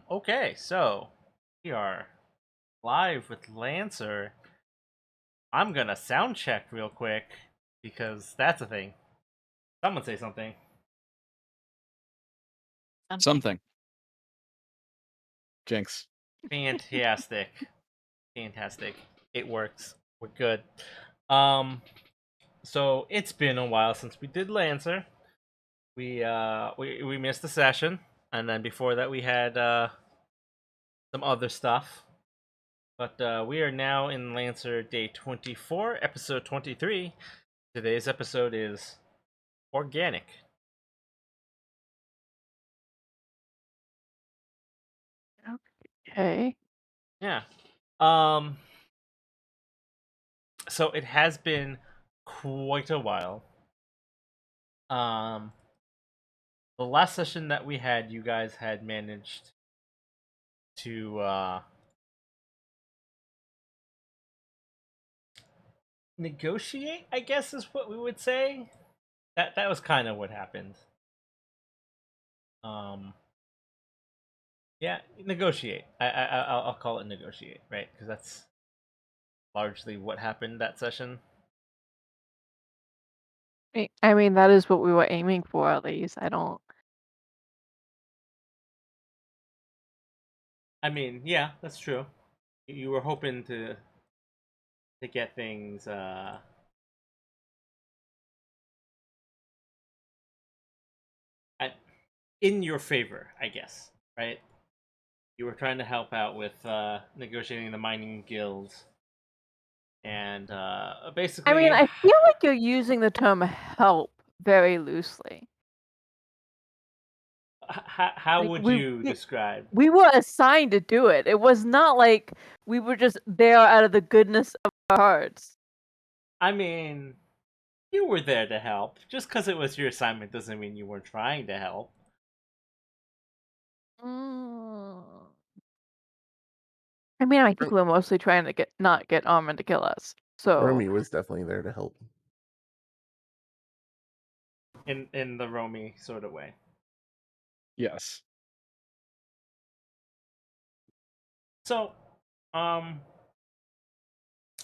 Okay, so we are live with Lancer. I'm gonna sound check real quick because that's a thing. Someone say something. Something. Jinx. Fantastic. Fantastic. It works. We're good. Um so it's been a while since we did Lancer. We missed a session, and then before that we had some other stuff. But we are now in Lancer Day 24, Episode 23. Today's episode is Organic. Okay. Yeah. Um. So it has been quite a while. Um. The last session that we had, you guys had managed to negotiate, I guess is what we would say. That was kind of what happened. Um. Yeah, negotiate. I'll call it negotiate, right? Because that's largely what happened that session. I mean, that is what we were aiming for, at least. I don't. I mean, yeah, that's true. You were hoping to get things at, in your favor, I guess, right? You were trying to help out with negotiating the mining guilds, and I mean, basically, I feel like you're using the term help very loosely. how Like would we you we describe? we were assigned to do it. It was not like we were just there out of the goodness of our hearts. I mean, you were there to help. Just because it was your assignment doesn't mean you weren't trying to help. Mm. I mean, I think we were mostly trying to not get Armin to kill us. So Romy was definitely there to help. In the Romy sort of way. Yes. So, um,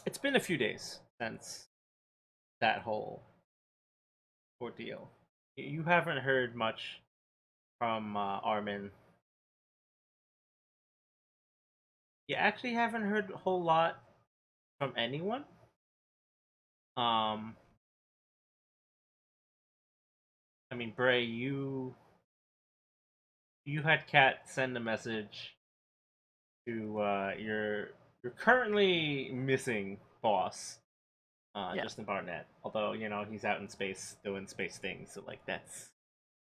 it's been a few days since that whole ordeal. You haven't heard much from Armin. You actually haven't heard a whole lot from anyone. Um, I mean, Bray, you had Kat send a message to your currently missing boss, yeah, Justin Barnett. Although he's out in space doing space things, so like that's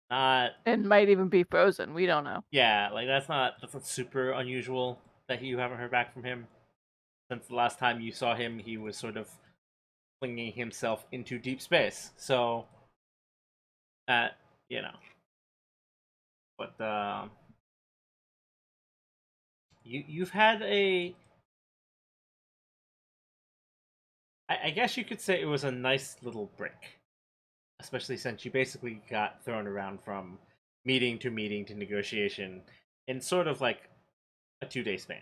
not it might even be frozen. We don't know. yeah, like that's not super unusual that you haven't heard back from him. Since the last time you saw him, he was sort of flinging himself into deep space. So, uh, you know, but you've had a, I guess you could say it was a nice little break, especially since you basically got thrown around from meeting to negotiation in sort of like a 2-day span.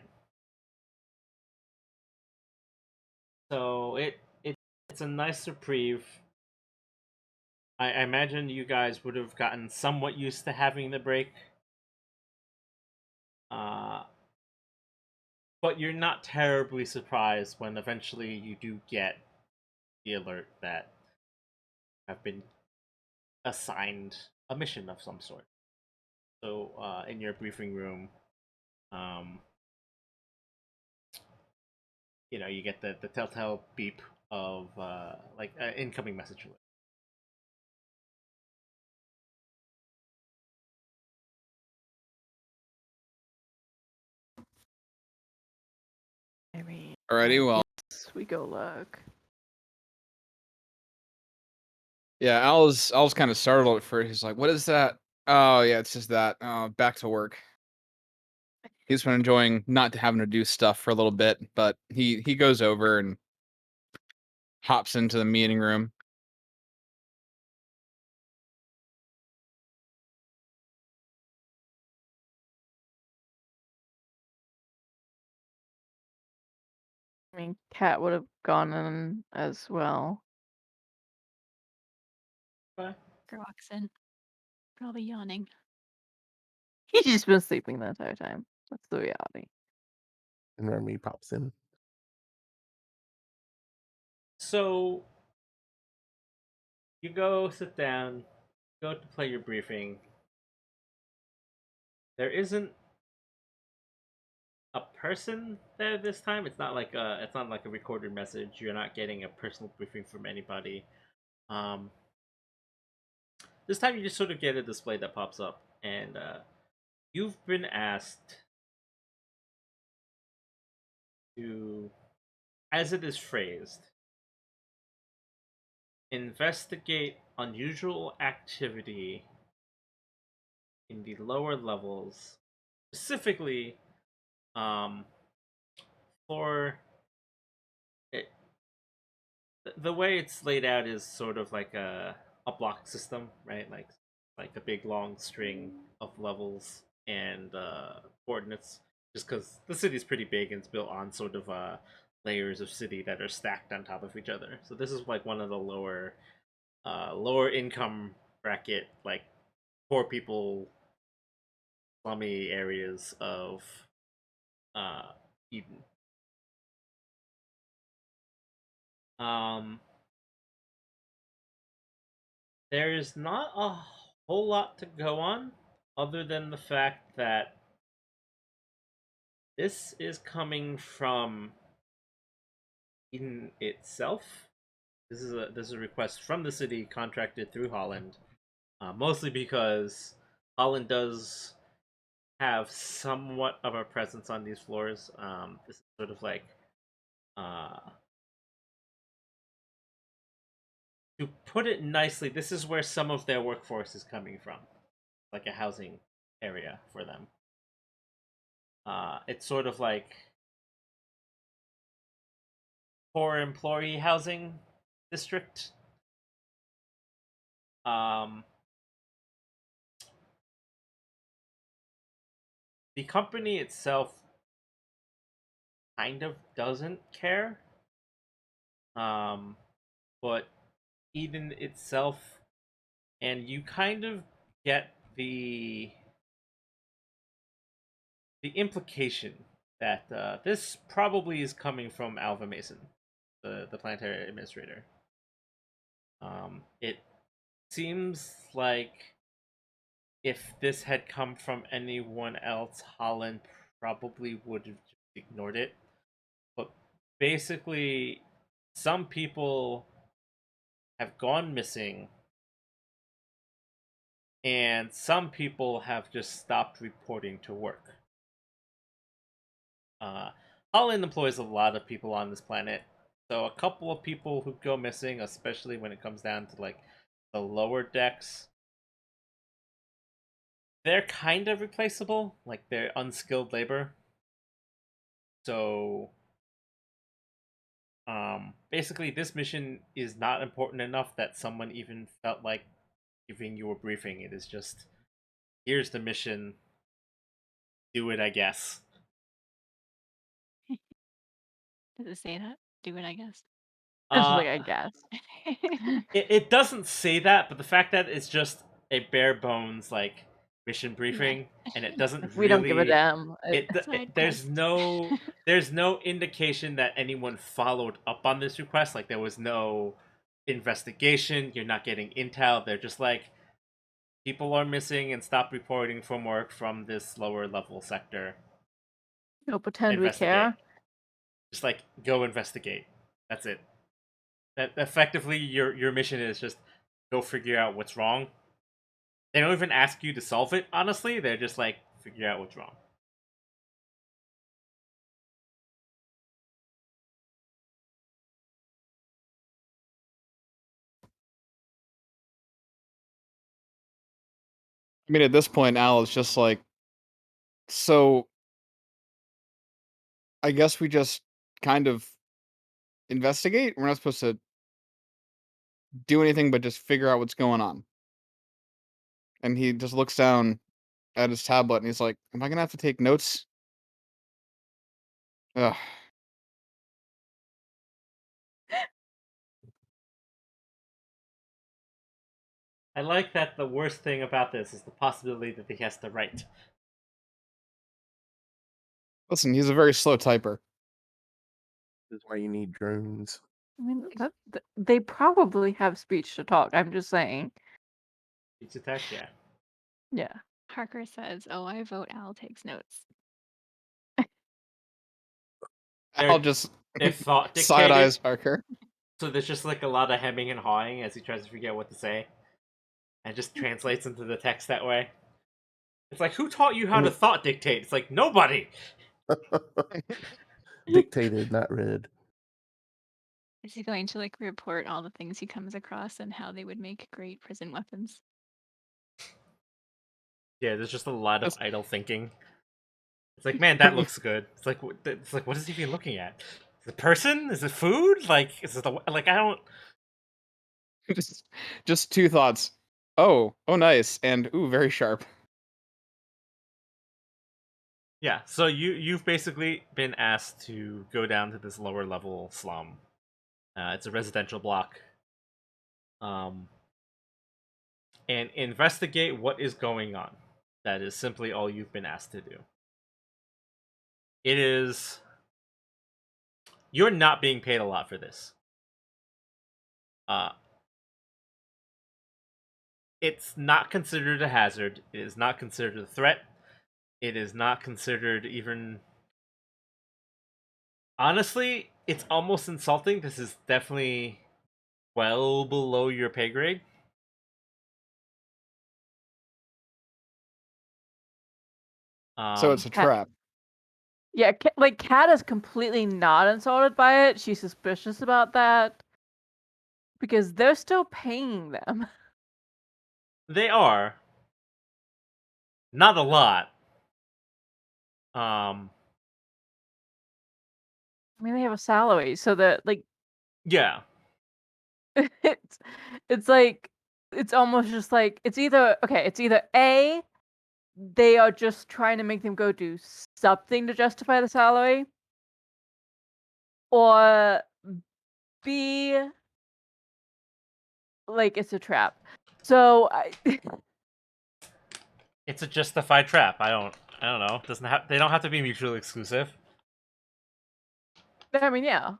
So it's a nice reprieve. I imagine you guys would have gotten somewhat used to having the break. Uh, but you're not terribly surprised when eventually you do get the alert that have been assigned a mission of some sort. So in your briefing room, um, you get the telltale beep of like an incoming message alert. I mean, Alrighty, well, yes, we go look. yeah, Al's kind of startled at first. He's like, "What is that?" Oh, yeah, it's just that. Back to work. He's been enjoying not having to do stuff for a little bit, but he goes over and hops into the meeting room. I mean, Cat would have gone in as well. Okay. Walks in, probably yawning. He's just been sleeping the entire time. That's the reality. And Remy pops in. So you go sit down, go to play your briefing. There isn't a person there this time. It's not like a recorded message. You're not getting a personal briefing from anybody. Um, this time you just sort of get a display that pops up, and you've been asked to, as it is phrased, investigate unusual activity in the lower levels, specifically for it, the way it's laid out is sort of like a block system, right? Like a big long string of levels and coordinates. Just because the city's pretty big and it's built on sort of layers of city that are stacked on top of each other. So this is like one of the lower income bracket, like poor people, slummy areas of Eden. Um, There's not a whole lot to go on other than the fact that this is coming from Eden itself. This is a request from the city contracted through Holland, mostly because Holland does have somewhat of a presence on these floors. This is sort of like uh, to put it nicely, this is where some of their workforce is coming from, like a housing area for them. It's sort of like poor employee housing district. Um, the company itself kind of doesn't care, but Eden itself, and you kind of get the implication that this probably is coming from Alva Mason, the planetary administrator. It seems like if this had come from anyone else, Holland probably would have just ignored it. But basically, some people have gone missing, and some people have just stopped reporting to work. Uh, Holland employs a lot of people on this planet, so a couple of people who go missing, especially when it comes down to like the lower decks, they're kind of replaceable. Like they're unskilled labor. So basically this mission is not important enough that someone even felt like giving you a briefing. It is just, here's the mission, do it, I guess. Does it say that? Do it, I guess. It's Uh, like I guess. it doesn't say that, but the fact that it's just a bare bones like mission briefing, and it doesn't We don't give a really damn. Side there's quest. no indication that anyone followed up on this request. Like there was no investigation. You're not getting intel. They're just like people are missing and stop reporting from work from this lower level sector. No pretend we Investigate. care. Just like go investigate. That's it. That effectively your mission is just go figure out what's wrong. They don't even ask you to solve it, honestly. They're just like figure out what's wrong. I mean, at this point, Al is just like, so I guess we just kind of investigate. We're not supposed to do anything but just figure out what's going on. And he just looks down at his tablet and he's like, "Am I gonna have to take notes?" Ugh. I like that the worst thing about this is the possibility that he has to write. Listen, he's a very slow typer. This is why you need drones. I mean, they probably have speech to talk. I'm just saying. It's attack, yeah. Yeah. Harker says, "Oh, I vote Al takes notes." Al just They're thought side dictated, eyes Harker. so there's just like a lot of hemming and hawing as he tries to figure out what to say, and just translates into the text that way. It's like, who taught you how to thought dictate? It's like nobody. Dictated, not read. Is he going to like report all the things he comes across and how they would make great prison weapons? Yeah, there's just a lot of That's- idle thinking. It's like, man, that looks good. It's like, what is he even looking at? Is it a person? Is it food? Like, is it like I don't. just two thoughts. Oh, nice, and ooh, very sharp. Yeah, so you've basically been asked to go down to this lower level slum. It's a residential block. And investigate what is going on. That is simply all you've been asked to do. It is. You're not being paid a lot for this. It's not considered a hazard. It is not considered a threat. It is not considered even. Honestly, it's almost insulting. This is definitely well below your pay grade. So it's a trap. Yeah, like Kat is completely not insulted by it. She's suspicious about that because they're still paying them. They are. Not a lot. I mean, they have a salary, so that like Yeah. it's like it's almost just like it's either A, they are just trying to make them go do something to justify the salary, or B, like it's a trap. So It's a justified trap. I don't know. They don't have to be mutually exclusive. I mean, yeah.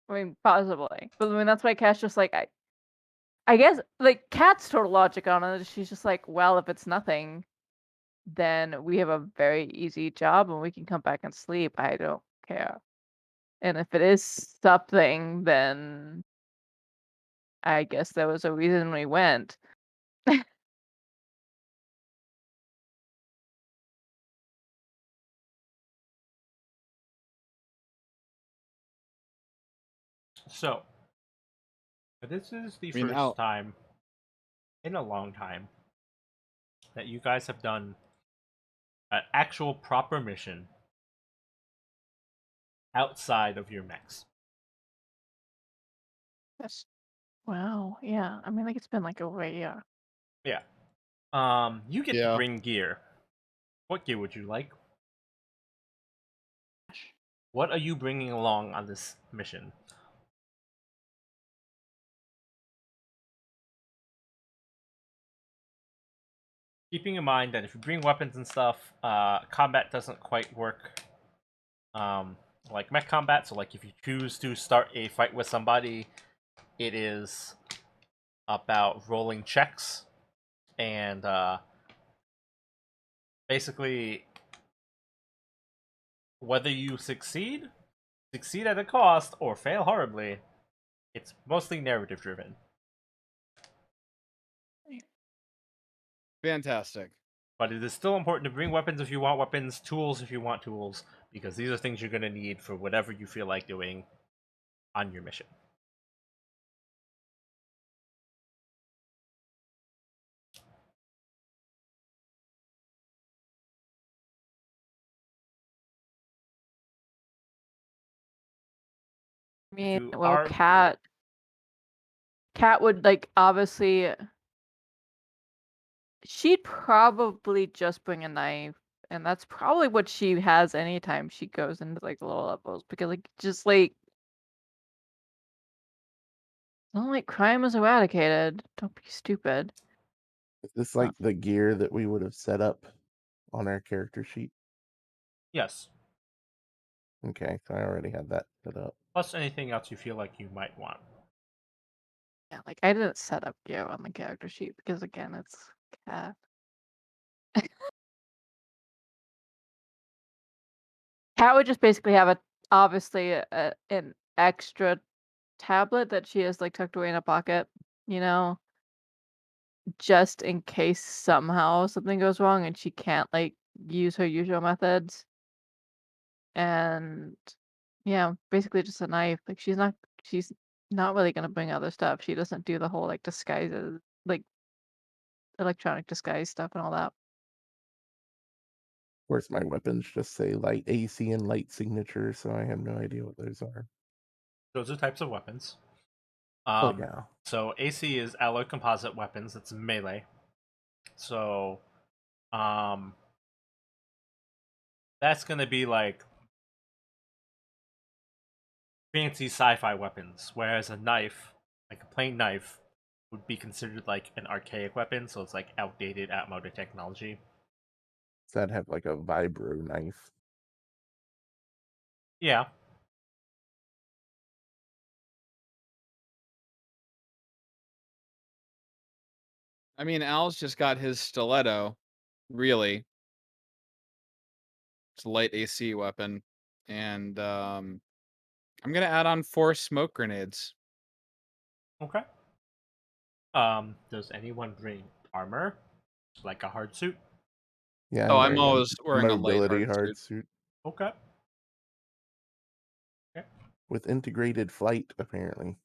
I mean, possibly. But I mean, that's why Kat's just like, I guess, like, Kat's total logic on it. She's just like, well, if it's nothing, then we have a very easy job and we can come back and sleep. I don't care. And if it is something, then I guess there was a reason we went. So, this is the I mean, first time in a long time that you guys have done an actual proper mission outside of your mechs. Yes. Wow. Yeah. I mean, like, it's been like over a year. Yeah. You get to Yeah. bring gear. What gear would you like? What are you bringing along on this mission? Keeping in mind that if you bring weapons and stuff, combat doesn't quite work like mech combat. So, like, if you choose to start a fight with somebody, it is about rolling checks and basically whether you succeed at a cost, or fail horribly, it's mostly narrative driven. Fantastic. But it is still important to bring weapons if you want weapons, tools if you want tools, because these are things you're going to need for whatever you feel like doing on your mission. I mean, You well, are Cat would like obviously she'd probably just bring a knife, and that's probably what she has anytime she goes into like the lower levels because like just like it's not like crime is eradicated. Don't be stupid. Is this like the gear that we would have set up on our character sheet? yes. Okay, so I already had that set up. Plus anything else you feel like you might want. Yeah, like I didn't set up gear on the character sheet because again, it's Cat. Cat would just basically have obviously an extra tablet that she has like tucked away in a pocket, you know, just in case somehow something goes wrong and she can't like use her usual methods. And yeah, basically just a knife. Like she's not really gonna bring other stuff. She doesn't do the whole like disguises, like electronic disguise stuff and all that. Of course, my weapons just say light AC and light signature, so I have no idea what those are. Those are types of weapons. Oh yeah, So AC is alloy composite weapons. It's melee. So that's gonna be like fancy sci-fi weapons, whereas a knife, like a plain knife, would be considered like an archaic weapon. So it's like outdated, outmoded technology. so I'd have like a vibro knife. Yeah. I mean, Al's just got his stiletto. Really, it's a light AC weapon, and I'm gonna add on 4 smoke grenades. Okay. Does anyone bring armor, like a hard suit? Yeah, Oh, I'm I'm wearing always a wearing a light mobility hard hard suit. suit Okay. Okay. with integrated flight, apparently.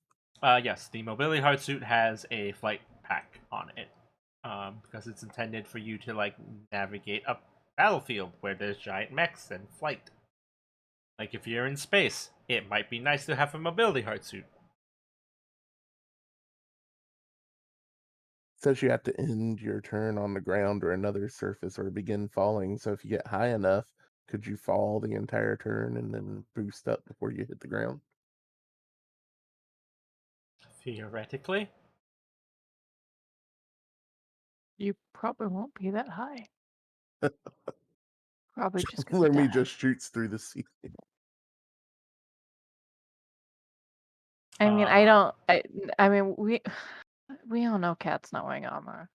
Yes, the mobility hard suit has a flight pack on it, because it's intended for you to like navigate a battlefield where there's giant mechs and flight. Like if you're in space, it might be nice to have a mobility hard suit. Says you have to end your turn on the ground or another surface or begin falling. So if you get high enough, could you fall the entire turn and then boost up before you hit the ground? Theoretically, You probably won't be that high. Probably just Let me die. just shoots through the ceiling. I mean, Uh, I mean, we all know Cat's not wearing armor.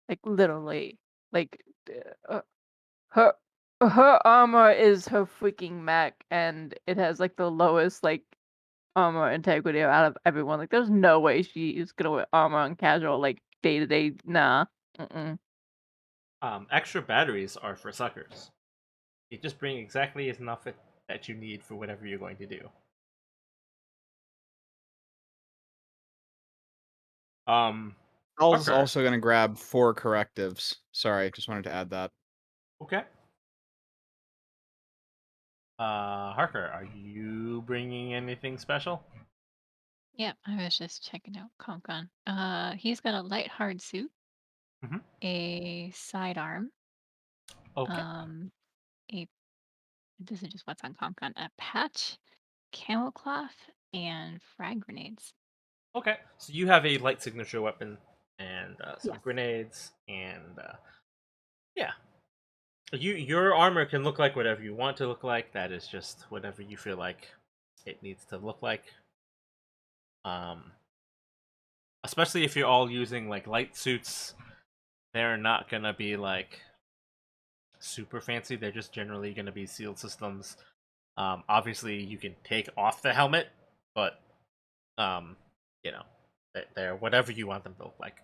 Like literally, like her her armor is her freaking mech, and it has like the lowest like armor integrity out of everyone. Like, there's no way she is gonna wear armor on casual like day to day. Nah. Mm-mm. extra batteries are for suckers. You just bring exactly enough that you need for whatever you're going to do. Al's Parker. also gonna grab 4 correctives. Sorry, just wanted to add that. Okay. Harker, are you bringing anything special? Yep, I was just checking out Concon. He's got a light hard suit, Mhm. a sidearm, Okay. A this is just what's on ComCon. A patch, camel cloth, and frag grenades. Okay. So you have a light signature weapon and some Yes. grenades and yeah. Your armor can look like whatever you want to look like. That is just whatever you feel like it needs to look like. Um, especially if you're all using like light suits, they're not gonna be like super fancy. They're just generally gonna be sealed systems. Obviously, you can take off the helmet, but um, you know, they're whatever you want them to look like.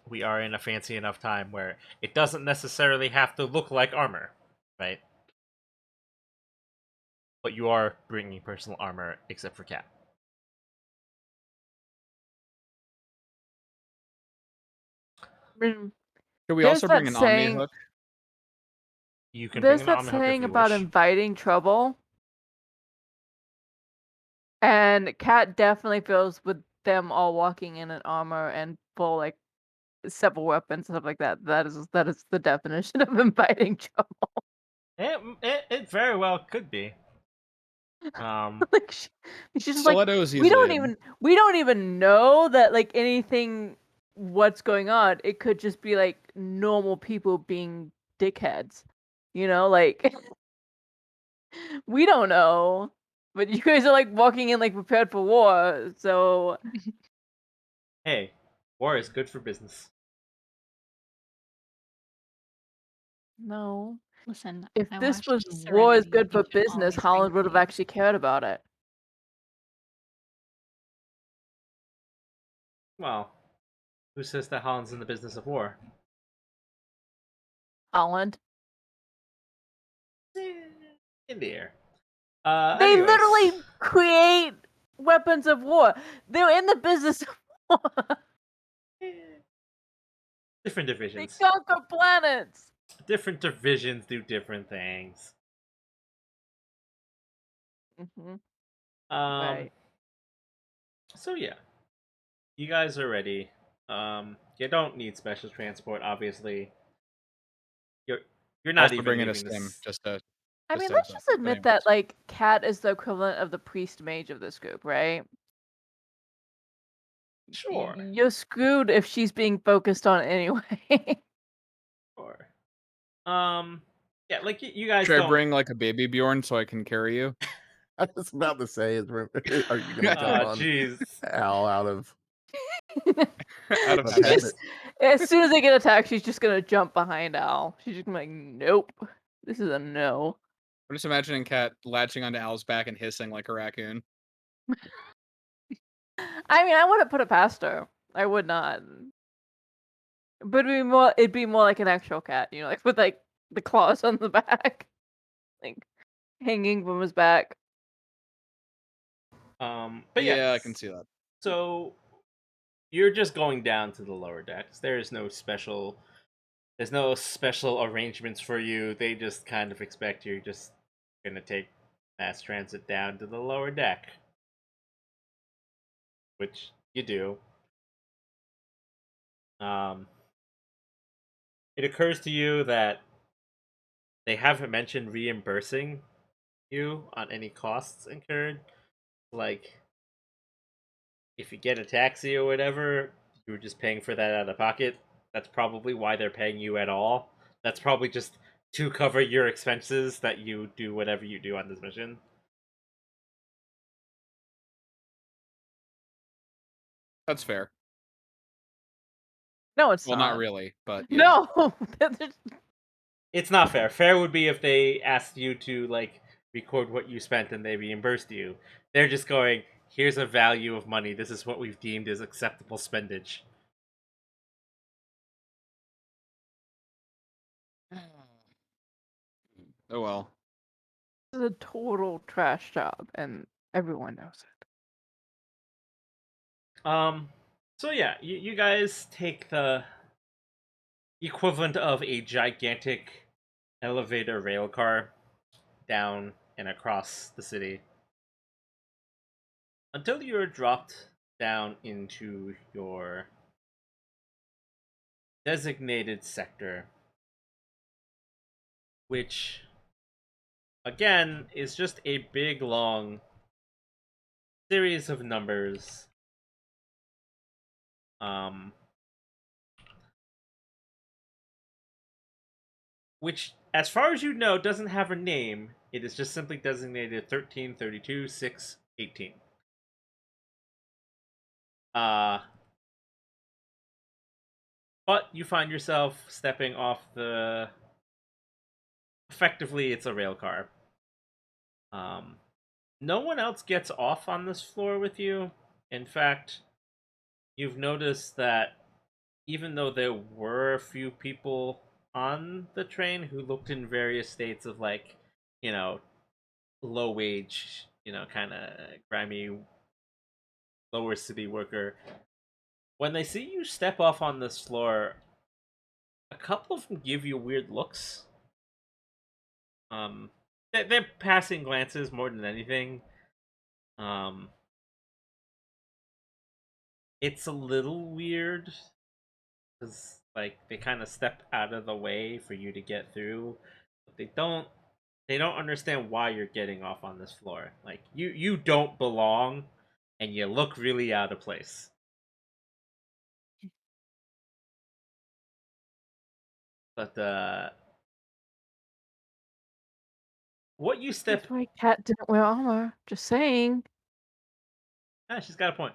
We are in a fancy enough time where it doesn't necessarily have to look like armor, right? But you are bringing personal armor, except for Cat. Mm, Could we There's also that bring an Omni saying. hook? You can bring There's an that Omni hook if saying you about wish. inviting trouble, and Kat definitely feels with them all walking in armor and full like several weapons and stuff like that. That is the definition of inviting trouble. It very well could be. Like she's just like Stilettos we easily. don't even know that like anything what's going on. It could just be like normal people being dickheads, like we don't know. But you guys are like walking in like prepared for war, so Hey, war is good for business. No. Listen, if I this was watched war is Serenity. good You for should business, always bring Holland would have grenades. actually cared about it. Well, who says that Holland's in the business of war? Holland. Eh, in the air. They Anyways. literally create weapons of war. They're in the business of war. Eh, different They divisions. conquer planets. Different divisions do different things. Mm-hmm. Um. Right. So yeah, you guys are ready. You don't need special transport, obviously. You're you're not Also even bring in a leaving sim, this. just to I just mean, a let's heads up. just But admit anyways. that like Cat is the equivalent of the priest mage of this group, right? Sure, You're screwed if she's being focused on anyway. sure. Yeah, like you guys Should I don't. bring like a baby Bjorn so I can carry you? I was about to say, are you going to jump on Jeez. Al out of Out of a She habit. just, as soon as they get attacked, she's just gonna jump behind Al. She's just gonna be like, nope, this is a no. I'm just imagining Cat latching onto Al's back and hissing like a raccoon. I mean, I wouldn't put it past her. I would not. But it'd be more like an actual cat, like with like the claws on the back, like hanging from his back. But Yeah, I yes. can see that. So you're just going down to the lower decks. There's no special arrangements for you. They just kind of expect you're just gonna take mass transit down to the lower deck. Which you do. Um it occurs to you that they haven't mentioned reimbursing you on any costs incurred. Like if you get a taxi or whatever, you're just paying for that out of pocket. That's probably why they're paying you at all. That's probably just to cover your expenses that you do whatever you do on this mission. That's fair. No, it's Well, not. not really, but yeah. No, It's not fair. Fair would be if they asked you to like record what you spent and they reimbursed you. They're just going, here's a value of money. This is what we've deemed as acceptable spendage. Oh well. this is a total trash job, and everyone knows it. So yeah, you guys take the equivalent of a gigantic elevator rail car down and across the city until you are dropped down into your designated sector, which again is just a big long series of numbers. Which, as far as you know, doesn't have a name. It is just simply designated 13, 32, 6, 18. But you find yourself stepping off the. Effectively, it's a rail car. No one else gets off on this floor with you. In fact, you've noticed that even though there were a few people on the train who looked in various states of, like, you know, low wage, kind of grimy, lower city worker, when they see you step off on this floor, a couple of them give you weird looks. They're passing glances more than anything. It's a little weird because, like, they kind of step out of the way for you to get through, but they don't understand why you're getting off on this floor. Like, you don't belong, and you look really out of place. But what you step That's why Cat didn't wear armor. Just saying. she's got a point.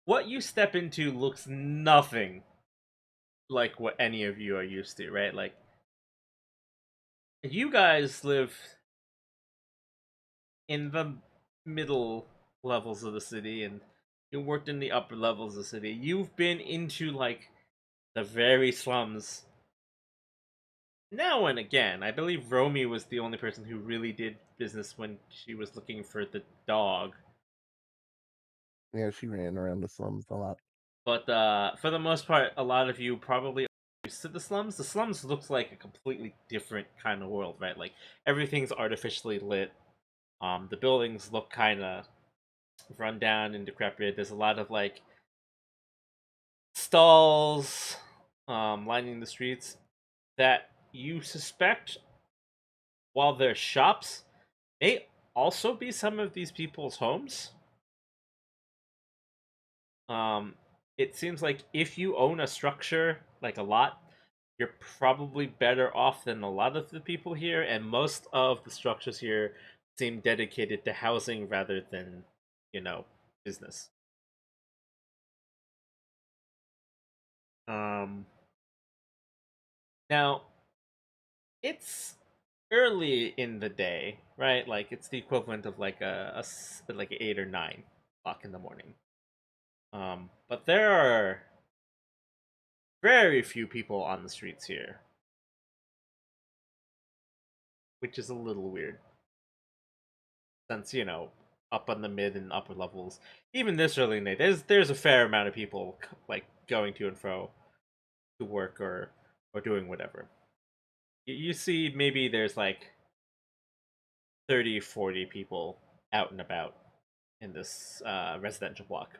What you step into looks nothing like what any of you are used to, right? Like, you guys live in the middle levels of the city, and you worked in the upper levels of the city. You've been into, like, the very slums now and again. I believe Romy was the only person who really did business when she was looking for the dog. Yeah, she ran around the slums a lot. But for the most part, a lot of you probably are used to the slums. The slums looks like a completely different kind of world, right? Like, everything's artificially lit. The buildings look kind of run down and decrepit. There's a lot of, like, stalls lining the streets that you suspect, while they're shops, may also be some of these people's homes. Um, it seems like if you own a structure, like a lot, you're probably better off than a lot of the people here, and most of the structures here seem dedicated to housing rather than, business. Now, it's early in the day, right? Like, it's the equivalent of like like 8 or 9 o'clock in the morning. But there are very few people on the streets here, which is a little weird. Since, up on the mid and upper levels, even this early in the day, there's a fair amount of people, like, going to and fro to work or doing whatever. You see, maybe there's like 30, 40 people out and about in this residential block.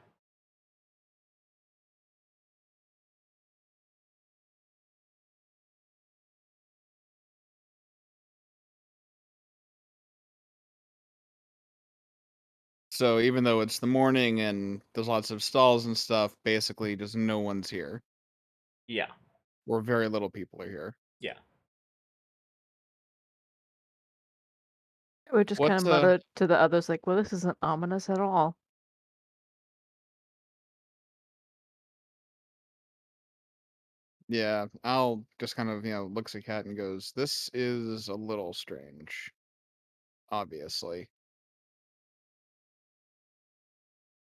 So even though it's the morning and there's lots of stalls and stuff, basically just no one's here. Yeah, Or very little people are here. yeah. We just kind What's of muttered to the others, like, well, this isn't ominous at all. yeah, Al just kind of, looks at Cat and goes, "This is a little strange, obviously."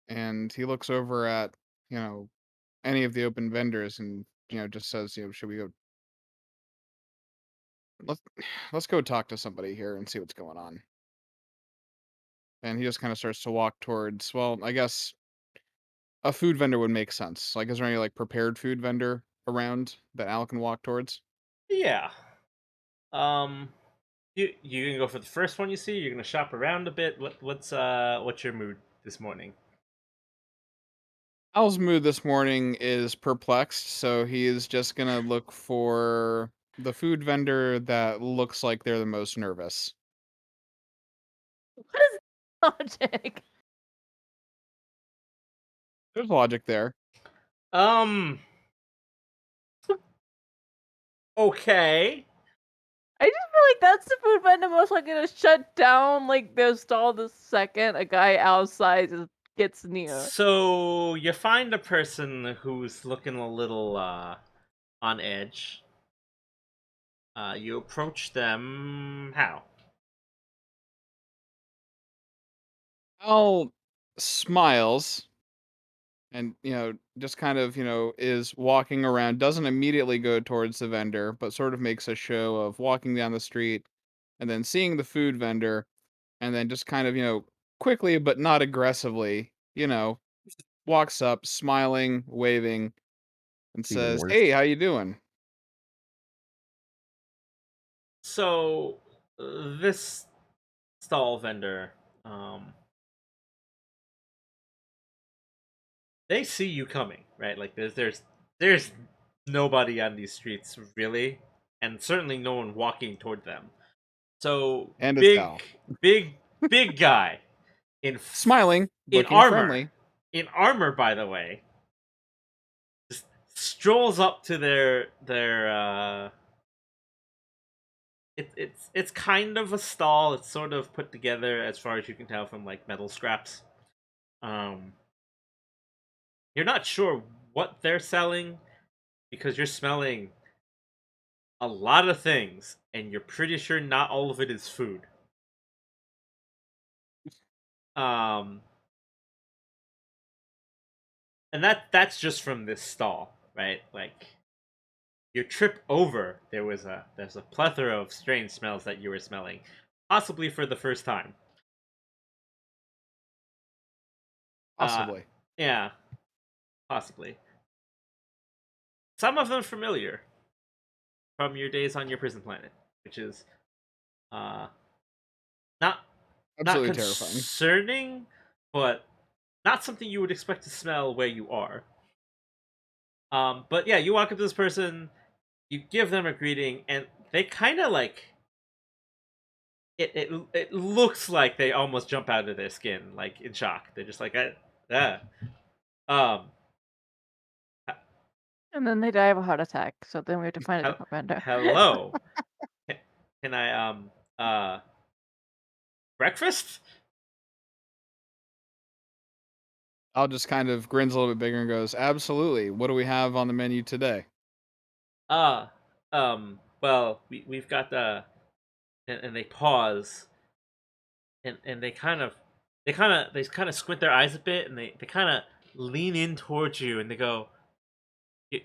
And he looks over at, you know, any of the open vendors and, just says, "Should we go let's let's go talk to somebody here and see what's going on." And he just kind of starts to walk towards, well, I guess a food vendor would make sense. Like, is there any, like, prepared food vendor around that Al can walk towards? Yeah. Um, you gonna go for the first one you see? You're gonna shop around a bit. What's your mood this morning? Al's mood this morning is perplexed, so he is just gonna look for the food vendor that looks like they're the most nervous. What is logic? There's logic there. Um. Okay. I just feel like that's the food vendor most likely to shut down like their stall the second a guy outside gets near. So you find a person who's looking a little on edge. You approach them. How? Al smiles and, just kind of, is walking around, doesn't immediately go towards the vendor, but sort of makes a show of walking down the street and then seeing the food vendor and then just kind of, quickly but not aggressively, walks up, smiling, waving, and It's even says, worse. "Hey, how you doing?" So this stall vendor, they see you coming, right? Like there's nobody on these streets really, and certainly no one walking toward them. So And it's big, Al. big guy in Smiling, in looking armor, friendly. in armor, by the way, just strolls up to their. It's kind of a stall. It's sort of put together as far as you can tell from like metal scraps. Um, you're not sure what they're selling because you're smelling a lot of things, and you're pretty sure not all of it is food. Um, and that's just from this stall, right? Like your trip over, there's a plethora of strange smells that you were smelling, possibly for the first time. Uh, Possibly. yeah, possibly. Some of them familiar from your days on your prison planet, which is uh not not Absolutely terrifying. concerning, but not something you would expect to smell where you are. But yeah, you walk up to this person, you give them a greeting, and they kind of like it looks like they almost jump out of their skin, like in shock. They're just like, um, And then they die of a heart attack, so then we have to find a hel- different vendor. hello, can I uh breakfast? Al just kind of grins a little bit bigger and goes, "Absolutely. What do we have on the menu today?" Uh, well, we've got and they pause, and they kind of squint their eyes a bit, and they kind of lean in towards you, and they go, you,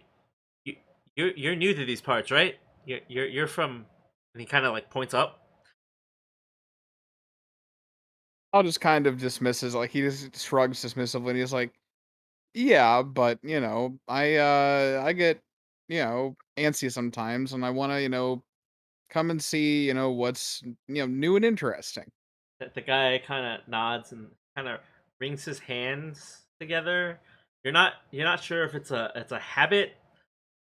you you're new to these parts, right? You're from, and he kind of like points up. Al just kind of dismisses, like he just shrugs dismissively, and he's like, "Yeah, but I get antsy sometimes, and I want to come and see what's new and interesting." The guy kind of nods and kind of wrings his hands together. You're not sure if it's a habit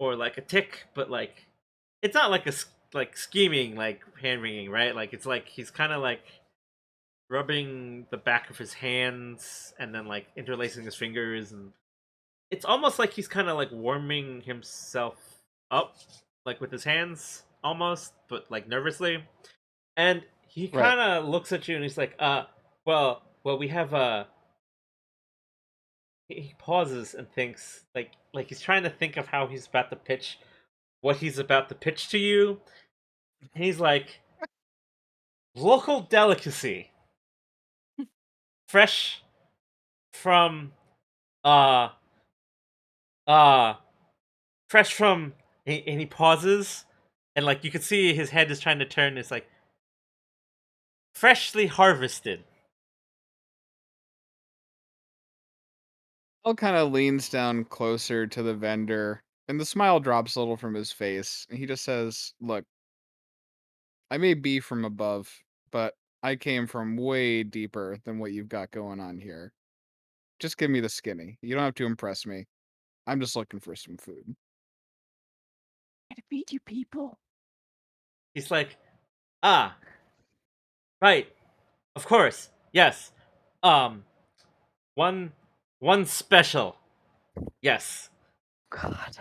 or like a tick, but like it's not like like scheming like hand wringing, right? Like it's like he's kind of like rubbing the back of his hands and then like interlacing his fingers, and it's almost like he's kind of like warming himself up like with his hands almost, but like nervously. And he Right. kind of looks at you and he's like, well, we have he pauses and thinks like he's trying to think of how he's about to pitch what he's about to pitch to you. And he's like, local delicacy, fresh from uh uh fresh from, and he pauses, and like you can see his head is trying to turn. It's like freshly harvested. Al kind of leans down closer to the vendor, and the smile drops a little from his face, and he just says, "Look, I may be from above, but I came from way deeper than what you've got going on here. just give me the skinny. You don't have to impress me. I'm just looking for some food. Gotta feed you people. He's like, ah, right, of course, yes. Um, one, one special, yes. God.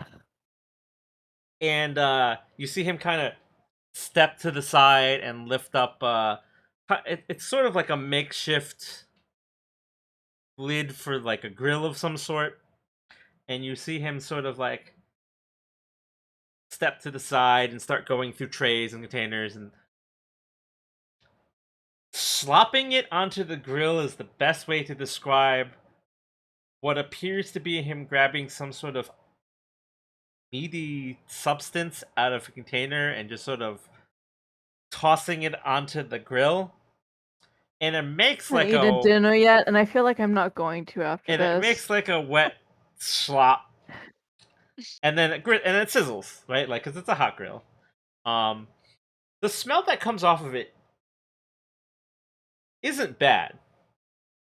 And you see him kind of step to the side and lift up. It's sort of like a makeshift lid for like a grill of some sort, and you see him sort of like step to the side and start going through trays and containers and slopping it onto the grill is the best way to describe what appears to be him grabbing some sort of meaty substance out of a container and just sort of tossing it onto the grill. And it makes I like haven't eaten a dinner yet, and I feel like I'm not going to after and it this. makes like a wet slop, and then it sizzles, right? Like, cause it's a hot grill. The smell that comes off of it isn't bad.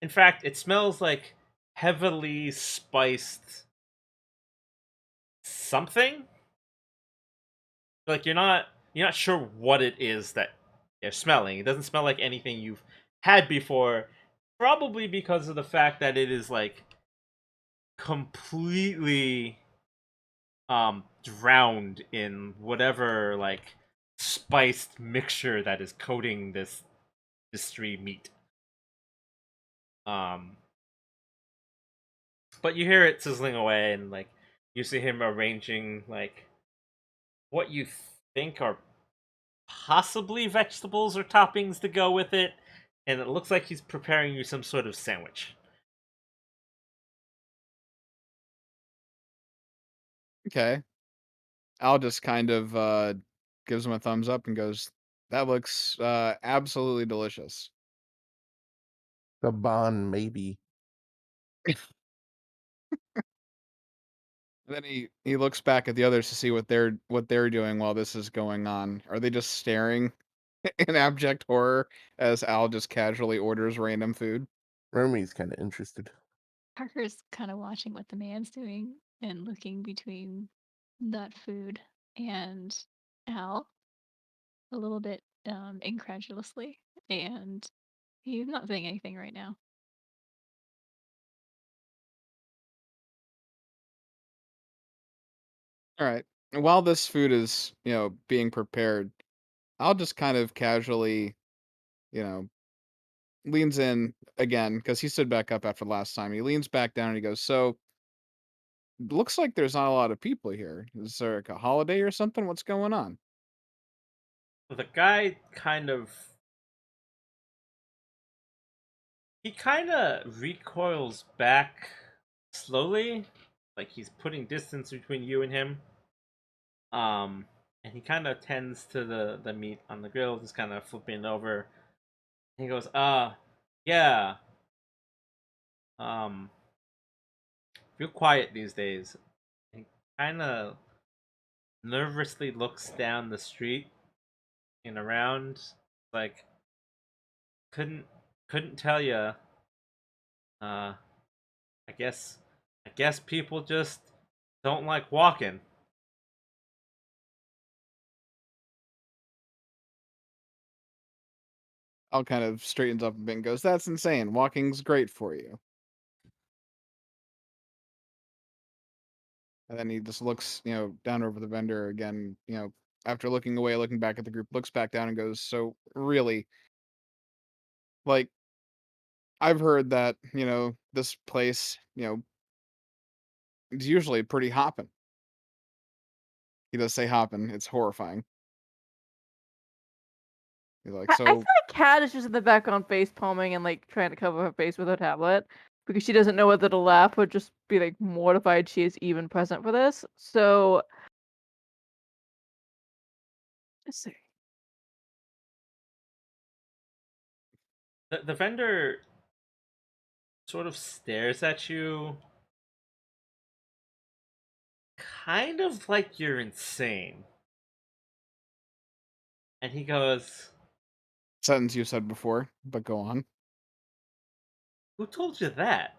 In fact, it smells like heavily spiced something. Like you're not sure what it is that you're smelling. It doesn't smell like anything you've had before, probably because of the fact that it is like completely drowned in whatever like spiced mixture that is coating this mystery meat. Um but you hear it sizzling away, and like you see him arranging like what you think are possibly vegetables or toppings to go with it, and it looks like he's preparing you some sort of sandwich. Okay. Al just kind of gives him a thumbs up and goes, "That looks absolutely delicious." The bond, maybe. And then he looks back at the others to see what they're doing while this is going on. Are they just staring in abject horror as Al just casually orders random food? Romy's kind of interested. Parker's kind of watching what the man's doing and looking between that food and Al a little bit incredulously, and he's not saying anything right now. All right. And while this food is, being prepared, Al just kind of casually, you know, leans in again because he stood back up after last time. He leans back down and he goes, "So, looks like there's not a lot of people here. Is there like a holiday or something? What's going on?" So the guy kind of recoils back slowly, like he's putting distance between you and him. And he kind of tends to the meat on the grill, just kind of flipping it over. He goes, yeah, um, real quiet these days." He kind of nervously looks down the street and around, like couldn't couldn't tell you. Uh, I guess people just don't like walking. Al kind of straightens up a bit and goes, "That's insane. Walking's great for you." And then he just looks, down over the vendor again, after looking away, looking back at the group, looks back down and goes, "So really, like, I've heard that, this place, is usually pretty hopping." He does say hopping. It's horrifying. He's like, I feel "So, like Kat is just in the background face palming and like trying to cover her face with her tablet because she doesn't know whether to laugh or just be like mortified she is even present for this. So, let's see. The vendor sort of stares at you, kind of like you're insane. And he goes, sentence you said before, but go on." "Who told you that?"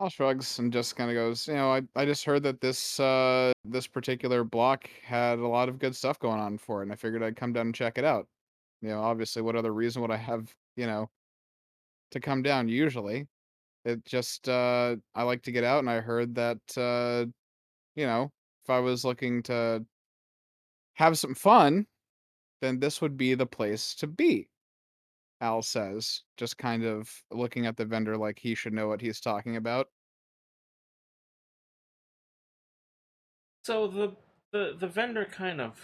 Al shrugs and just kind of goes, I just heard that this particular block had a lot of good stuff going on for it, and I figured I'd come down and check it out. Obviously, what other reason would I have, to come down usually? It just I like to get out, and I heard that if I was looking to have some fun, then this would be the place to be. Al says, just kind of looking at the vendor like he should know what he's talking about. So the vendor kind of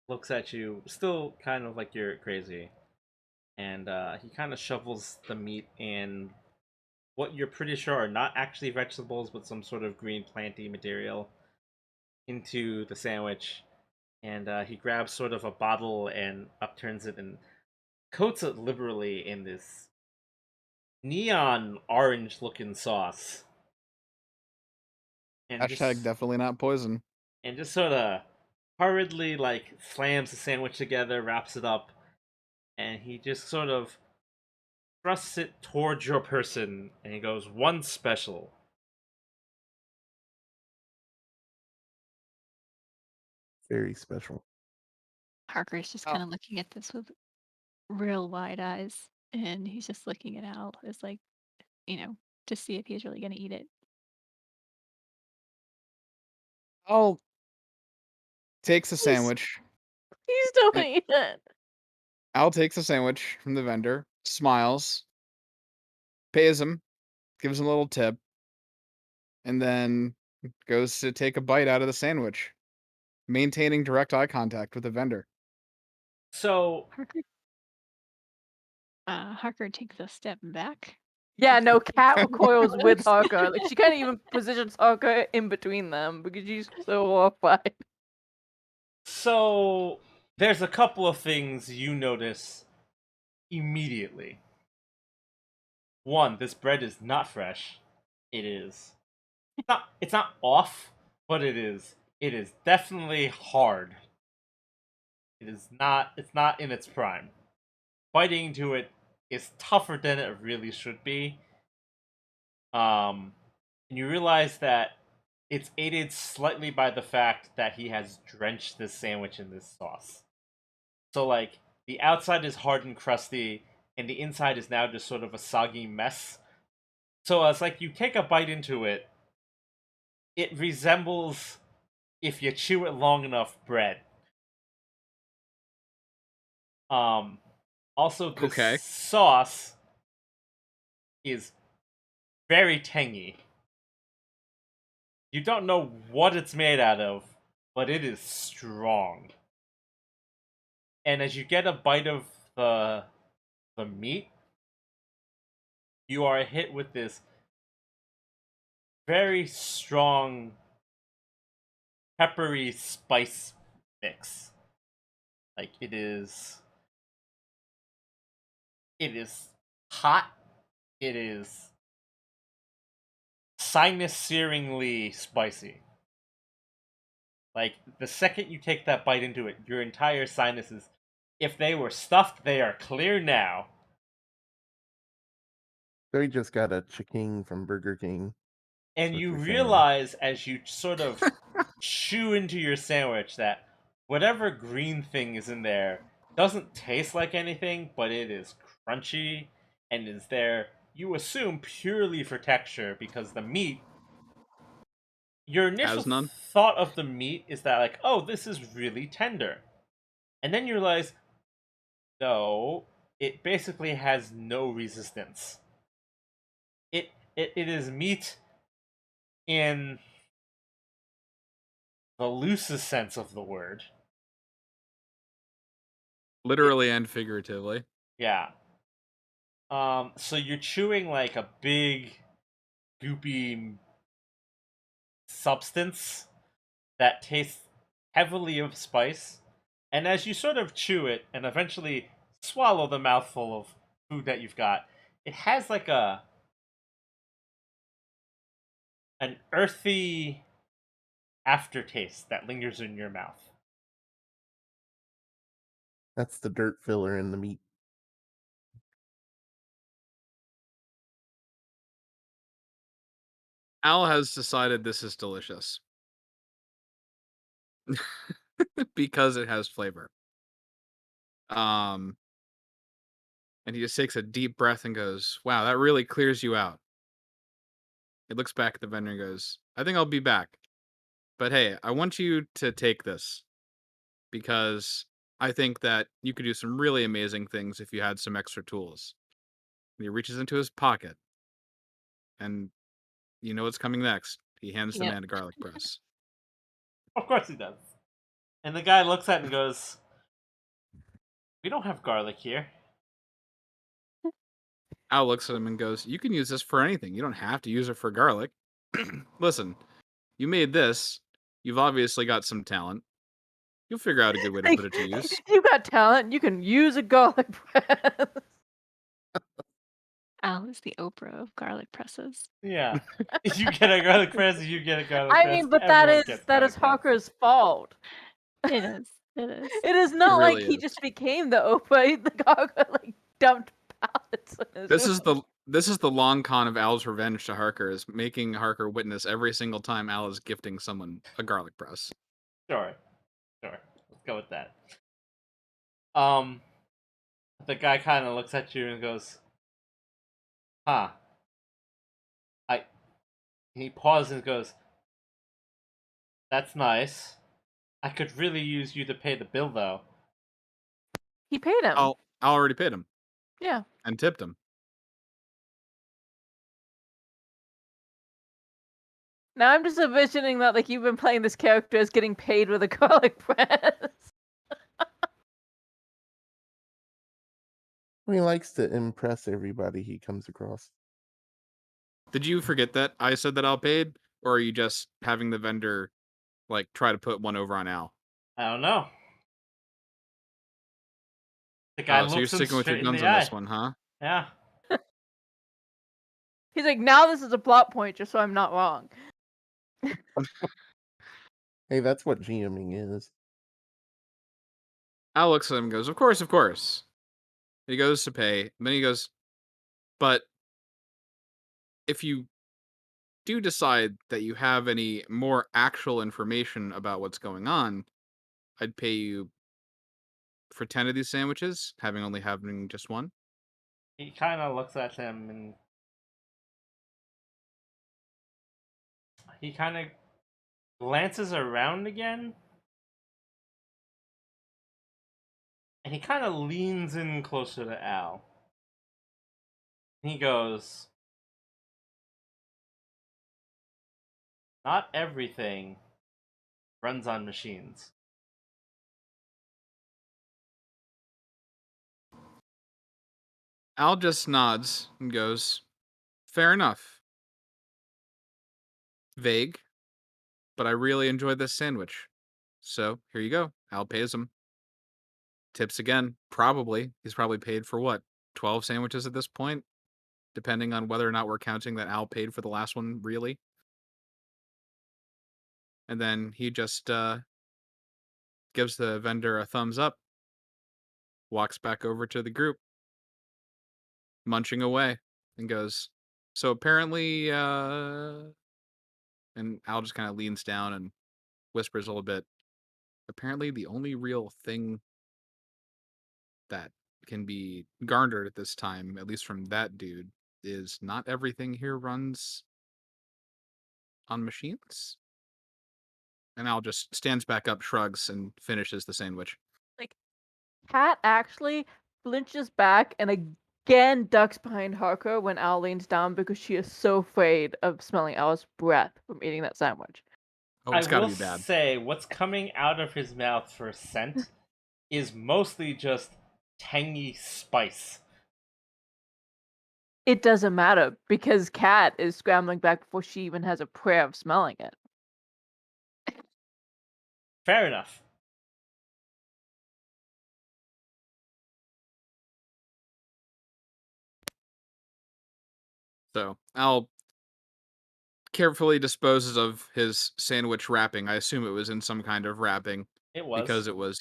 looks at you, still kind of like you're crazy, and he kind of shovels the meat in what you're pretty sure are not actually vegetables, but some sort of green planty material into the sandwich. And he grabs sort of a bottle and upturns it and coats it liberally in this neon orange looking sauce. And Hashtag just definitely not poison. and just sort of hurriedly like slams the sandwich together, wraps it up, and he just sort of thrusts it towards your person, and he goes, "One special." Very special. Harker's just Oh, kind of looking at this with real wide eyes, and he's just looking at Al as like, you know, to see if he's really gonna eat it. Al takes a Please, sandwich. please don't and- eat it. Al takes a sandwich from the vendor, smiles, pays him, gives him a little tip, and then goes to take a bite out of the sandwich, maintaining direct eye contact with the vendor. So Harker, Harker takes a step back. Yeah, no, Takes Cat some recoils with photos. Harker. Like, she kind of even positions Harker in between them because she's so horrified. So there's a couple of things you notice immediately. One, this bread is not fresh. It is it's not off, but it is definitely hard. It's not in its prime. Biting into it is tougher than it really should be. And you realize that it's aided slightly by the fact that he has drenched this sandwich in this sauce. So like the outside is hard and crusty, and the inside is now just sort of a soggy mess. So it's like you take a bite into it, it resembles, if you chew it long enough, bread. Um, Also this Okay. sauce is very tangy. You don't know what it's made out of, but it is strong. And as you get a bite of the meat, you are hit with this very strong peppery spice mix. Like it is hot, it is sinus-searingly spicy. Like the second you take that bite into it, your entire sinuses, if they were stuffed, they are clear now. So he just got a chicken from Burger King. That's And what you you're saying. realize as you sort of chew into your sandwich that whatever green thing is in there doesn't taste like anything, but it is crunchy and is there, you assume, purely for texture because the meat, your initial Has none. thought of the meat is that, like, oh, this is really tender. And then you realize, no, it basically has no resistance. It is meat in the loosest sense of the word. Literally and figuratively. Yeah. So you're chewing like a big, goopy substance that tastes heavily of spice, and as you sort of chew it and eventually swallow the mouthful of food that you've got, it has like an earthy aftertaste that lingers in your mouth. That's the dirt filler in the meat. Al has decided this is delicious because it has flavor. Um, and he just takes a deep breath and goes, "Wow, that really clears you out." He looks back at the vendor and goes, "I think I'll be back. But hey, I want you to take this because I think that you could do some really amazing things if you had some extra tools." And he reaches into his pocket, and you know what's coming next. He hands the Yep. man a garlic press. Of course he does. And the guy looks at it and goes, "We don't have garlic here." Al looks at him and goes, "You can use this for anything. You don't have to use it for garlic. Listen, you made this. You've obviously got some talent. You'll figure out a good way to Like, put it to use." you got talent. You can use a garlic press. Al is the Oprah of garlic presses. Yeah. If you get a garlic press, you get a garlic I press. mean, but Everyone gets that garlic is press. Harker's fault. It is. It is. It is not like really he is. just became the Oprah. The Harker like dumped pallets in his This is room. the long con of Al's revenge to Harker, is making Harker witness every single time Al is gifting someone a garlic press. Sure. Sure. Let's go with that. Um, the guy kind of looks at you and goes, "Huh." He pauses and goes, "That's nice. I could really use you to pay the bill, though." He paid him. Al already paid him Yeah. and tipped him. Now I'm just envisioning that like you've been playing this character as getting paid with a garlic press. He likes to impress everybody he comes across. Did you forget that I said that Al paid, or are you just having the vendor like try to put one over on Al? I don't know. The guy Oh, so you're looks him sticking with your straight in guns the on eye. this one, huh? Yeah. He's like, now this is a plot point, just so I'm not wrong. Hey, that's what GMing is. Al looks at him and goes, "Of course, of course." He goes to pay, and then he goes, "But if you do decide that you have any more actual information about what's going on, I'd pay you for 10 of these sandwiches, having just one." He kind of looks at him and he kind of glances around again. And he kind of leans in closer to Al. He goes, "Not everything runs on machines." Al just nods and goes, "Fair enough. Vague, but I really enjoyed this sandwich. So here you go." Al pays him. Tips again. Probably. He's probably paid for what? 12 sandwiches at this point? Depending on whether or not we're counting that Al paid for the last one, really. And then he just gives the vendor a thumbs up, walks back over to the group, munching away, and goes, "So apparently, and Al just kind of leans down and whispers a little bit, "Apparently, the only real thing that can be garnered at this time, at least from that dude, is not everything here runs on machines." And Al just stands back up, shrugs, and finishes the sandwich. Like, Kat actually flinches back and again ducks behind Harker when Al leans down because she is so afraid of smelling Al's breath from eating that sandwich. Oh, I it's gotta will be bad. say, what's coming out of his mouth for scent is mostly just tangy spice. It doesn't matter because Kat is scrambling back before she even has a prayer of smelling it. Fair enough. So Al carefully disposes of his sandwich wrapping. I assume it was in some kind of wrapping It was. because it was,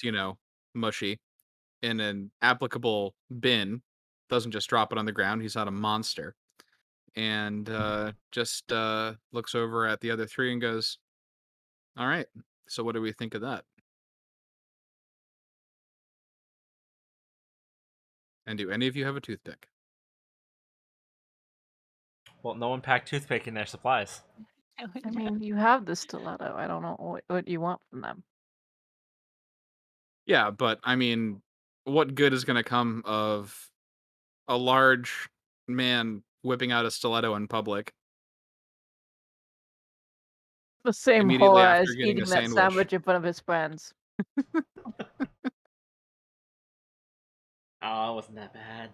mushy, in an applicable bin. Doesn't just drop it on the ground. He's not a monster. and just looks over at the other three and goes, "All right. So what do we think of that?" And do any of you have a toothpick? Well, no one packed toothpick in their supplies. I would I not. mean, you have the stiletto. I don't know what you want from them. Yeah, but I mean, what good is going to come of a large man whipping out a stiletto in public The same immediately horror after as getting a eating that sandwich? sandwich in front of his friends. Oh, it wasn't that bad.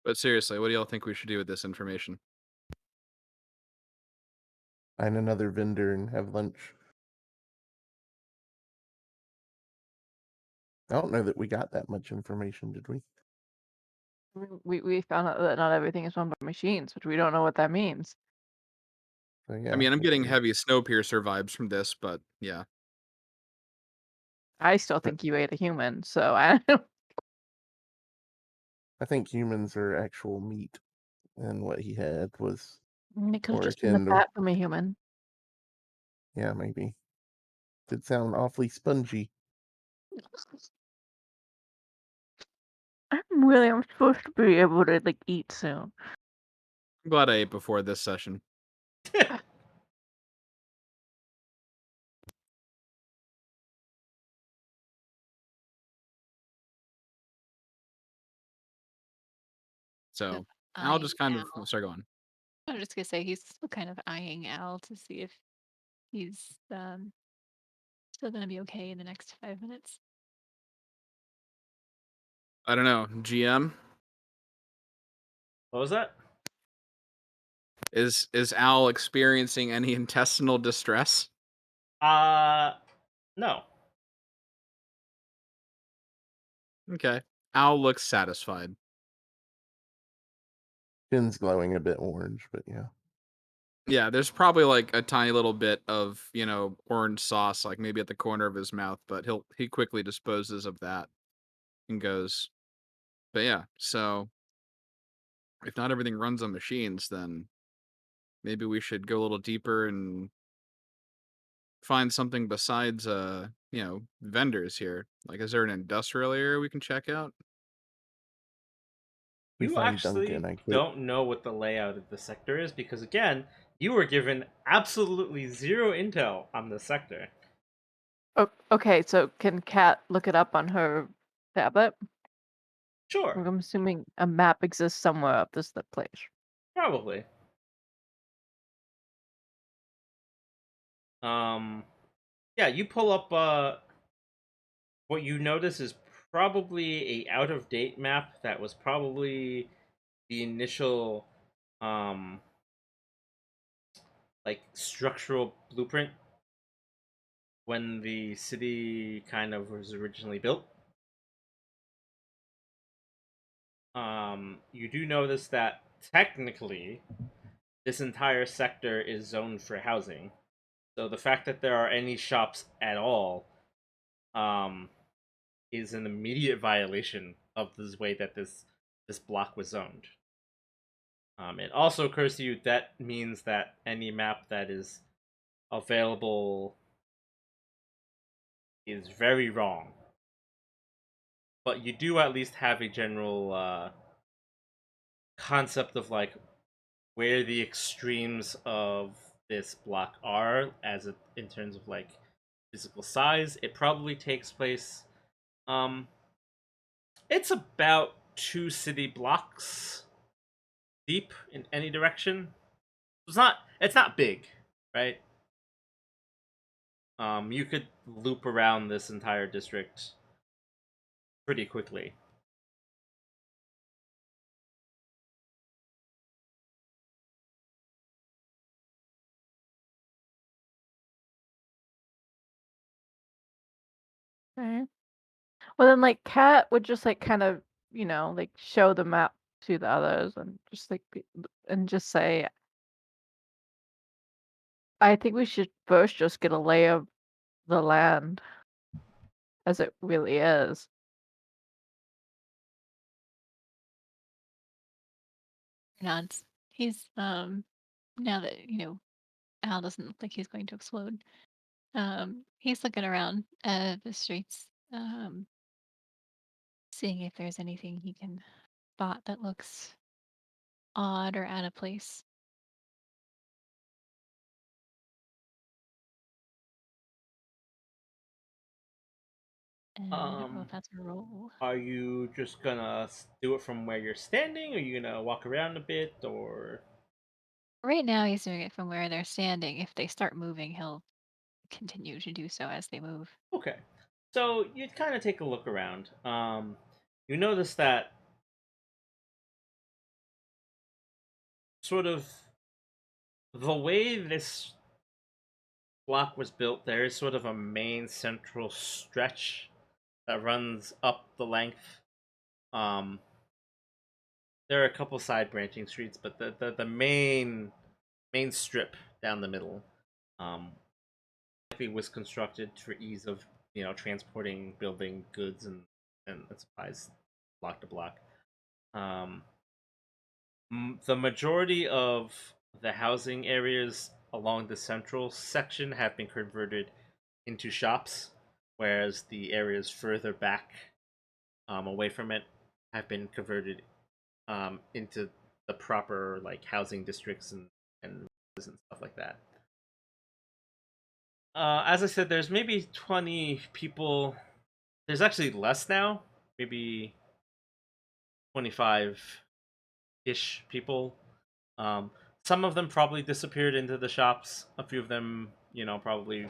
But seriously, what do y'all think we should do with this information? Find another vendor and have lunch. I don't know that we got that much information, did we? I mean, we found out that not everything is run by machines, which we don't know what that means. So yeah, I mean, I'm think getting we- heavy Snowpiercer vibes from this, but yeah. I still think you ate a human, so I don't. I think humans are actual meat, and what he had was It could have more just been the akin to fat from a human. yeah, maybe. Did sound awfully spongy. I'm supposed to be able to like eat soon. I'm glad I ate before this session. So I'll Eyeing just kind of Al. start going. I was just gonna say he's still kind of eyeing Al to see if he's still gonna be okay in the next 5 minutes. I don't know, GM, What was that? is Al experiencing any intestinal distress? No. Okay. Al looks satisfied. Skin's glowing a bit orange, but yeah. Yeah, there's probably like a tiny little bit of, orange sauce, like maybe at the corner of his mouth, but he quickly disposes of that and goes, but yeah, so if not everything runs on machines, then maybe we should go a little deeper and find something besides vendors here. Like, is there an industrial area we can check out? We You find Duncan. actually I quit. don't know what the layout of the sector is because, again, you were given absolutely zero intel on the sector. Oh, okay, so can Kat look it up on her tablet? Sure, I'm assuming a map exists somewhere of this place. probably. Um, yeah, you pull up. What you notice is probably a out of date map that was probably the initial, um, like structural blueprint when the city kind of was originally built. You do notice that technically this entire sector is zoned for housing. So the fact that there are any shops at all um, is an immediate violation of this way that this block was zoned. It also occurs to you that means that any map that is available is very wrong. But you do at least have a general concept of like where the extremes of this block are in terms of like physical size. It probably takes place. It's about 2 city blocks deep in any direction. It's not big, right? You could loop around this entire district pretty quickly. Okay. Well, then, like, Kat would just like kind of, like show the map to the others and just like and just say, I think we should first just get a lay of the land. as it really is. Nods. He's now that Al doesn't look like he's going to explode. He's looking around the streets, seeing if there's anything he can spot that looks odd or out of place. And I don't know if that's a roll. Are you just gonna do it from where you're standing? Or are you gonna walk around a bit, or? Right now, he's doing it from where they're standing. If they start moving, he'll continue to do so as they move. Okay. So you kind of take a look around. You notice that sort of the way this block was built, there is sort of a main central stretch that runs up the length. Um, there are a couple side branching streets, but the main strip down the middle, um, likely was constructed for ease of transporting, building goods and supplies block to block. Um, the majority of the housing areas along the central section have been converted into shops, whereas the areas further back, away from it, have been converted into the proper like housing districts and stuff like that. As I said, there's maybe 20 people. There's actually less now, maybe 25 ish people. Um, some of them probably disappeared into the shops. A few of them, probably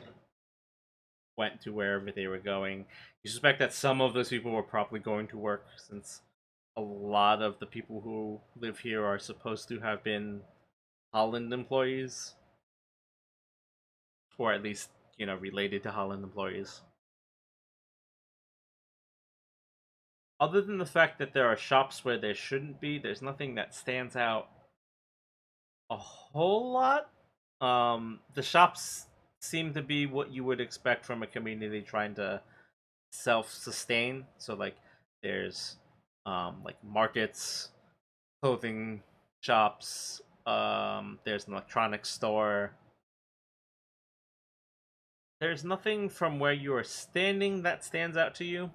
went to wherever they were going. You suspect that some of those people were probably going to work, since a lot of the people who live here are supposed to have been Holland employees, or at least related to Holland employees. Other than the fact that there are shops where there shouldn't be, there's nothing that stands out a whole lot. The shops seem to be what you would expect from a community trying to self-sustain. So like there's like markets, clothing shops, there's an electronics store. There's nothing from where you are standing that stands out to you.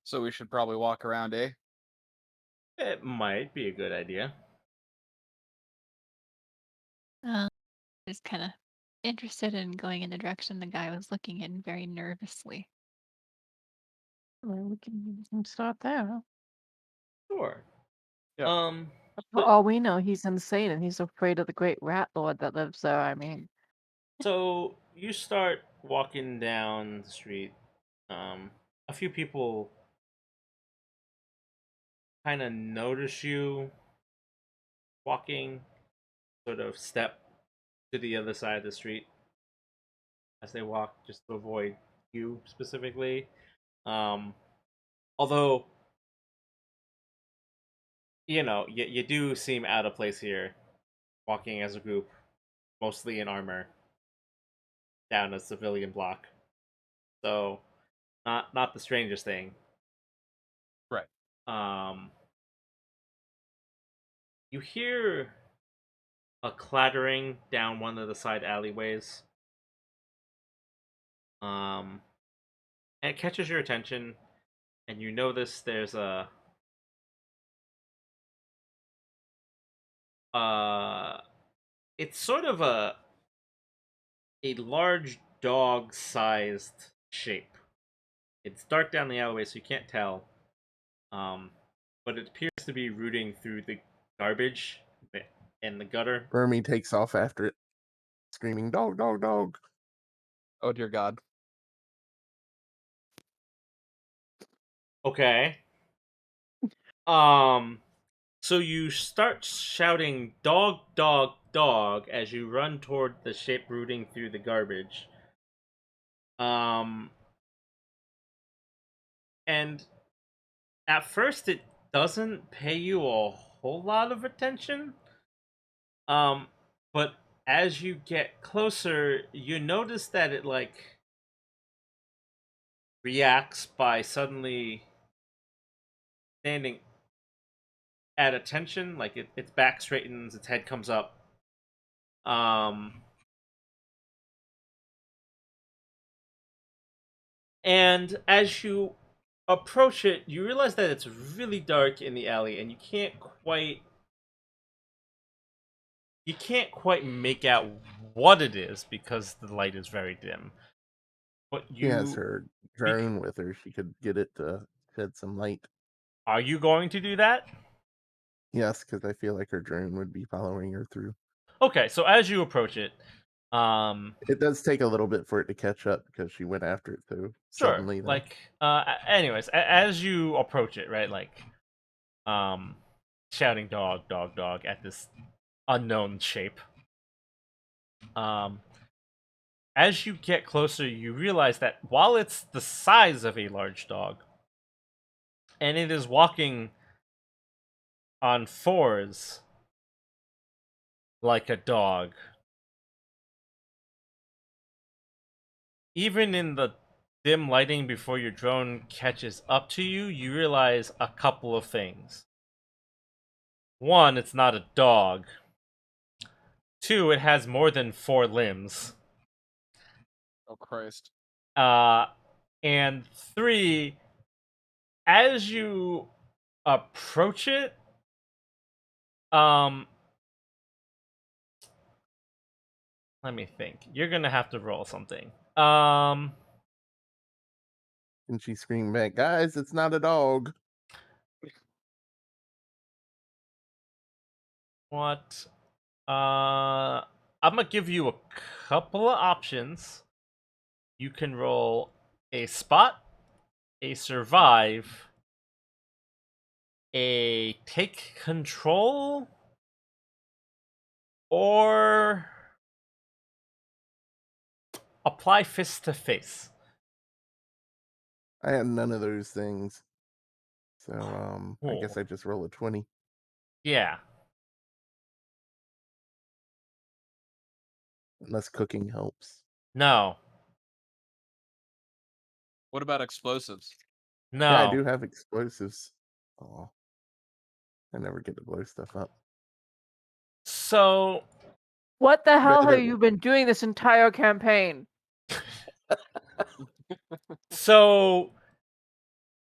So we should probably walk around, eh? It might be a good idea. Just kind of interested in going in the direction the guy was looking in very nervously. Well, we can start there. Sure. Yeah. For But all we know, he's insane and he's afraid of the great rat lord that lives there. I mean, so you start walking down the street. A few people kind of notice you walking, sort of step to the other side of the street as they walk, just to avoid you specifically. Um, Although you do seem out of place here, walking as a group, mostly in armor, down a civilian block. So not the strangest thing. Right. You hear a clattering down one of the side alleyways. And it catches your attention, and you notice there's uh it's sort of a large dog-sized shape. It's dark down the alleyway, so you can't tell. But it appears to be rooting through the garbage in the gutter. Burmy takes off after it, screaming, "Dog, dog, dog!" Oh dear God. Okay. So you start shouting "dog, dog, dog" as you run toward the shape rooting through the garbage. Um, and at first it doesn't pay you a whole lot of attention. But as you get closer, you notice that it like reacts by suddenly standing at attention, like its back straightens, its head comes up. And as you approach it, you realize that it's really dark in the alley, and you can't quite make out what it is because the light is very dim. But She has you her drone with her. She could get it to shed some light. are you going to do that? Yes, because I feel like her drone would be following her through. Okay, so as you approach it, It does take a little bit for it to catch up because she went after it so sure. suddenly. Though. Like, anyways, as you approach it, right, like, shouting "dog, dog, dog" at this unknown shape. As you get closer, you realize that while it's the size of a large dog, and it is walking on fours like a dog, even in the dim lighting before your drone catches up to you, you realize a couple of things. One, it's not a dog. Two, it has more than 4 limbs. Oh Christ! And 3, as you approach it, let me think. You're gonna have to roll something. And she screamed back, "Guys, it's not a dog." What? I'm gonna give you a couple of options. You can roll a spot, a survive, a take control, or apply fist to face. I had none of those things. So I Cool. guess I just roll a 20. Yeah. Unless cooking helps. No. What about explosives? No. Yeah, I do have explosives. Oh. I never get to blow stuff up. So What the hell But have you been doing this entire campaign? so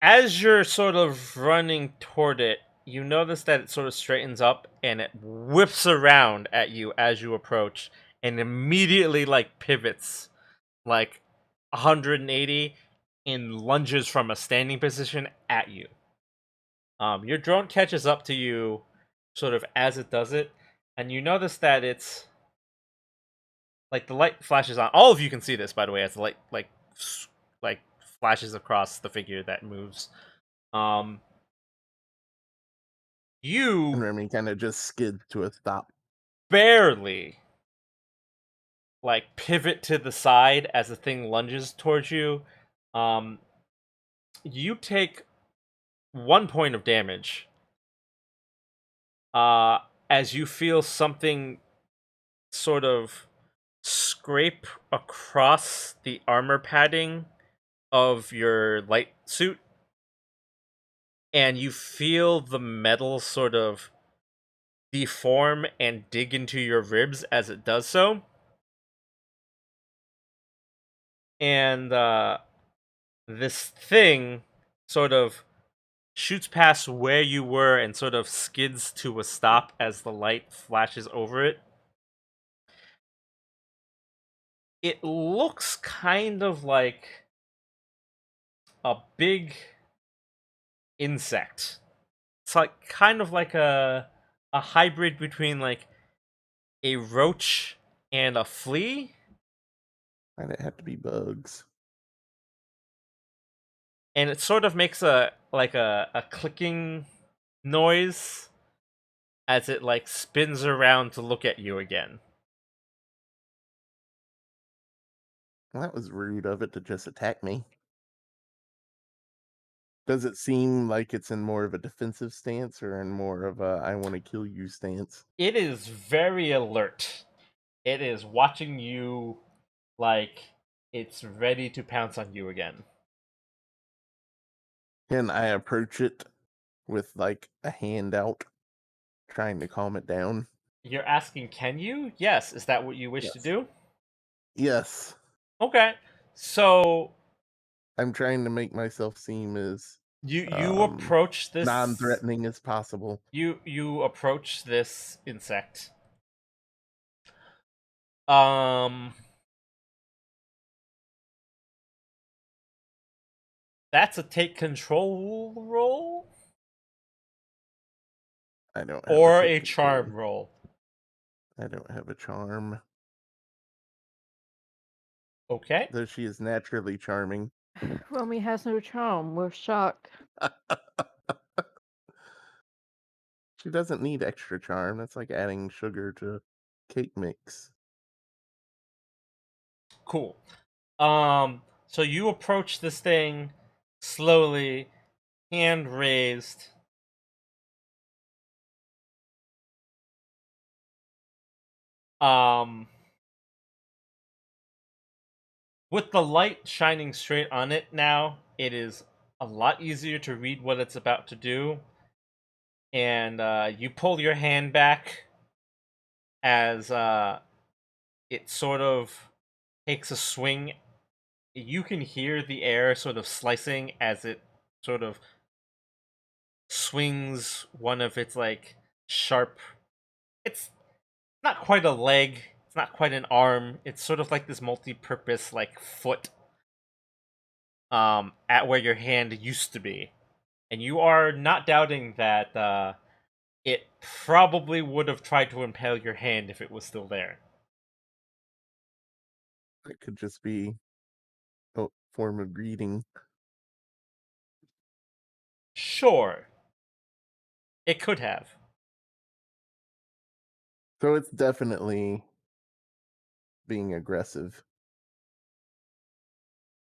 as you're sort of running toward it, you notice that it sort of straightens up and it whips around at you as you approach and immediately like pivots like 180 and lunges from a standing position at you. Your drone catches up to you sort of as it does it, and you notice that it's like the light flashes on. All of you can see this, by the way, as the light like flashes across the figure that moves. and You Remy kind of just skids to a stop. barely like pivot to the side as the thing lunges towards you. You take 1 point of damage. As you feel something sort of scrape across the armor padding of your light suit, and you feel the metal sort of deform and dig into your ribs as it does so. And this thing sort of shoots past where you were and sort of skids to a stop as the light flashes over it. It looks kind of like a big insect. It's like kind of like a hybrid between like a roach and a flea. Might it have to be bugs? And it sort of makes a clicking noise as it like spins around to look at you again. Well, that was rude of it to just attack me. Does it seem like it's in more of a defensive stance or in more of a I want to kill you stance? It is very alert. It is watching you like it's ready to pounce on you again. Can I approach it with like a hand out, trying to calm it down? You're asking, can you? Yes. Is that what you wish to Yes. do? Yes. Okay. So I'm trying to make myself seem as you approach this non-threatening as possible. You approach this insect. That's a take control roll I don't have or take a charm control. roll. I don't have a charm. Okay. Though she is naturally charming. Romy has no charm. We're shocked. She doesn't need extra charm. That's like adding sugar to cake mix. Cool. So you approach this thing slowly, hand raised. Um with the light shining straight on it now, it is a lot easier to read what it's about to do. And you pull your hand back as it sort of takes a swing. You can hear the air sort of slicing as it sort of swings one of its like sharp. It's not quite a leg. It's not quite an arm. It's sort of like this multi-purpose like foot at where your hand used to be. And you are not doubting that it probably would have tried to impale your hand if it was still there. It could just be a form of greeting. Sure. It could have. So it's definitely being aggressive.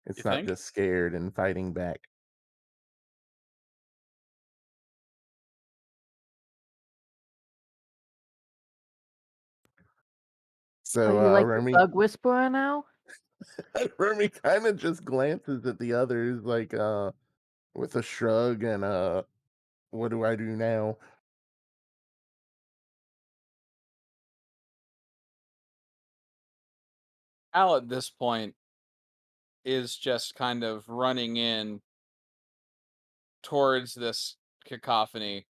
It's You not think? just scared and fighting back. Oh, So you like the Remy bug whisperer now? Remy kind of just glances at the others like with a shrug and what do I do now? Al at this point is just kind of running in towards this cacophony.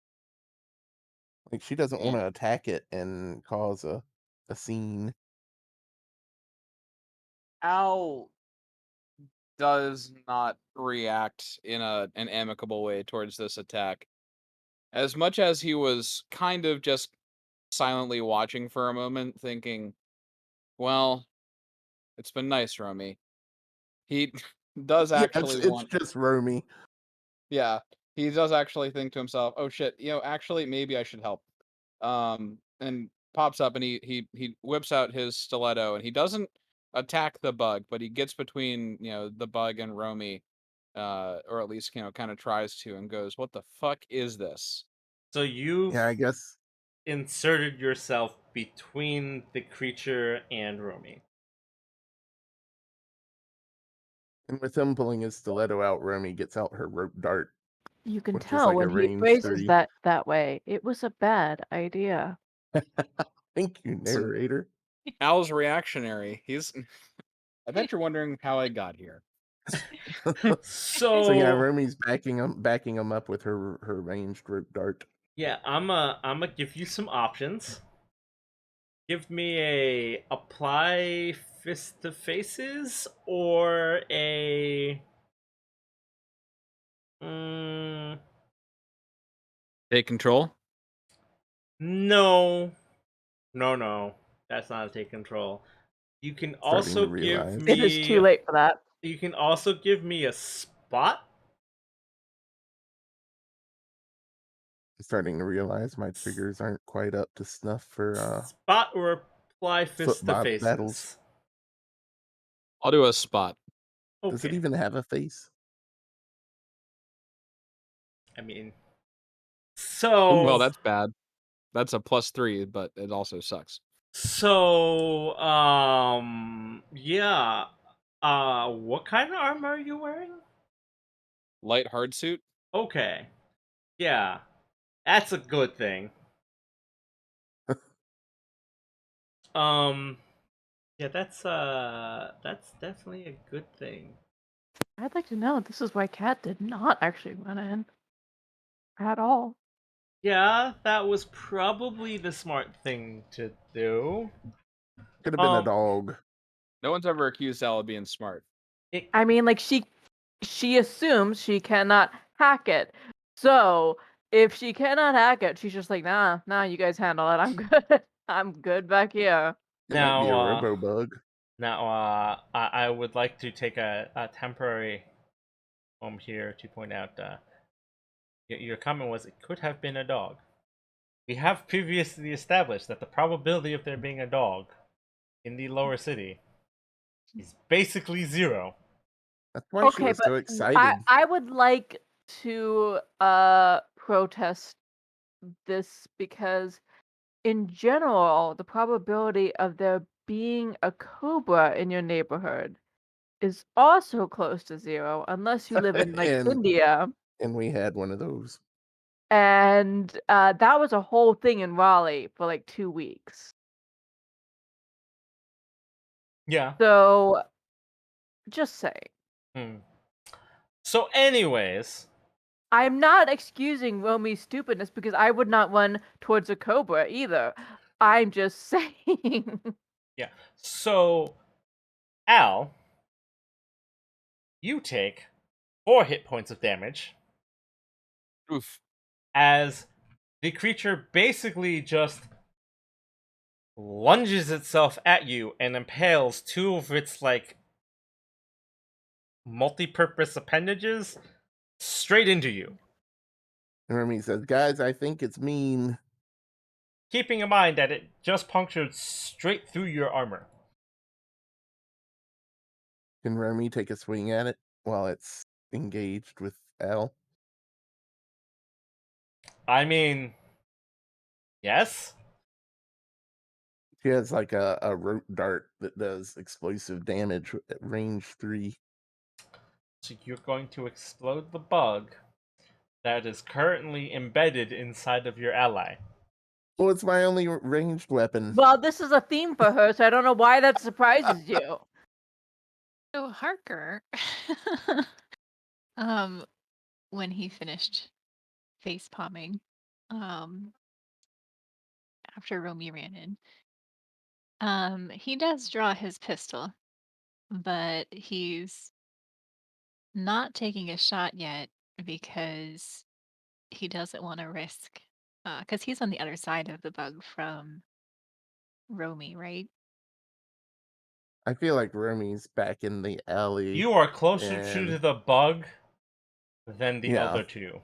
Like she doesn't want And to attack it and cause a scene. Al does not react in an amicable way towards this attack. As much as he was kind of just silently watching for a moment, thinking, well, it's been nice, Romy. He does Yeah, actually it's want, just Romy. yeah, he does actually think to himself, oh shit, actually, maybe I should help. And pops up and he whips out his stiletto and he doesn't attack the bug, but he gets between, the bug and Romy, or at least, kind of tries to and goes, what the fuck is this? So you've Yeah, I guess. inserted yourself between the creature and Romy. And with him pulling his stiletto out, Romy gets out her rope dart, You can which is tell like a when he range phrases 30. that way. It was a bad idea. Thank you, Listen. narrator. Al's reactionary. I bet you're wondering how I got here. So yeah, So Romy's backing him up with her ranged rope dart. yeah, I'm give you some options. Give me a apply fist to faces or a mm, Take control. no, no. That's not a take control. You can Starting to also give realize. It is me too late for that. you can also give me a spot. starting to realize my triggers aren't quite up to snuff for Spot or apply fist to battles. faces. I'll do a spot. Does it Okay. even have a face? I mean, Well, so that's bad. That's a +3, but it also sucks. yeah. What kind of armor are you wearing? Light hard suit. Okay. Yeah. That's a good thing. Um yeah, that's definitely a good thing. I'd like to know. This is why Cat did not actually run in at all. Yeah, that was probably the smart thing to do. Could have been a Um dog. No one's ever accused Al of being smart. it, I mean, like she assumes she cannot hack it. So if she cannot hack it, she's just like, nah, you guys handle it. I'm good. I'm good back here. It might be a now robo bug. I would like to take a temporary moment here to point out your comment was it could have been a dog. We have previously established that the probability of there being a dog in the lower city is basically 0. That's why she Okay, was but so excited. I would like to protest this because in general, the probability of there being a cobra in your neighborhood is also close to 0 unless you live in like and India. and we had one of those. And that was a whole thing in Raleigh for like 2 weeks. Yeah. So just saying. Hmm. So, anyways, I'm not excusing Romy's stupidness because I would not run towards a cobra either. I'm just saying. yeah. So, Al, you take 4 hit points of damage Oof. as the creature basically just lunges itself at you and impales 2 of its like multi-purpose appendages straight into you. And Remy says, "Guys, I think it's mean." Keeping in mind that it just punctured straight through your armor. Can Remy take a swing at it while it's engaged with Al? I mean, yes. She has like a rope dart that does explosive damage at range 3. So you're going to explode the bug that is currently embedded inside of your ally. Well, it's my only ranged weapon. Well, this is a theme for her, so I don't know why that surprises you. So Harker, when he finished face palming, after Romy ran in, he does draw his pistol, but he's not taking a shot yet because he doesn't want to risk, because he's on the other side of the bug from Romy, right? I feel like Remy's back in the alley. You are closer to And the bug than the Yeah. other two.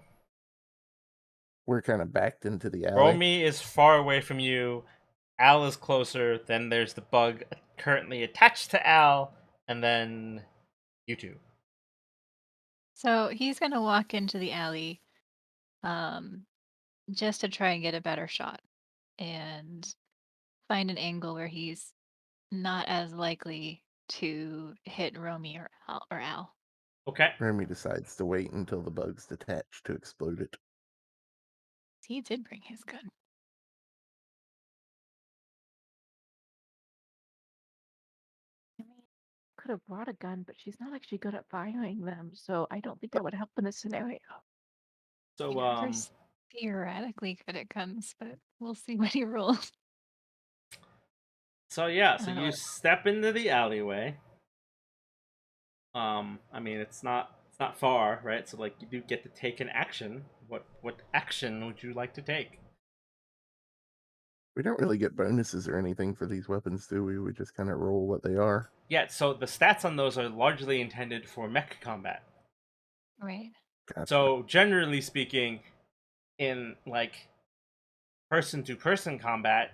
we're kind of backed into the alley. Romy is far away from you. Al is closer. Then there's the bug currently attached to Al, and then you two. So he's gonna walk into the alley, just to try and get a better shot and find an angle where he's not as likely to hit Romy or Al. Okay. Remy decides to wait until the bug's detached to explode it. He did bring his gun. I mean, could have brought a gun, but she's not actually good at firing them, so I don't think that would help in this scenario. So Harker's theoretically good at guns, but we'll see what he rolls. So yeah, I so don't know you what- step into the alleyway. I mean it's not far, right? So like you do get to take an action. What action would you like to take? We don't really get bonuses or anything for these weapons, do we? We just kind of roll what they are. Yeah, so the stats on those are largely intended for mech combat. Right. Gotcha. So generally speaking, in like person to person combat,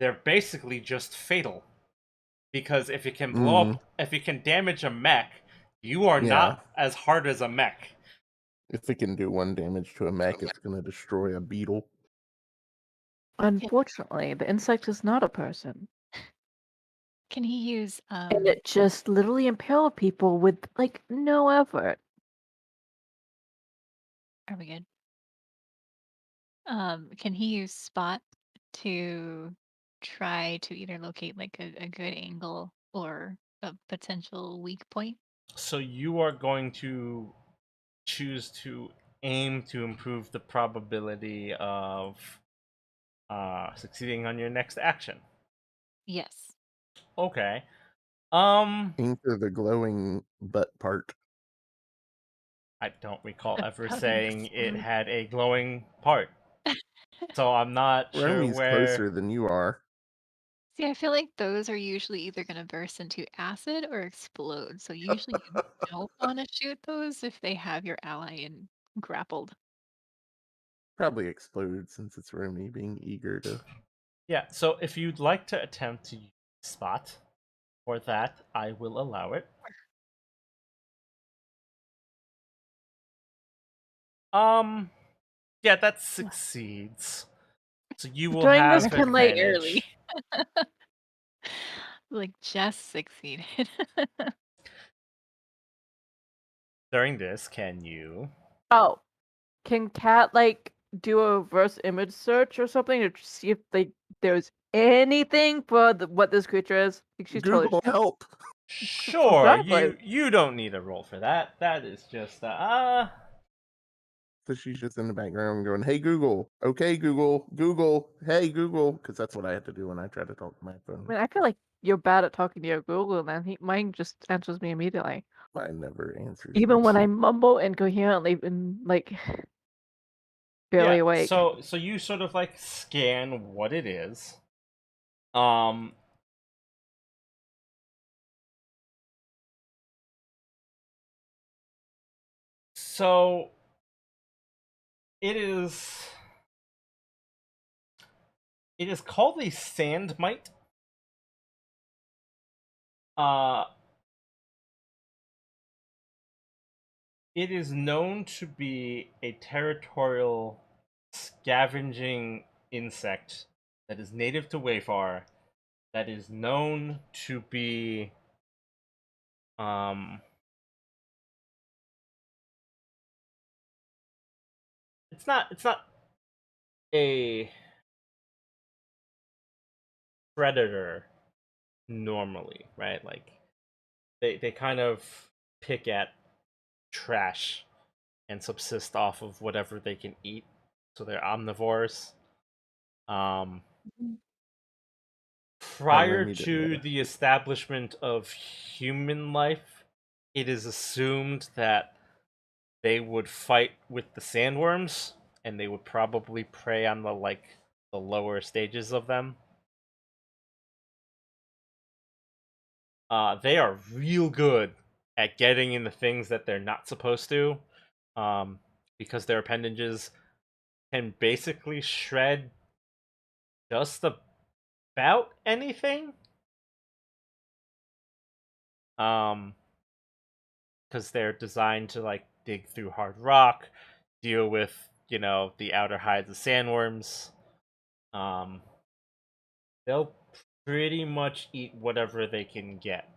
they're basically just fatal. Because if it can blow Mm, up, if it can damage a mech, you are yeah. not as hard as a mech. If it can do 1 damage to a mech, it's going to destroy a beetle. Unfortunately, the insect is not a person. Can he use And it just literally impaled people with like no effort. Are we good? Can he use spot to try to either locate like a good angle or a potential weak point? So you are going to choose to aim to improve the probability of succeeding on your next action. Yes. Okay. Aim for the glowing butt part. I don't recall ever About saying it explode. had a glowing part. So I'm not sure Romy's where. closer than you are. See, I feel like those are usually either going to burst into acid or explode. So usually you don't want to shoot those if they have your ally in grappled. Probably explode since it's Romy being eager to. Yeah, so if you'd like to attempt to use spot for that, I will allow it. Yeah, that succeeds. So you will Doing this have can like early. advantage. Like just succeeded. During this, can you? Oh, can Cat like do a reverse image search or something to see if there's anything for what this creature is? Like, she's totally Google help! Sure, exactly. you don't need a roll for that. That is just So she's just in the background going, "Hey Google, okay Google, Google, hey Google," because that's what I had to do when I tried to talk to my I phone. mean, I feel like you're bad at talking to your Google, and mine just answers me immediately. Mine never answers. Even me. when I mumble incoherently and like barely yeah. awake. So you sort of like scan what it is. Um. So it is. It is called a sand mite. Uh, it is known to be a territorial scavenging insect that is native to Wayfar, that is known to be um it's not a predator normally, right? Like they kind of pick at trash and subsist off of whatever they can eat. So they're omnivores. Um Prior Romy didn't to know. the establishment of human life, it is assumed that they would fight with the sandworms and they would probably prey on the lower stages of them. They are real good at getting into things that they're not supposed to, um, because their appendages can basically shred just about anything. Um, because they're designed to like dig through hard rock, deal with the outer hides of sandworms. Um, they'll pretty much eat whatever they can get.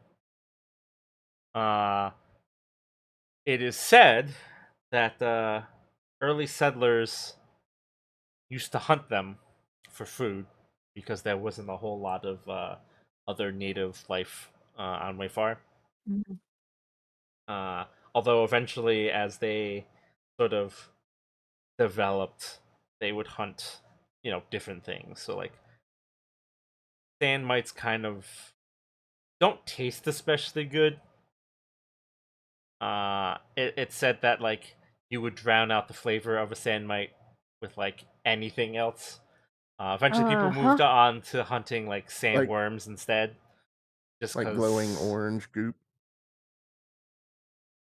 Uh, it is said that early settlers used to hunt them for food because there wasn't a whole lot of other native life on Wayfar. Mhm. Although eventually, as they sort of developed, they would hunt, different things. So like sand mites kind of don't taste especially good. It said that like you would drown out the flavor of a sand mite with like anything else. Eventually, people moved Uh-huh. on to hunting like Like sandworms instead, just like glowing because orange goop.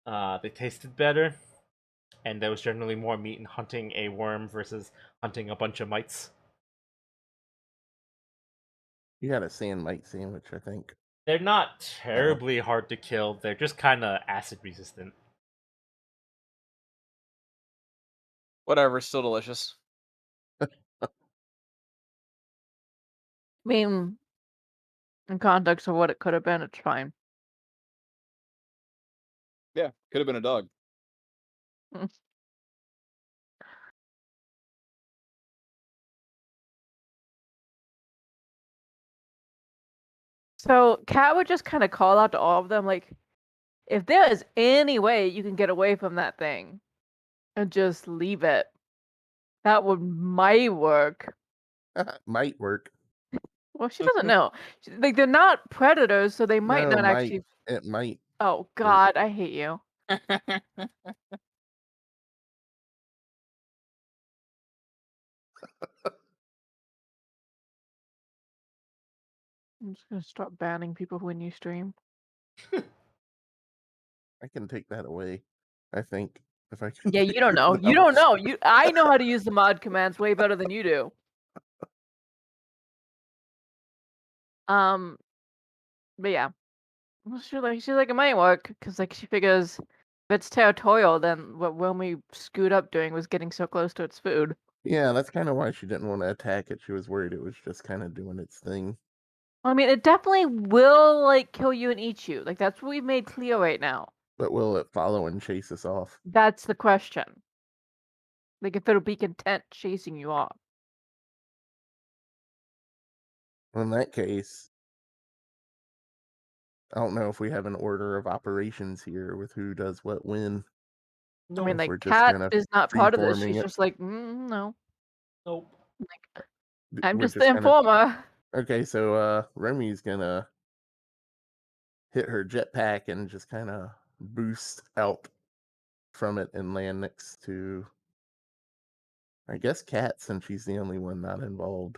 they tasted better. and there was generally more meat in hunting a worm versus hunting a bunch of mites. You got a sand mite sandwich, I think. They're not terribly hard to kill. They're just kind of acid resistant. Whatever, still delicious. I mean, in context of what it could have been, it's fine. Yeah, could have been a dog. So Kat would just kind of call out to all of them, like, if there is any way you can get away from that thing and just leave it, that might work. Might work. Well, she doesn't know. Like, they're not predators, so they might No, not might. actually. It might. Oh God, I hate you. I'm just gonna start banning people when you stream. I can take that away. I think if I can. Yeah, you don't know. You don't know. I know how to use the mod commands way better than you do. But yeah, well, she's like it might work because like she figures if it's territorial, then what Wilmy screwed up doing was getting so close to its food. Yeah, that's kind of why she didn't want to attack it. She was worried it was just kind of doing its thing. I mean, it definitely will like kill you and eat you. Like that's what we've made clear right now. But will it follow and chase us off? That's the question. Like if it'll be content chasing you off. In that case, I don't know if we have an order of operations here with who does what when. I mean, If like we're just Kat kind of is not part of this. free-forming She's it. just like, no. Nope. Like, I'm We're just the just kinda- informer. Okay, so Remy's gonna hit her jetpack and just kind of boost out from it and land next to, I guess, Kat, since she's the only one not involved.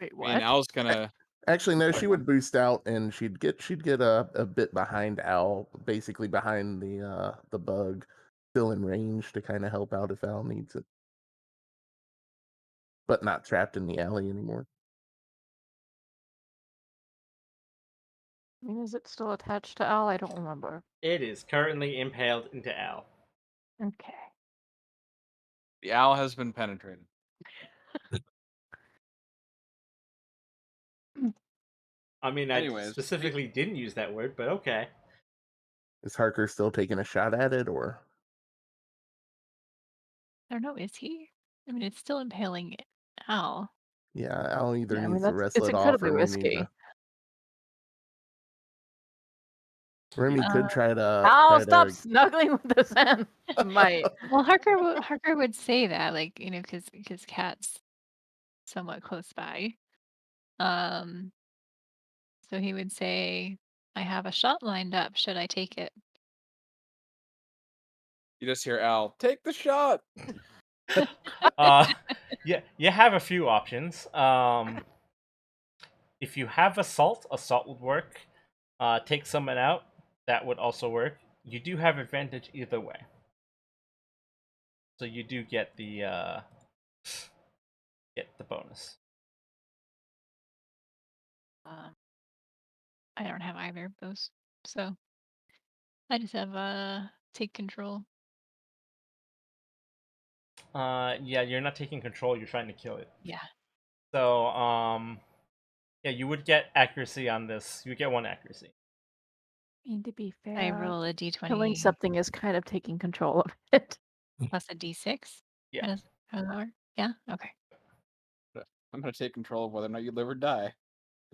Wait, I mean, what? Al's gonna. Actually, no, she would boost out and she'd get a bit behind Al, basically behind the bug, still in range to kind of help out if Al needs it, but not trapped in the alley anymore. I mean, is it still attached to Al? I don't remember. It is currently impaled into Al. Okay. The owl has been penetrated. I mean, I Anyways, specifically didn't use that word, but okay. Is Harker still taking a shot at it, or? I don't know, is he? I mean, it's still impaling Al. Yeah, Al either Yeah, I mean needs to it's wrestle it off, incredibly or we need risky. to. Remy could try to. Al, stop snuggling with the sand. Might. Well, Harker would say that, like, you know, because Kat's somewhat close by. So he would say, "I have a shot lined up. Should I take it?" You just hear Al, take the shot. Yeah, you have a few options. If you have assault would work. Take someone out, that would also work. You do have advantage either way. So you do get the bonus. I don't have either of those, so I just have take control. Yeah, you're not taking control. You're trying to kill it. Yeah. So yeah, you would get accuracy on this. You get 1 accuracy. I mean, to be fair, I roll a d20 killing something is kind of taking control of it. plus a d6. Yeah. How does that work? Yeah. Okay. I'm gonna take control of whether or not you live or die.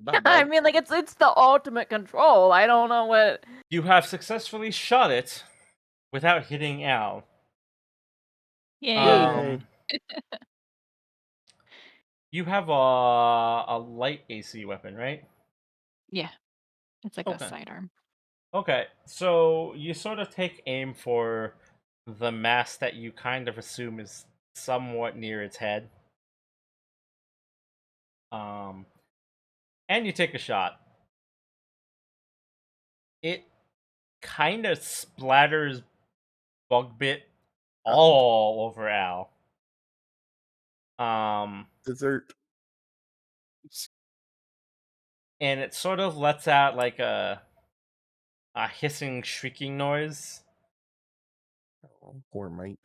I Goodbye, mean, like it's the ultimate control. I don't know what. You have successfully shot it without hitting Al. Yay. You have a light AC weapon, right? Yeah. It's like Okay. a sidearm. Okay, so you sort of take aim for the mass that you kind of assume is somewhat near its head. And you take a shot. it kind of splatters Bugbit all over Al. Dessert. And it sort of lets out like a hissing, shrieking noise. Oh, poor mate.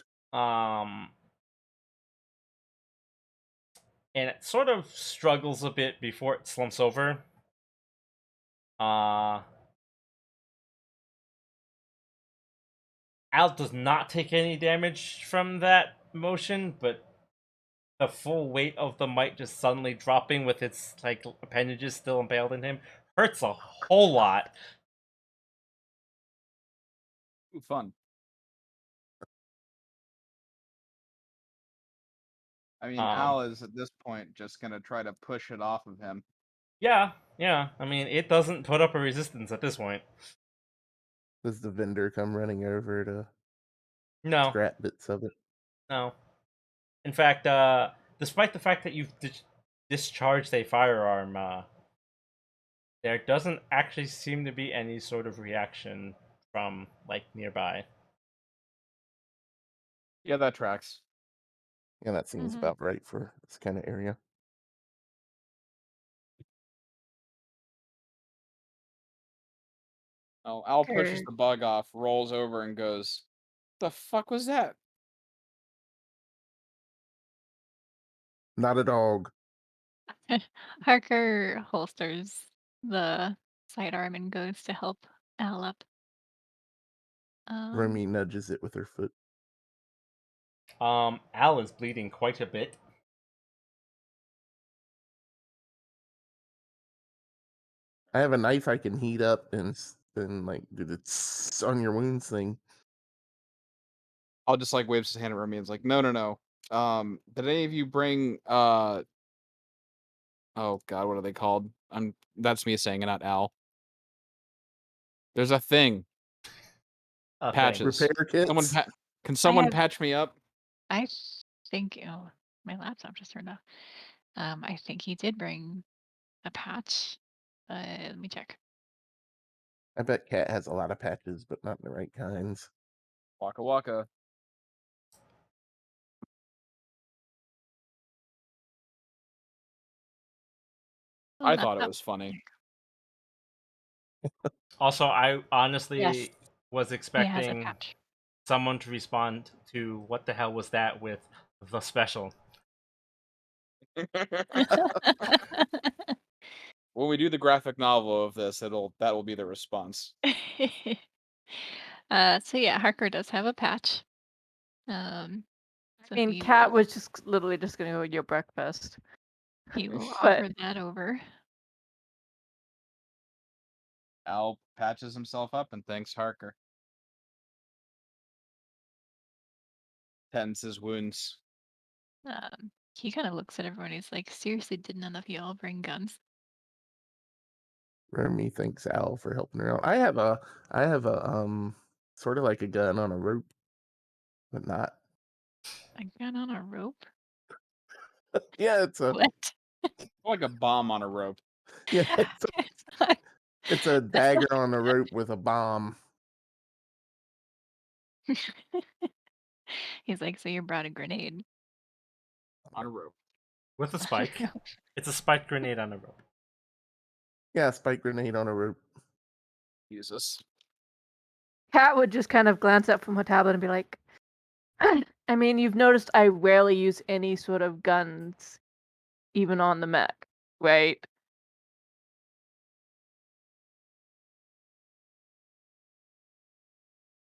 And it sort of struggles a bit before it slumps over. Al does not take any damage from that motion, but the full weight of the mite just suddenly dropping with its like appendages still impaled in him hurts a whole lot. Ooh, fun. I mean, Al is at this point just gonna try to push it off of him. Yeah. I mean, it doesn't put up a resistance at this point. Does the vendor come running over to No. scrap bits of it? No. In fact, despite the fact that you've discharged a firearm, there doesn't actually seem to be any sort of reaction from like nearby. Yeah, that tracks. Yeah, that seems about right for this kind of area. Oh, Al pushes Okay. the bug off, rolls over, and goes, "The fuck was that?" Not a dog. Harker holsters the sidearm and goes to help Al up. Remy nudges it with her foot. Al is bleeding quite a bit. I have a knife I can heat up and like do the on your wounds thing. Al just like waves his hand at Remy and is like, No. Did any of you bring oh god, what are they called? That's me saying it, not Al. There's a thing. Patches. Repair kits. Can someone have- patch me up? I think my laptop just turned off. I think he did bring a patch. Let me check. I bet Cat has a lot of patches, but not the right kinds. Waka waka. Oh, I thought it laptop. was funny. Also, I honestly Yes. was He has a expecting patch. someone to respond to what the hell was that with the special. When we do the graphic novel of this, that will be the response. So yeah, Harker does have a patch. So I mean, he Cat will, was just literally just gonna go your breakfast. he will but- offer that over. Al patches himself up and thanks Harker. Tends his wounds. He kind of looks at everyone. He's like, seriously, did none of y'all bring guns? Remy thanks Al for helping her out. I have a sort of like a gun on a rope, but not. A gun on a rope? Yeah, it's a What? Like a bomb on a rope. yeah, it's a dagger like- on a rope with a bomb. He's like, so you brought a grenade On a rope. With a spike. It's a spiked grenade on a rope. Yeah, spike grenade on a rope. Jesus. Cat would just kind of glance up from her tablet and be like, I mean, you've noticed I rarely use any sort of guns, even on the mech, right?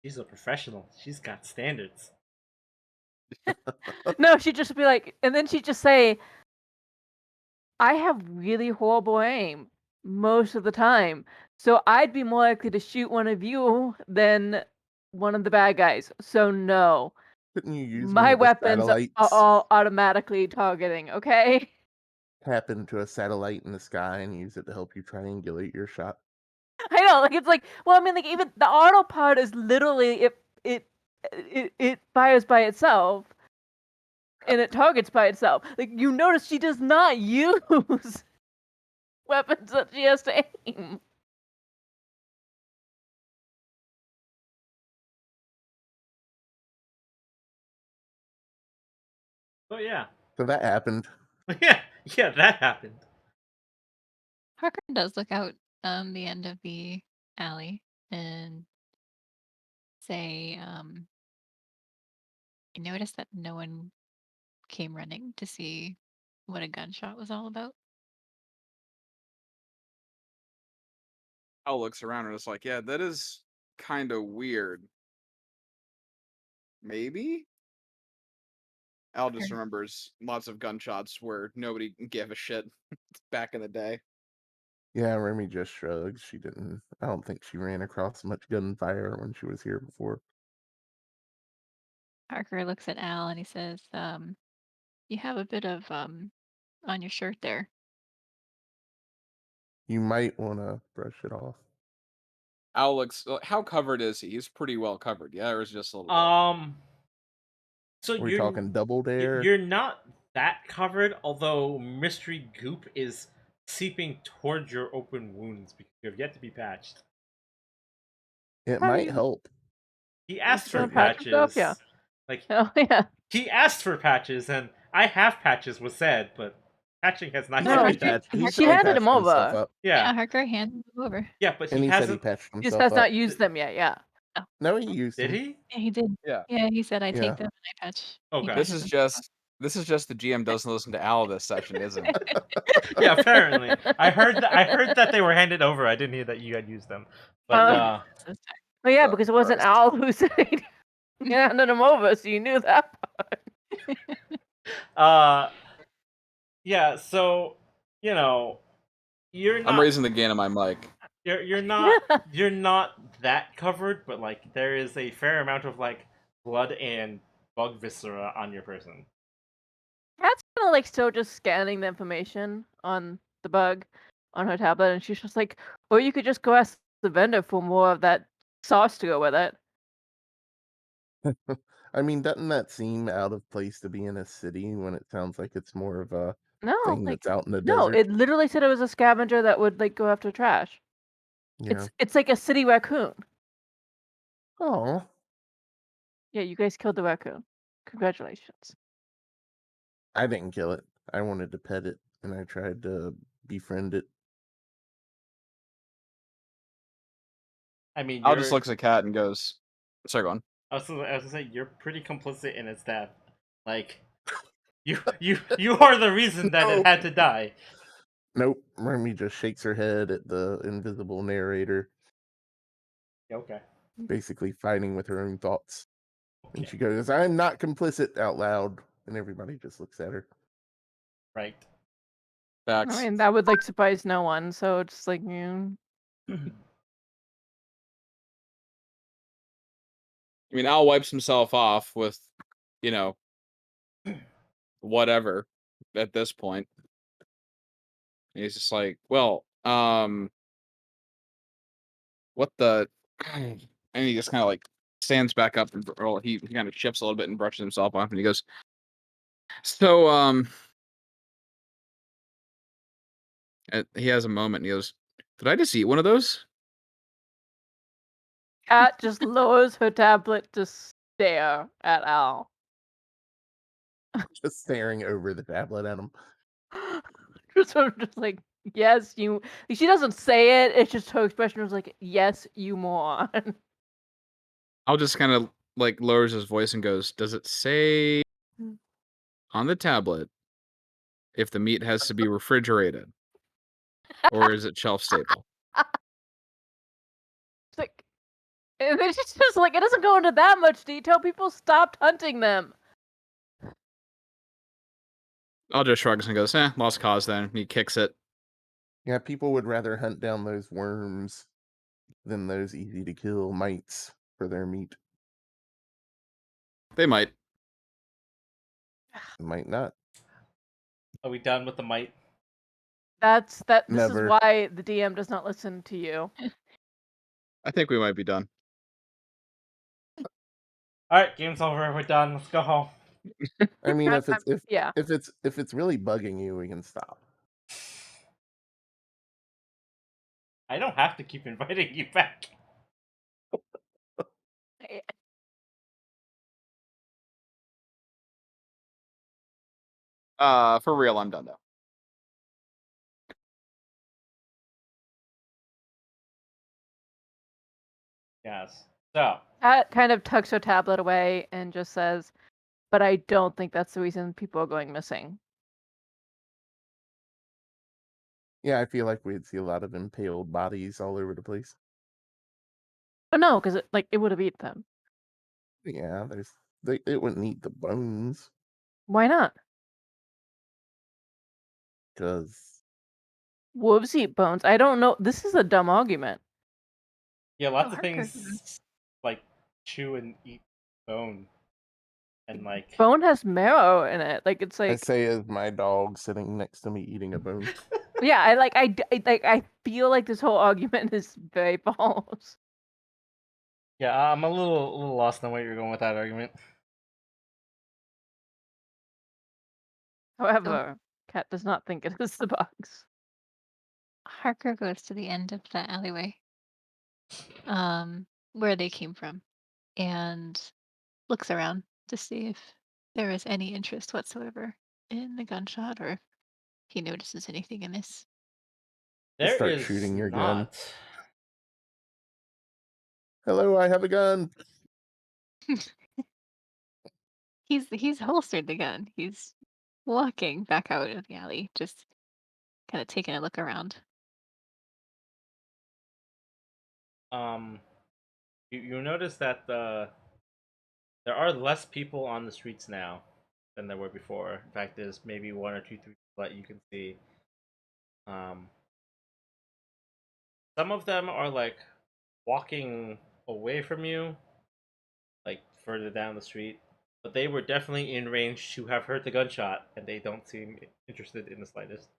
She's a professional. She's got standards. No, she'd just be like, and then she'd just say, I have really horrible aim most of the time. So I'd be more likely to shoot one of you than one of the bad guys. So no. Couldn't you use My one of the weapons are satellites? all automatically targeting, okay? Tap into a satellite in the sky and use it to help you triangulate your shot. I know, like it's like, well, I mean, like even the auto part is literally it fires by itself and it targets by itself. Like you notice she does not use weapons that she has to aim. Oh yeah, So that happened. yeah, that happened. Harker does look out the end of the alley and say, I noticed that no one came running to see what a gunshot was all about. Al looks around and is like, yeah, that is kind of weird. Maybe? Al just Harker- remembers lots of gunshots where nobody gave a shit back in the day. Yeah, Remy just shrugs. She didn't. I don't think she ran across much gunfire when she was here before. Harker looks at Al and he says, you have a bit of on your shirt there. You might want to brush it off. Al looks. How covered is he? He's pretty well covered, yeah, or is it just a little bit? So We're talking double dare. you're not that covered, although mystery goop is seeping towards your open wounds because you have yet to be patched. It How do might you- help. He He's asked for gonna patch himself? patches. Yeah. Like Oh yeah. he asked for patches, and I have patches was said, but patching has not He yet said No, he been done. patched. He she said he handed him patched himself over. up, Yeah, Harker handed him over. yeah, but and he he said he hasn't. patched He just himself has up. not used them yet. Yeah. Oh, No, he used Did them. he? yeah, he did. Yeah. Yeah, he said I Yeah. take them and I patch. he Okay. This patches is them. just the GM doesn't listen to Al this session, isn't it? Yeah, apparently. I heard that they were handed over. I didn't hear that you had used them. But This time. Oh yeah, because it wasn't Christ. Al who said he handed him over, so you knew that part. yeah, so you know, you're I'm not raising the gain of my mic. you're not you're not that covered, but like there is a fair amount of like blood and bug viscera on your person. Kat's kind of like still just scanning the information on the bug on her tablet, and she's just like, or you could just go ask the vendor for more of that sauce to go with it. I mean, doesn't that seem out of place to be in a city when it sounds like it's more of a No, thing like that's out in the no, desert? it literally said it was a scavenger that would like go after trash. Yeah. It's like a city raccoon. Oh, Yeah, you guys killed the raccoon. Congratulations. I didn't kill it. I wanted to pet it, and I tried to befriend it. I mean, Al just looks at Cat and goes, "Sorry, go on." I was gonna say you're pretty complicit in its death. Like you are the reason that it No. had to die. Nope. Remy just shakes her head at the invisible narrator, Okay. basically fighting with her own thoughts. And Okay. she goes, "I'm not complicit," out loud, and everybody just looks at her. Right. Facts. I mean, that would like surprise no one. So it's like, I mean, Al wipes himself off with, you know, whatever at this point. And he's just like, well, what the? And he just kind of like stands back up and or he kind of shifts a little bit and brushes himself off, and he goes, so, and he has a moment, and he goes, did I just eat one of those? Kat just lowers her tablet to stare at Al. Just staring over the tablet at him. Just sort of just like, yes, you. She doesn't say it. It's just her expression was like, yes, you moron. Al just kind of like lowers his voice and goes, does it say on the tablet if the meat has to be refrigerated, or is it shelf stable? It's like, and it's just like it doesn't go into that much detail. People stopped hunting them. Al just shrugs and goes, lost cause then. And he kicks it. Yeah, people would rather hunt down those worms than those easy to kill mites for their meat. They might. Might not. Are we done with the mite? This Never. is why the DM does not listen to you. I think we might be done. Alright, game's over, we're done. Let's go home. I mean, if Yeah. it's really bugging you, we can stop. I don't have to keep inviting you back. For real, I'm done though. Yes. So, Kat kind of tucks her tablet away and just says, "But I don't think that's the reason people are going missing." Yeah, I feel like we'd see a lot of impaled bodies all over the place. But no, because it would have eaten them. Yeah, it wouldn't eat the bones Why not? because Wolves eat bones. I don't know. This is a dumb argument. yeah, lots of Harker things goes. like chew and eat bone, and like Bone has marrow in it. Like it's I like say as my dog sitting next to me eating a bone. yeah. I feel like this whole argument is very false. yeah, I'm a little lost on where you're going with that argument. However, Kat does not think it is the box. Harker goes to the end of the alleyway, where they came from, and looks around to see if there is any interest whatsoever in the gunshot or if he notices anything amiss. There Start is shooting your gun. not. Hello, I have a gun. He's holstered the gun. He's walking back out of the alley, just kind of taking a look around. You notice that there are less people on the streets now than there were before. In fact, there's maybe one or two, three people that you can see. Um, some of them are like walking away from you, like further down the street, but they were definitely in range to have heard the gunshot, and they don't seem interested in the slightest.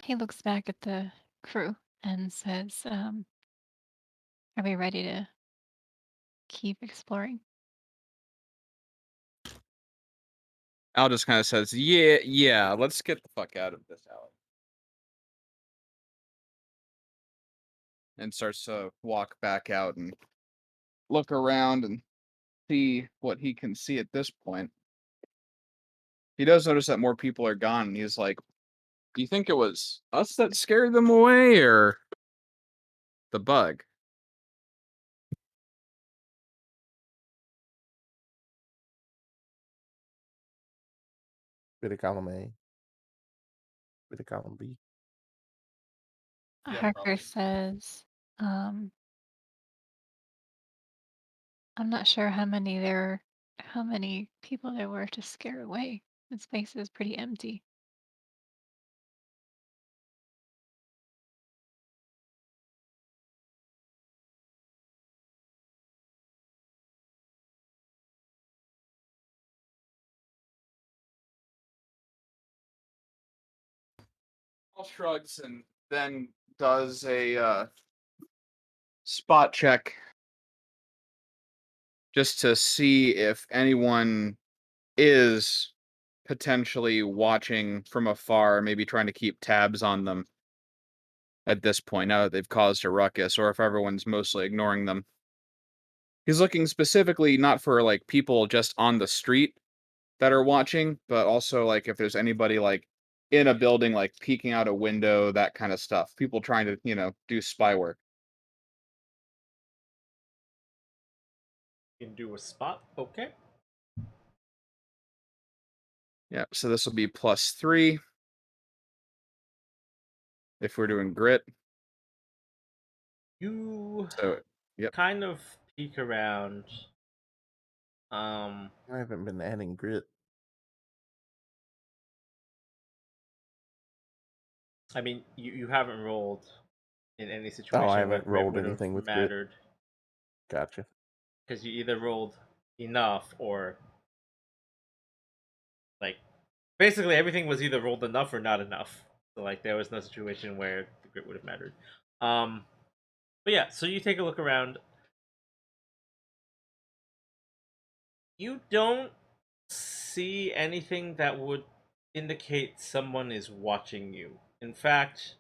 He looks back at the crew and says, "Are we ready to keep exploring?" Al just kind of says, yeah, let's get the fuck out of this alley. And starts to walk back out and look around and see what he can see at this point. He does notice that more people are gone, and he's like, do you think it was us that scared them away, or the bug? Bit of column A. Bit of column B. Yeah, Harker probably. says, "I'm not sure how many people there were to scare away. The space is pretty empty." Al shrugs and then does a spot check just to see if anyone is potentially watching from afar, maybe trying to keep tabs on them at this point, now that they've caused a ruckus, or if everyone's mostly ignoring them. He's looking specifically not for like people just on the street that are watching, but also like if there's anybody like in a building, like peeking out a window, that kind of stuff. People trying to, do spy work. You can do a spot, okay? Yeah, so this will be +3 if we're doing grit. You So, yep. kind of peek around. I haven't been adding grit. I mean, you haven't rolled in any Oh, I situation haven't where it rolled would have anything with grit. mattered Gotcha. because you either rolled enough or like basically everything was either rolled enough or not enough. So like there was no situation where the grit would have mattered. Um, but yeah, so you take a look around. You don't see anything that would indicate someone is watching you. In fact,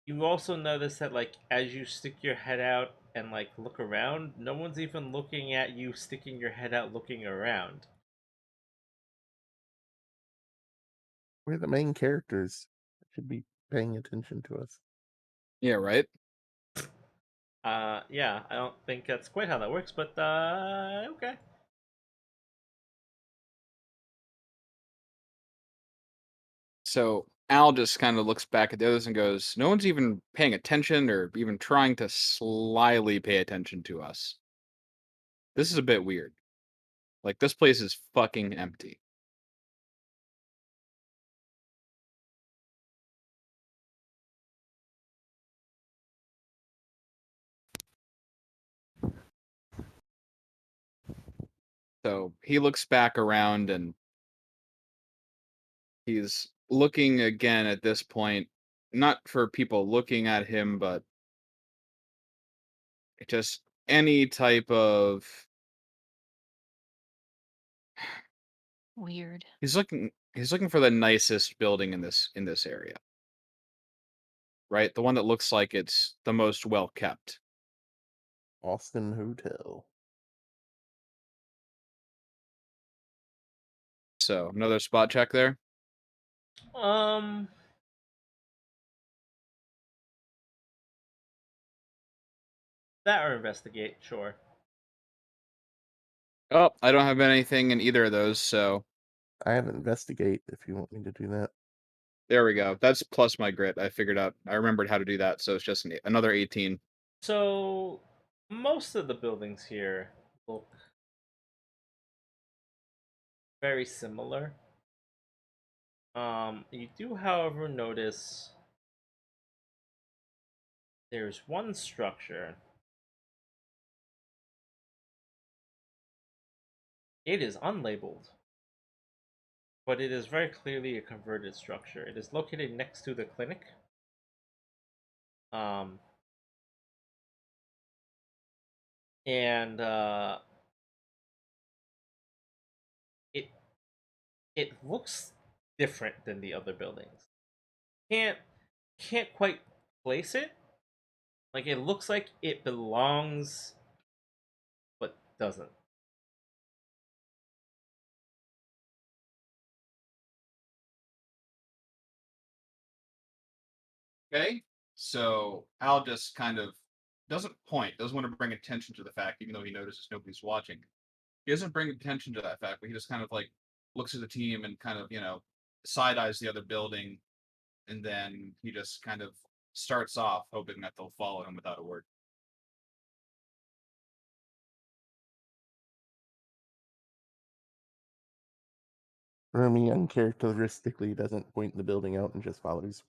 you also notice that like as you stick your head out and like look around, no one's even looking at you sticking your head out looking around. We're the main characters. Should be paying attention to us. Yeah, right. Yeah, I don't think that's quite how that works, but okay. So Al just kind of looks back at the others and goes, "No one's even paying attention or even trying to slyly pay attention to us. This is a bit weird. Like this place is fucking empty." So he looks back around and he's looking again at this point, not for people looking at him, but just any type of. Weird. He's looking for the nicest building in this area, right? The one that looks like it's the most well kept. Austin Hotel. So another spot check there. Um, that or investigate, sure. Oh, I don't have anything in either of those, so I have investigate if you want me to do that. there we go. That's plus my grit. I figured out. I remembered how to do that, so it's just another 18. So most of the buildings here look very similar. You do, however, notice there's one structure. It is unlabeled, but it is very clearly a converted structure. It is located next to the clinic. Um, and it it looks different than the other buildings. Can't can't quite place it. Like it looks like it belongs, but doesn't. Okay. So Al just kind of doesn't point, doesn't want to bring attention to the fact, even though he notices nobody's watching. He doesn't bring attention to that fact, but he just kind of like looks at the team and kind of, side eyes the other building, and then he just kind of starts off hoping that they'll follow him without a word. Remy uncharacteristically doesn't point the building out and just follows.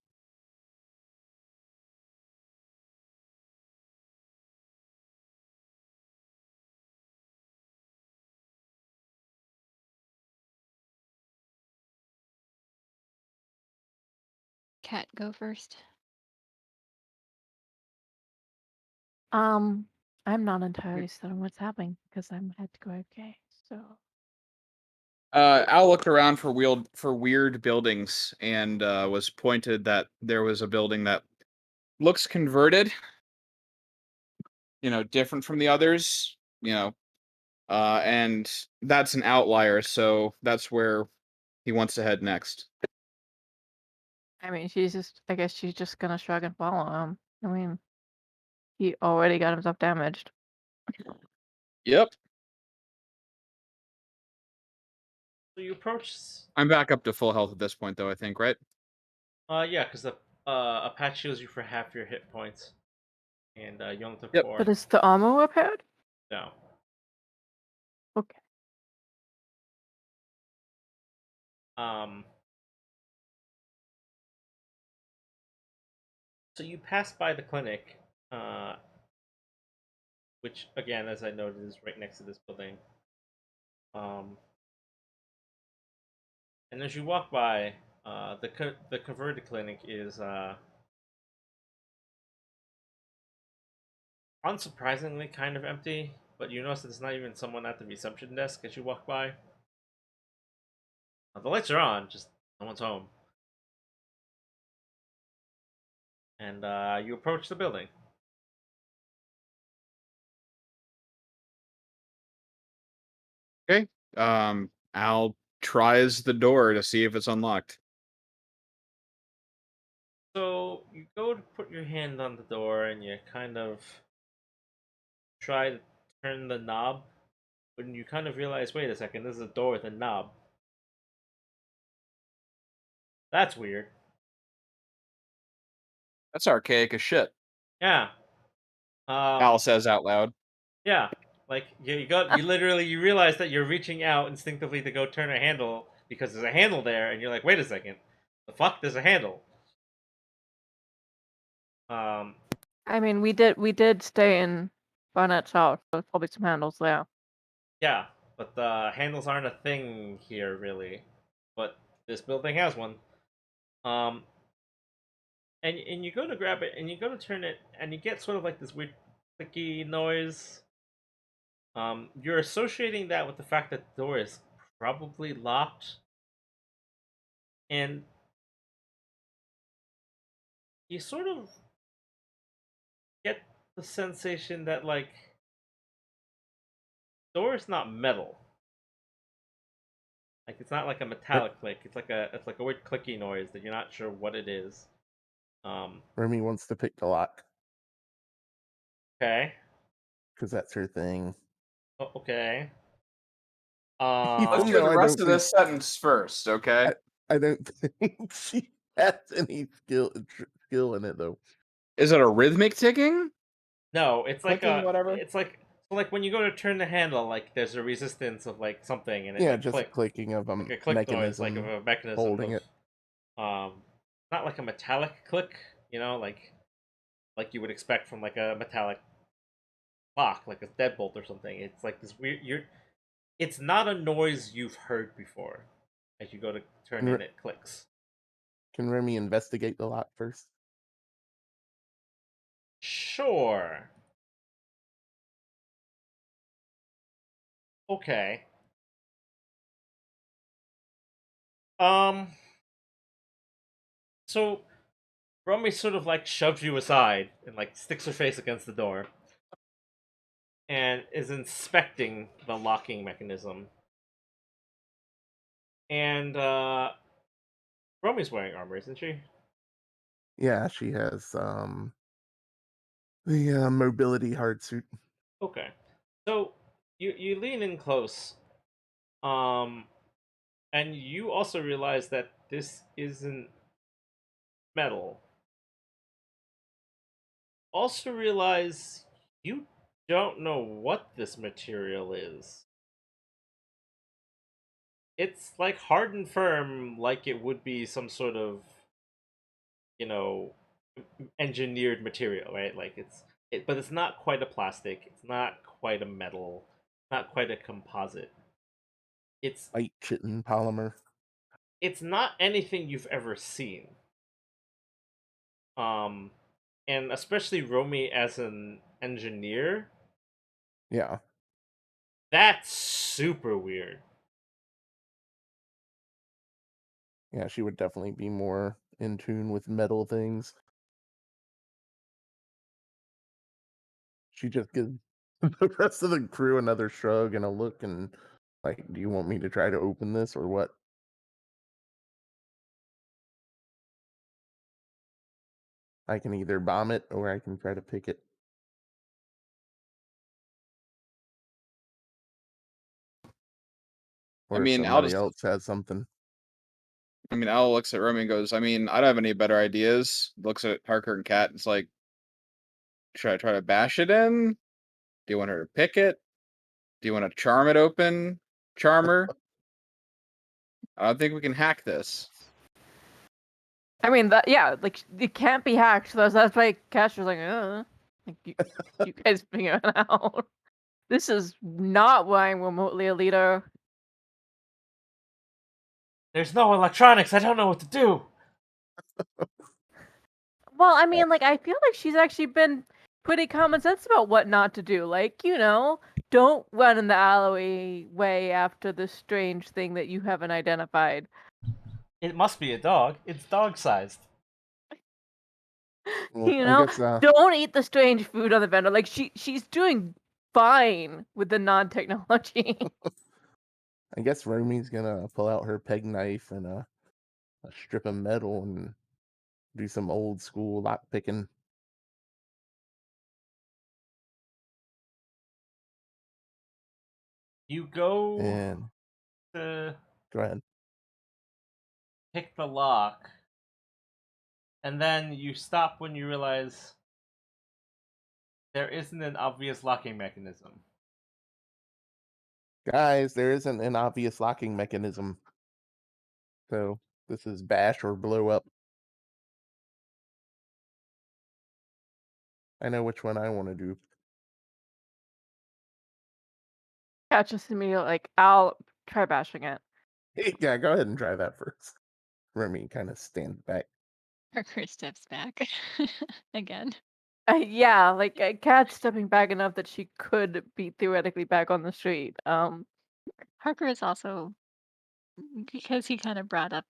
Cat, go first. I'm not entirely certain what's happening because I'm had to go AFK. So Al looked around for weird buildings and was pointed that there was a building that looks converted, different from the others, and that's an outlier, so that's where he wants to head next. I mean, I guess she's just gonna shrug and follow him. I mean, he already got himself damaged. Yep. So you approach. I'm back up to full health at this point, though, I think, right? Yeah, because the a patch heals you for half your hit points, and you only took Yep. 4. But is the armor repaired? No. Okay. Um. So you pass by the clinic, which again, as I noted, is right next to this building. And as you walk by, the converted clinic is unsurprisingly kind of empty. But you notice that there's not even someone at the reception desk as you walk by. The lights are on, just no one's home. And you approach the building. Okay. Al tries the door to see if it's unlocked. So you go to put your hand on the door and you kind of try to turn the knob, but you kind of realize, wait a second, this is a door with a knob. That's weird. That's archaic as shit. Yeah. Al says out loud. Yeah. Like you realize that you're reaching out instinctively to go turn a handle because there's a handle there, and you're like, wait a second, the fuck? There's a handle. I mean, we did stay in Barnett's house. So there's probably some handles there. Yeah, but the handles aren't a thing here really, but this building has one. And you go to grab it and you go to turn it and you get sort of like this weird clicky noise. You're associating that with the fact that the door is probably locked, and you sort of get the sensation that like the door is not metal. Like it's not like a metallic click. It's like a weird clicky noise that you're not sure what it is. Remy wants to pick the lock Okay. because that's her thing. Okay. Even Let's do though the I rest don't of think this sentence first, okay? I don't think she has any skill in it though. Is it a rhythmic ticking? No, it's like Clicking, whatever? it's like so like when you go to turn the handle, like there's a resistance of like something, and it Yeah, like just click, clicking of a like a click noise, like of mechanism a mechanism holding of, it. not like a metallic click, like you would expect from like a metallic clock, like a deadbolt or something. It's like this weird. It's not a noise you've heard before. As you go to turn Can, in, Re- it clicks. can Remy investigate the lock first? Sure. Okay. Um. So Romy sort of like shoves you aside and like sticks her face against the door and is inspecting the locking mechanism. And Romy's wearing armor, isn't she? Yeah, she has the mobility hard suit. Okay. So you lean in close, um, and you also realize that this isn't metal. Also realize you don't know what this material is. It's like hard and firm, like it would be some sort of, you know, engineered material, right? Like but it's not quite a plastic. It's not quite a metal. Not quite a composite. It's Light chitin polymer. it's not anything you've ever seen. Um, and especially Romy as an engineer, Yeah. that's super weird. Yeah, she would definitely be more in tune with metal things. She just gives the rest of the crew another shrug and a look and like, do you want me to try to open this or what? I can either bomb it or I can try to pick it. I Or if mean, Al somebody just else has something. Al looks at Romy and goes, I mean, I don't have any better ideas. Looks at Parker and Kat and it's like, should I try to bash it in? Do you want her to pick it? Do you want to charm it open? Charmer? I don't think we can hack this. I mean, like it can't be hacked. So that's why Cash was like, like you guys figure it out. This is not why I'm remotely a leader. There's no electronics. I don't know what to do. Well, I mean, like I feel like she's actually been pretty common sense about what not to do. Like, don't run in the alleyway after the strange thing that you haven't identified. It must be a dog. It's dog-sized. Well, You I know, guess don't eat the strange food on the vendor. Like she's doing fine with the non-technology. I guess Romy's gonna pull out her peg knife and a strip of metal and do some old school lock picking. You go And to go ahead. pick the lock, and then you stop when you realize there isn't an obvious locking mechanism. Guys, there isn't an obvious locking mechanism. So this is bash or blow up. I know which one I want to do. Catch us immediately. Like I'll try bashing it. Yeah, go ahead and try that first. Remy kind of stands back. Parker steps back again. Yeah, like Cat stepping back enough that she could be theoretically back on the street. Parker is also, because he kind of brought up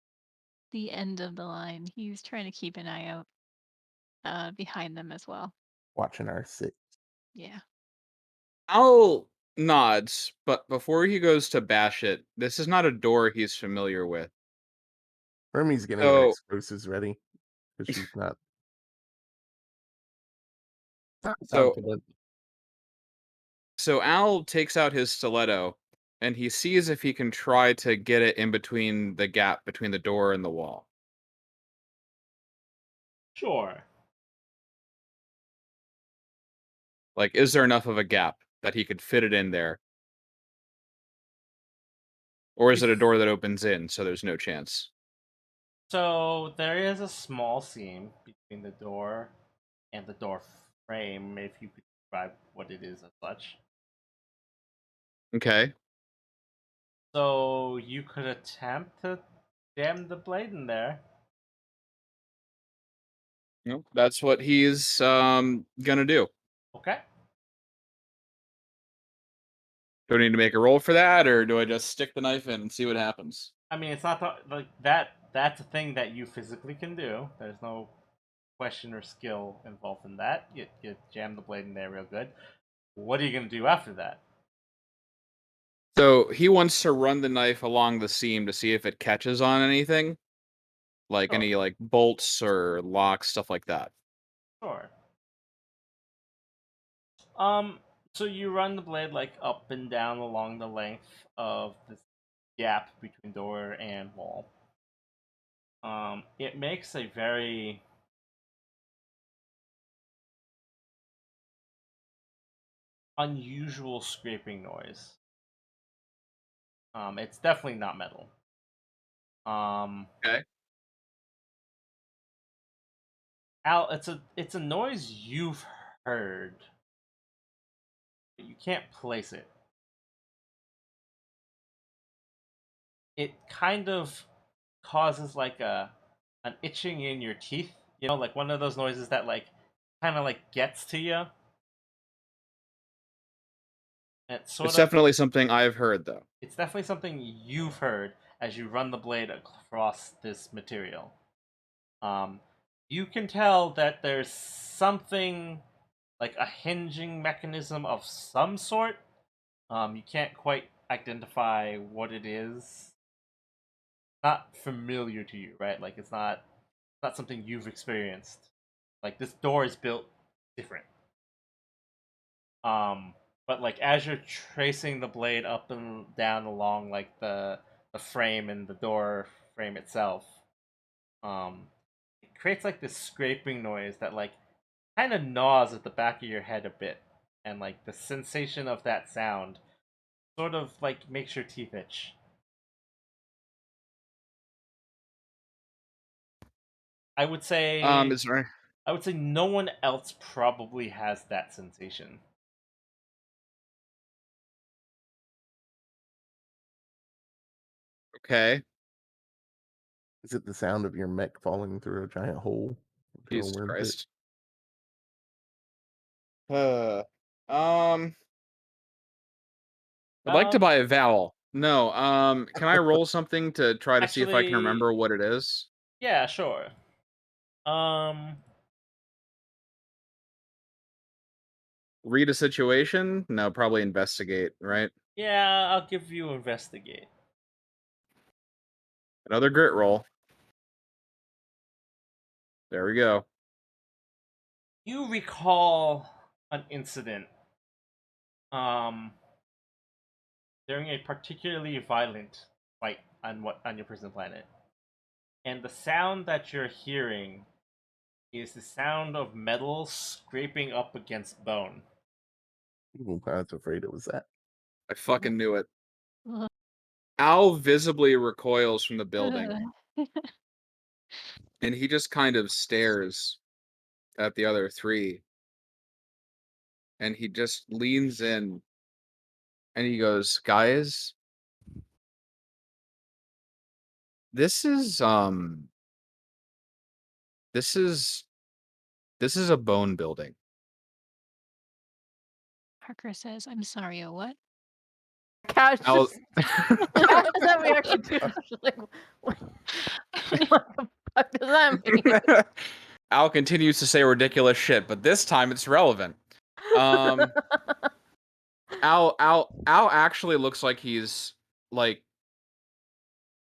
the end of the line, he's trying to keep an eye out behind them as well. Watching our sit. Yeah. Al nods, but before he goes to bash it, this is not a door he's familiar with. Remy's getting her So, explosives ready because she's not so, confident. so Al takes out his stiletto, and he sees if he can try to get it in between the gap between the door and the wall. Sure. Like, is there enough of a gap that he could fit it in there? Or is it a door that opens in, so there's no chance? So there is a small seam between the door and the door frame, if you could describe what it is as such. Okay. So you could attempt to jam the blade in there. Nope, that's what he's gonna do. Okay. Do I need to make a roll for that, or do I just stick the knife in and see what happens? I mean, it's not like that. That's a thing that you physically can do. There's no question or skill involved in that. You jam the blade in there real good. What are you gonna do after that? So he wants to run the knife along the seam to see if it catches on anything, like Sure. any like bolts or locks, stuff like that. Sure. So you run the blade like up and down along the length of this gap between door and wall. It makes a very unusual scraping noise. It's definitely not metal. Okay. Al, it's a noise you've heard, but you can't place it. It kind of causes like an itching in your teeth. You know, like one of those noises that like kind of like gets to you. It's It's sort of definitely something I've heard, though. it's definitely something you've heard as you run the blade across this material. Um, you can tell that there's something like a hinging mechanism of some sort. You can't quite identify what it is. Not familiar to you, right? Like it's not something you've experienced. Like this door is built different. Um, but like as you're tracing the blade up and down along like the frame and the door frame itself, it creates like this scraping noise that like kind of gnaws at the back of your head a bit, and like the sensation of that sound sort of like makes your teeth itch. I would say Is there I would say no one else probably has that sensation. okay? Is it the sound of your mech falling through a giant hole into a Jesus worm pit? Christ. Uh, um, I'd like to buy a vowel. No, can I roll something to try to see if I can Actually, remember what it is? yeah, sure. Read a situation? No, probably investigate, right? Yeah, I'll give you investigate. Another grit roll. There we go. You recall an incident during a particularly violent fight on your prison planet. And the sound that you're hearing is the sound of metal scraping up against bone. Ooh, I was afraid it was that. I fucking knew it. Ugh. Al visibly recoils from the building, Ugh. and he just kind of stares at the other three. And he just leans in, and he goes, "Guys, this is this is this is a bone building." Harker says, "I'm sorry, a what?" Cash Al, just Cash has that reaction too. She's like, what the fuck does that mean? Al continues to say ridiculous shit, but this time it's relevant. Al actually looks like he's like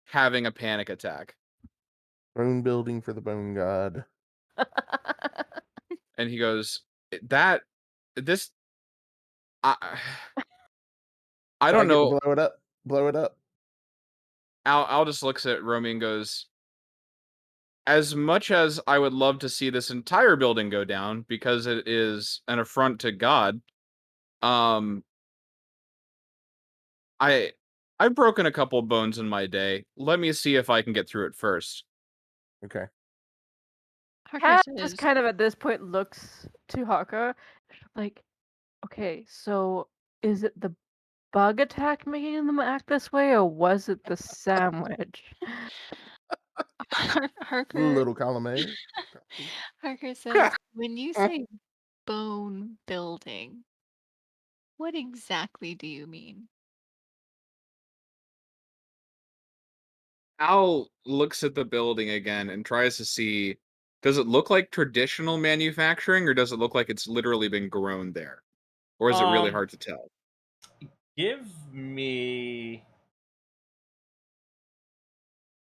having a panic attack, Bone building for the bone god. and he goes, "That this I I don't know." Blow it up. Blow it up. Al just looks at Romy and goes, "As much as I would love to see this entire building go down because it is an affront to God, um, I've broken a couple bones in my day. Let me see if I can get through it first." Okay. Harker Cash says, just kind of at this point looks to Harker like, okay, so is it the bug attack making them act this way, or was it the sandwich? Harker Little column A. Harker says, when you say bone building, what exactly do you mean? Al looks at the building again and tries to see, does it look like traditional manufacturing, or does it look like it's literally been grown there? Or is it really Um, hard to tell? Give me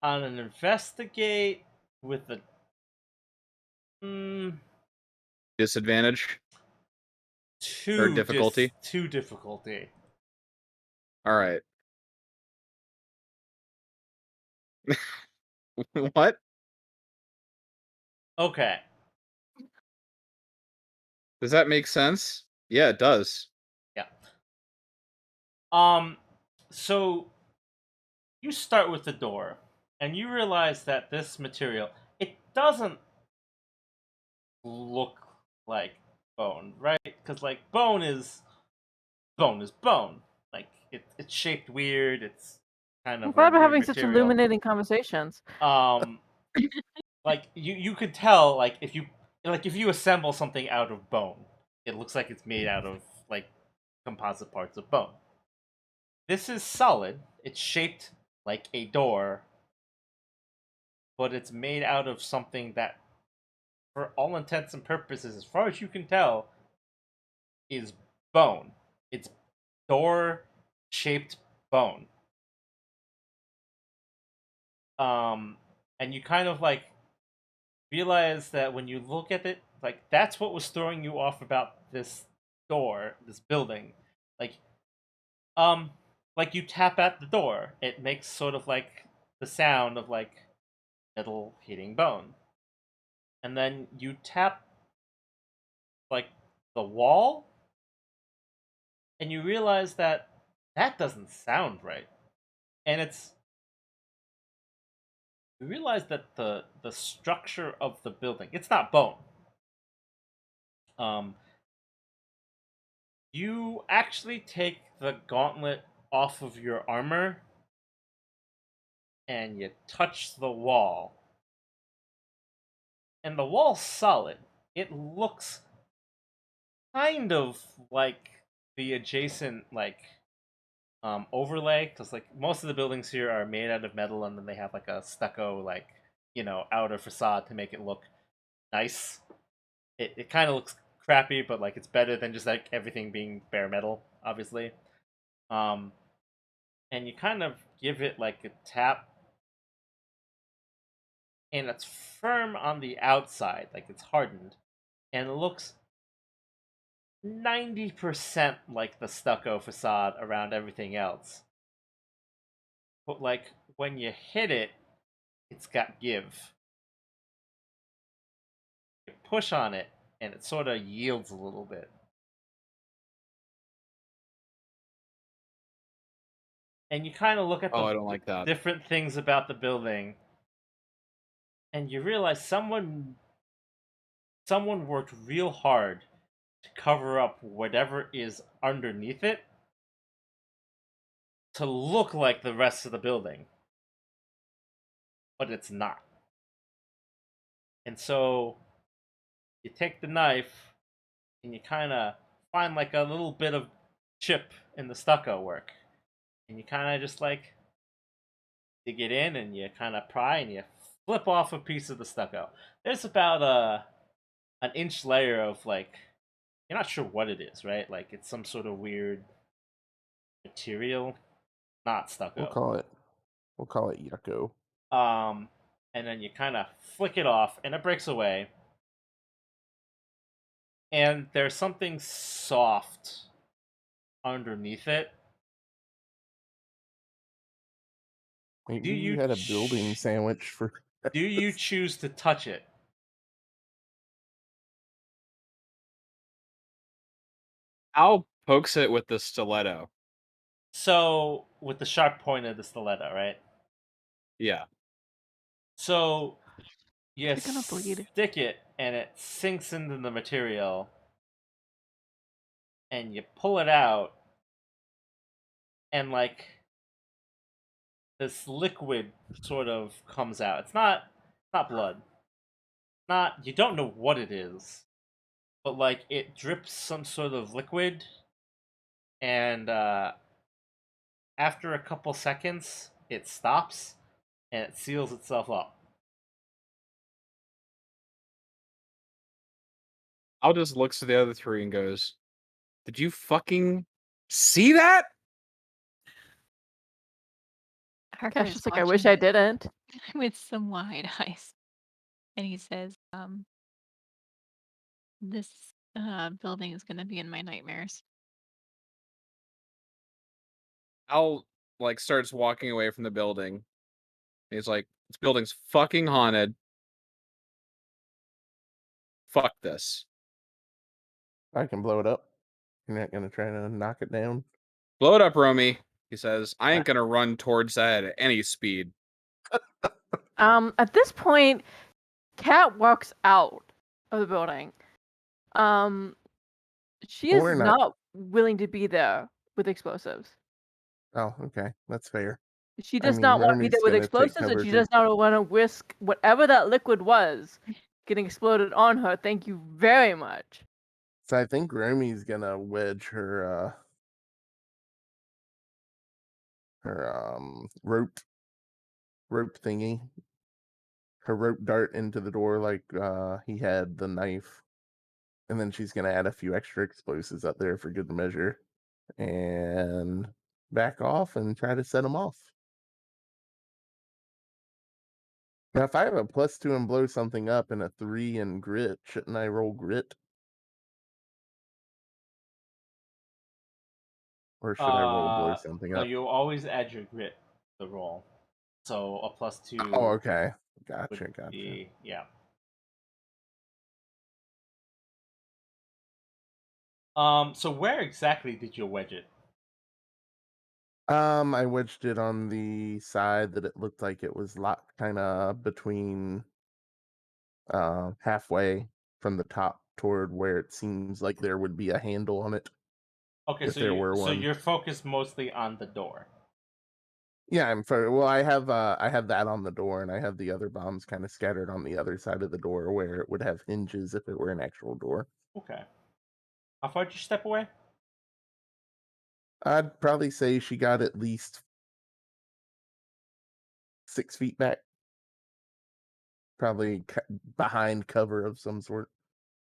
on an investigate with a Disadvantage or difficulty? two difficulty. All right. What? Okay. Does that make sense? Yeah, it does. Yeah. So you start with the door, and you realize that this material, it doesn't look like bone, right? Because like bone is bone. Like it's shaped weird. It's kind I'm of a glad we're weird having such material. illuminating conversations. Um, like you could tell like if you assemble something out of bone, it looks like it's made out of like composite parts of bone. This is solid. It's shaped like a door, but it's made out of something that, for all intents and purposes, as far as you can tell, is bone. It's door shaped bone. And you kind of like realize that when you look at it, like that's what was throwing you off about this door, this building. Like, um, like you tap at the door, it makes sort of like the sound of like metal hitting bone, and then you tap like the wall, and you realize that that doesn't sound right, and you realize that the structure of the building, it's not bone. Um, you actually take the gauntlet off of your armor and you touch the wall. And the wall's solid. It looks kind of like the adjacent like overlay, because like most of the buildings here are made out of metal, and then they have like a stucco like outer facade to make it look nice. It kind of looks crappy, but like it's better than just like everything being bare metal, obviously. Um, and you kind of give it like a tap, and it's firm on the outside, like it's hardened, and it looks 90% like the stucco facade around everything else. But like when you hit it, it's got give. You push on it, and it sort of yields a little bit. And you kind of look at Oh, the I don't like that. different things about the building, and you realize someone worked real hard to cover up whatever is underneath it to look like the rest of the building, but it's not. And so you take the knife and you kind of find like a little bit of chip in the stucco work, and you kind of just like dig it in, and you kind of pry and you flip off a piece of the stucco. There's about an inch layer of like, you're not sure what it is, right? Like it's some sort of weird material, not We'll stucco. call it. We'll call it yucco. Um, and then you kind of flick it off, and it breaks away. And there's something soft underneath it. Maybe Do you you had a building sandwich for. do you choose to touch it? Al pokes it with the stiletto. So with the sharp point of the stiletto, right? Yeah. So you You're gonna bleed. stick it, and it sinks into the material, and you pull it out, and like this liquid sort of comes out. It's not blood. Not You don't know what it is, but like it drips some sort of liquid, and after a couple seconds, it stops and it seals itself up. Al just looks to the other three and goes, "Did you fucking see that?" Harker Cash is is like, I wish I watching didn't. with some wide eyes, and he says, "This building is gonna be in my nightmares." Al like starts walking away from the building. He's like, "This building's fucking haunted. Fuck this. I can blow it up. You're not gonna try to knock it down. Blow it up, Romy." He says, "I ain't gonna run towards that at any speed." At this point, Kat walks out of the building. She is We're not. not willing to be there with explosives. Oh, okay, that's fair. She I does mean, not want to be there Romy's with gonna take explosives, and cover she too. does not want to risk whatever that liquid was getting exploded on her. Thank you very much. So I think Romy's gonna wedge her rope thingy, her rope dart into the door like he had the knife, and then she's gonna add a few extra explosives up there for good measure, and back off and try to set them off. Now, if I have a +2 and blow something up and a 3 in grit, shouldn't I roll grit? Or should I roll blow something No, up? you always add your grit to the roll. So a +2 Oh, okay. would Gotcha. be, yeah. So where exactly did you wedge it? I wedged it on the side that it looked like it was locked kind of between halfway from the top toward where it seems like there would be a handle on it Okay, if there were so one. you're focused mostly on the door. Yeah, well, I have that on the door, and I have the other bombs kind of scattered on the other side of the door where it would have hinges if it were an actual door. Okay. How far did you step away? I'd probably say she got at least 6 feet back, probably behind cover of some sort.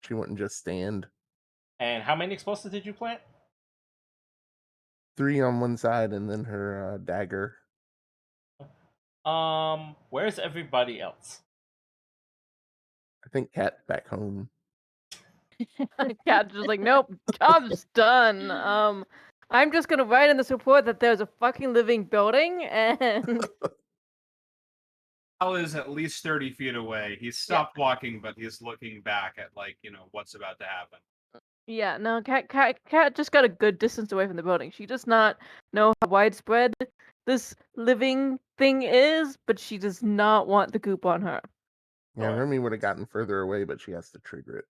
She wouldn't just stand. And how many explosives did you plant? 3 on one side and then her dagger. Where's everybody else? I think Cat back home. Cat's just like, nope, job's done. I'm just gonna write in this report that there's a fucking living building, and Al is at least 30 feet away. He's stopped walking, but he's looking back at, like, what's about to happen. yeah, no, Cat just got a good distance away from the building. She does not know how widespread this living thing is, but she does not want the goop on her. Yeah, Sure. Remy would have gotten further away, but she has to trigger it.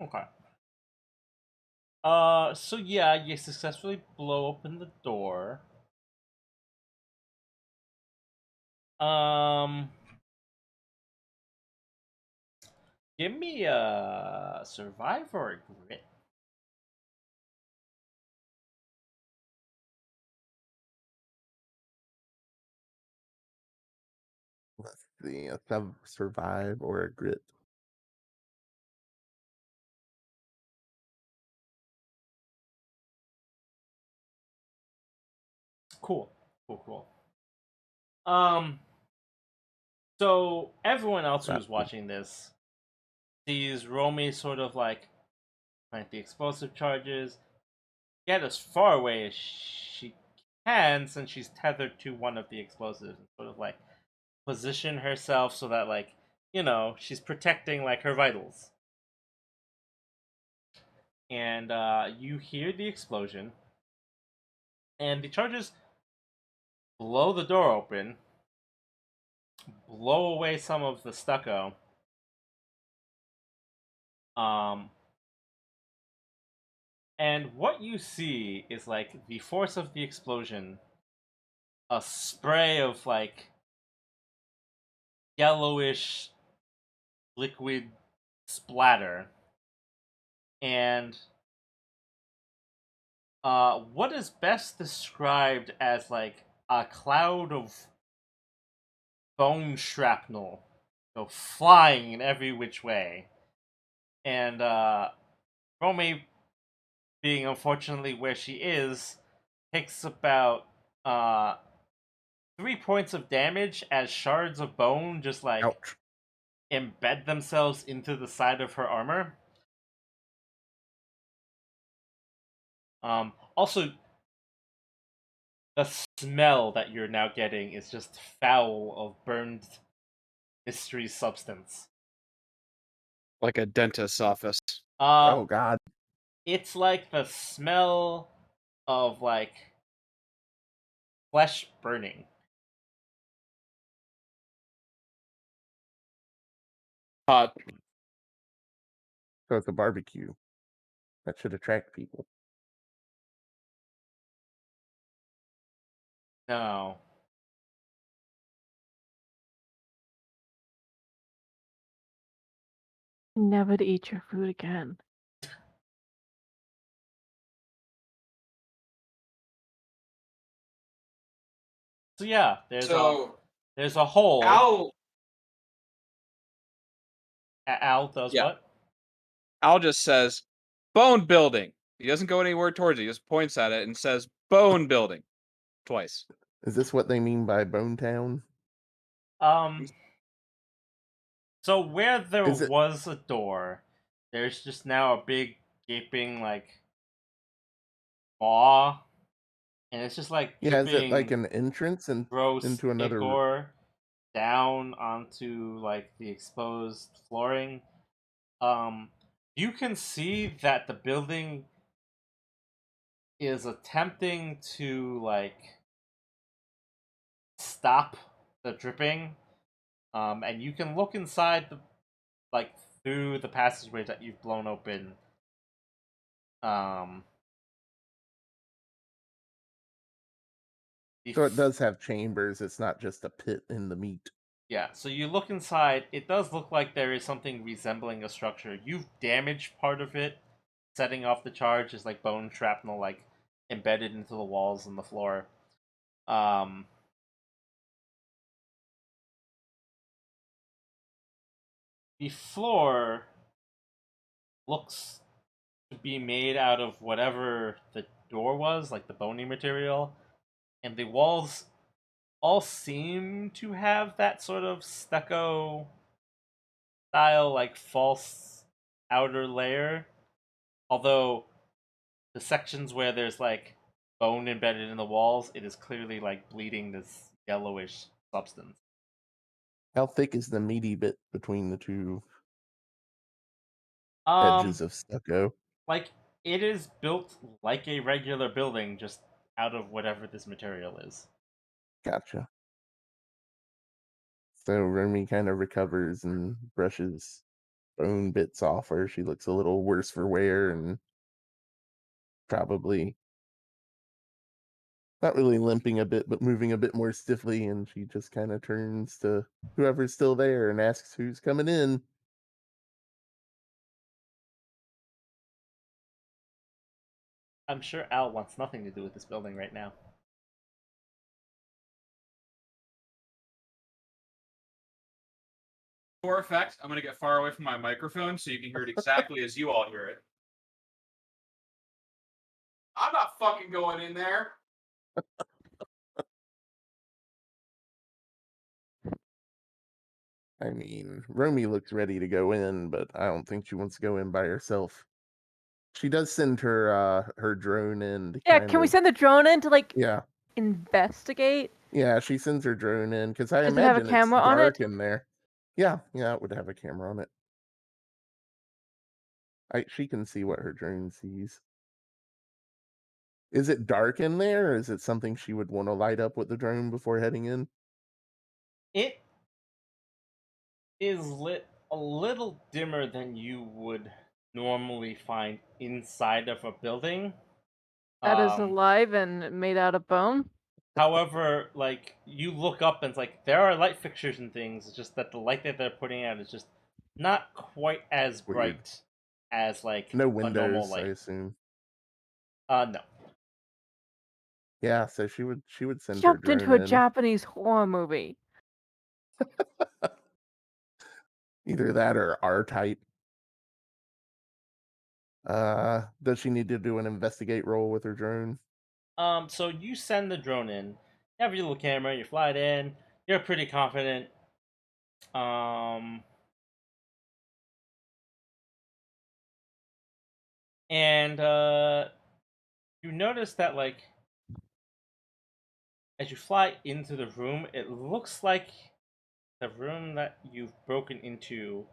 Okay. So yeah, you successfully blow open the door. Give me a survive or a grit. Let's see, a survive or a grit. Cool. Cool. So everyone else who's watching this sees Romy sort of like plant the explosive charges, get as far away as she can since she's tethered to one of the explosives, and sort of like position herself so that like she's protecting like her vitals. And you hear the explosion, and the charges blow the door open, blow away some of the stucco. And what you see is like the force of the explosion, a spray of like yellowish liquid splatter, and what is best described as like a cloud of bone shrapnel, flying in every which way. And Romy, being unfortunately where she is, takes about 3 points of damage as shards of bone just like Ouch. embed themselves into the side of her armor. Also, the smell that you're now getting is just foul of burned mystery substance. Like a dentist's office. Oh God. It's like the smell of like flesh burning. Hot. So it's a barbecue. That should attract people. No. Never to eat your food again. So yeah, there's So a hole. Al does Yeah. what? Al just says, bone building. He doesn't go anywhere towards it. He just points at it and says, bone building. Twice. Is this what they mean by Bone Town? So where there Is it? was a door, there's just now a big gaping like maw, and it's just like Yeah, is it like dripping an entrance and gross into another? ichor down onto like the exposed flooring. You can see that the building is attempting to like stop the dripping, and you can look inside the like through the passageway that you've blown open. So it does have chambers. It's not just a pit in the meat. Yeah, so you look inside. It does look like there is something resembling a structure. You've damaged part of it setting off the charge is like bone shrapnel, like embedded into the walls and the floor. Um, the floor looks to be made out of whatever the door was, like the bony material, and the walls all seem to have that sort of stucco style, like false outer layer. Although the sections where there's like bone embedded in the walls, it is clearly like bleeding this yellowish substance. How thick is the meaty bit between the two Um, edges of stucco? like it is built like a regular building, just out of whatever this material is. Gotcha. So Remy kind of recovers and brushes bone bits off her. She looks a little worse for wear and probably not really limping a bit, but moving a bit more stiffly. And she just kind of turns to whoever's still there and asks who's coming in. I'm sure Al wants nothing to do with this building right now. For effect, I'm gonna get far away from my microphone so you can hear it exactly as you all hear it. I'm not fucking going in there. I mean, Romy looks ready to go in, but I don't think she wants to go in by herself. She does send her drone in to Yeah, kind can we of send the drone in to like yeah. investigate? Yeah, she sends her drone in because I Does it have a imagine it's camera on dark it? in there. Yeah, it would have a camera on it. She can see what her drone sees. Is it dark in there, or is it something she would want to light up with the drone before heading in? It is lit a little dimmer than you would normally find inside of a building. That is Um, alive and made out of bone? However, like you look up and it's like there are light fixtures and things. It's just that the light that they're putting out is just not quite as Weird. bright as like No a normal windows, I light. assume. No. Yeah, so she would send her Jumped into drone a in. Japanese horror movie. Either that or R type. Does she need to do an investigate roll with her drone? So you send the drone in. You have your little camera. You fly it in. You're pretty confident. Um, and you notice that like as you fly into the room, it looks like the room that you've broken into.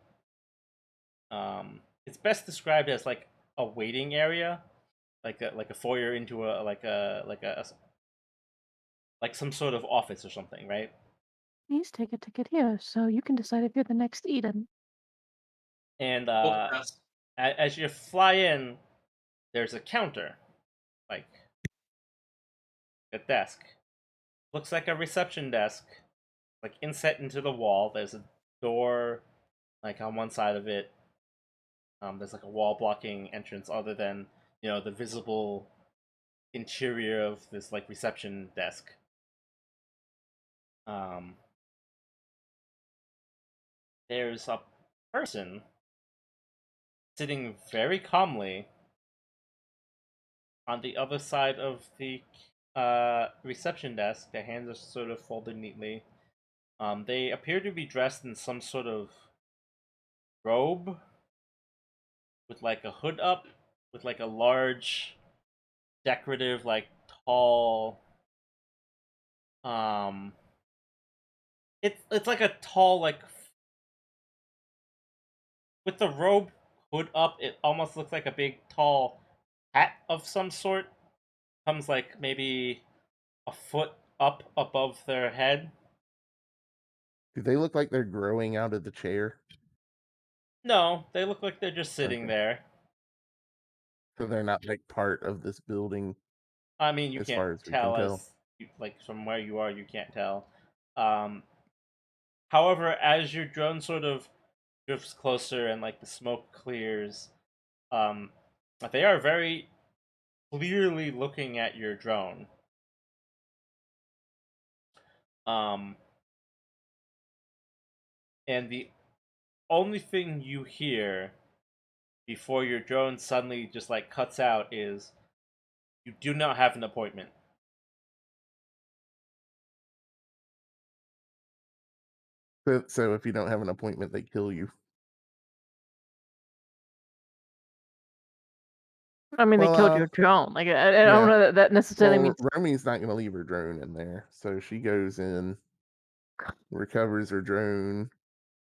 It's best described as like a waiting area, like a foyer into a like some sort of office or something, right? Please take a ticket here so you can decide if you're the next Eden. And That's as you fly in, there's a counter, like a desk. Looks like a reception desk, like inset into the wall. There's a door, like on one side of it. There's like a wall blocking entrance, other than the visible interior of this like reception desk. Um, there's a person sitting very calmly on the other side of the reception desk. Their hands are sort of folded neatly. They appear to be dressed in some sort of robe with like a hood up, with like a large, decorative, like tall. Um, it's like a tall like with the robe hood up. It almost looks like a big tall hat of some sort. Comes like maybe a foot up above their head. Do they look like they're growing out of the chair? No, they look like they're just sitting Okay. there. So they're not like part of this building I mean, you as can't far as we can tell tell. like from where you are, you can't tell. Um, However, as your drone sort of drifts closer and like the smoke clears, um, They are very clearly looking at your drone. Um, and the only thing you hear before your drone suddenly just like cuts out is you do not have an appointment. So if you don't have an appointment, they kill you. I mean, they Well, killed your drone. Like, I don't yeah. know that necessarily Well, means. Remy's not going to leave her drone in there, so she goes in, recovers her drone,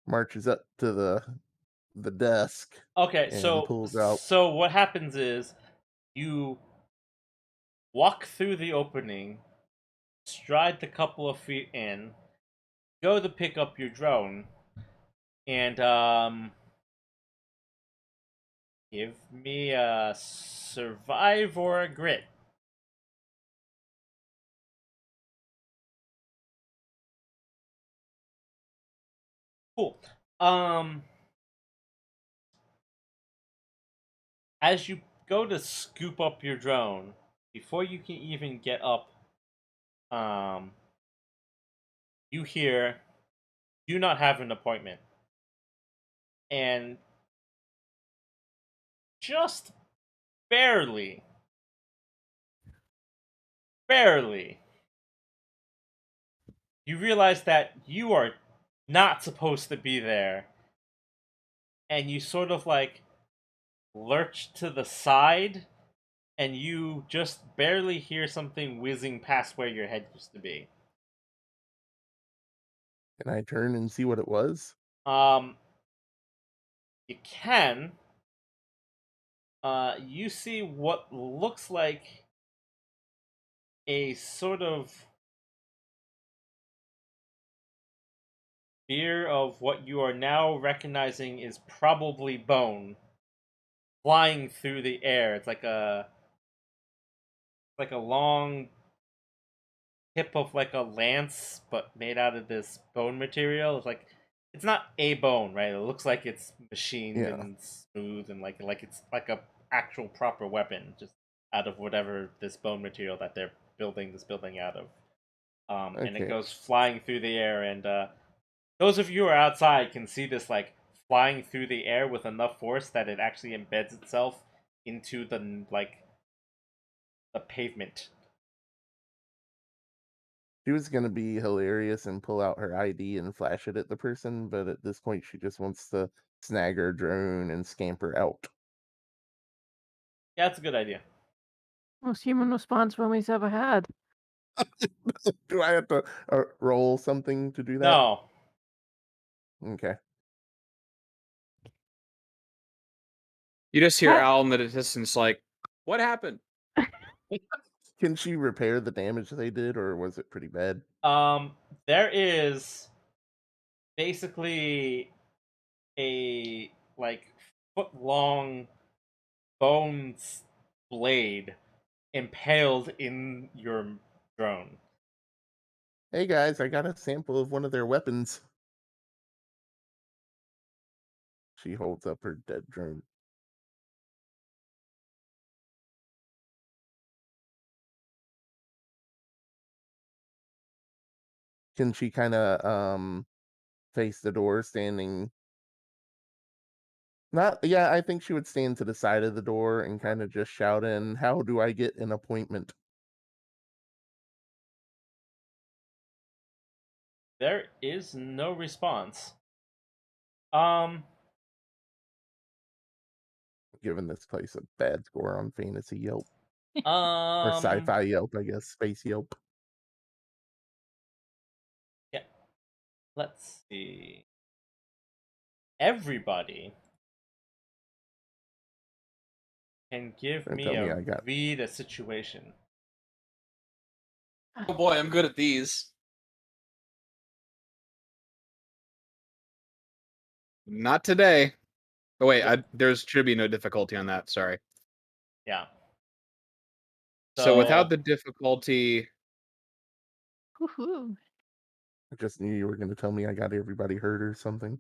marches up to the desk, Okay, and pulls out. so what happens is you walk through the opening, stride the couple of feet in, go to pick up your drone, and give me a survive or a grit. Cool. As you go to scoop up your drone, before you can even get up, you hear, "Do not have an appointment," and just barely, barely, you realize that you are not supposed to be there, and you sort of like lurch to the side, and you just barely hear something whizzing past where your head used to be. Can I turn and see what it was? Um, you can. You see what looks like a sort of spear of what you are now recognizing is probably bone flying through the air. It's like a long tip of like a lance, but made out of this bone material. It's not a bone, right? It looks like it's machined Yeah. and smooth and like it's like a actual proper weapon, just out of whatever this bone material that they're building this building out of. And it Okay. goes flying through the air, and those of you who are outside can see this like flying through the air with enough force that it actually embeds itself into the pavement. She was going to be hilarious and pull out her ID and flash it at the person, but at this point, she just wants to snag her drone and scamper out. Yeah, that's a good idea. Most human response Wilmy's ever had. Do I have to roll something to do that? No, Okay. You just hear Cat- Al in the distance, like, "What happened?" Can she repair the damage they did, or was it pretty bad? there is basically a like foot long bone blade impaled in your drone. Hey guys, I got a sample of one of their weapons. She holds up her dead drone. Can she kind of face the door, standing? Not, yeah, I think she would stand to the side of the door and kind of just shout in, "How do I get an appointment?" There is no response. Um, Giving this place a bad score on Fantasy Yelp or um, Sci-Fi Yelp, I guess, Space Yelp. yeah. Let's see. Everybody can give Don't me tell me a I got. read a situation. Oh boy, I'm good at these. Not today. Oh wait, there's should be no difficulty on that. Sorry. Yeah. So without So the difficulty, Woohoo. I just knew you were going to tell me I got everybody hurt or something.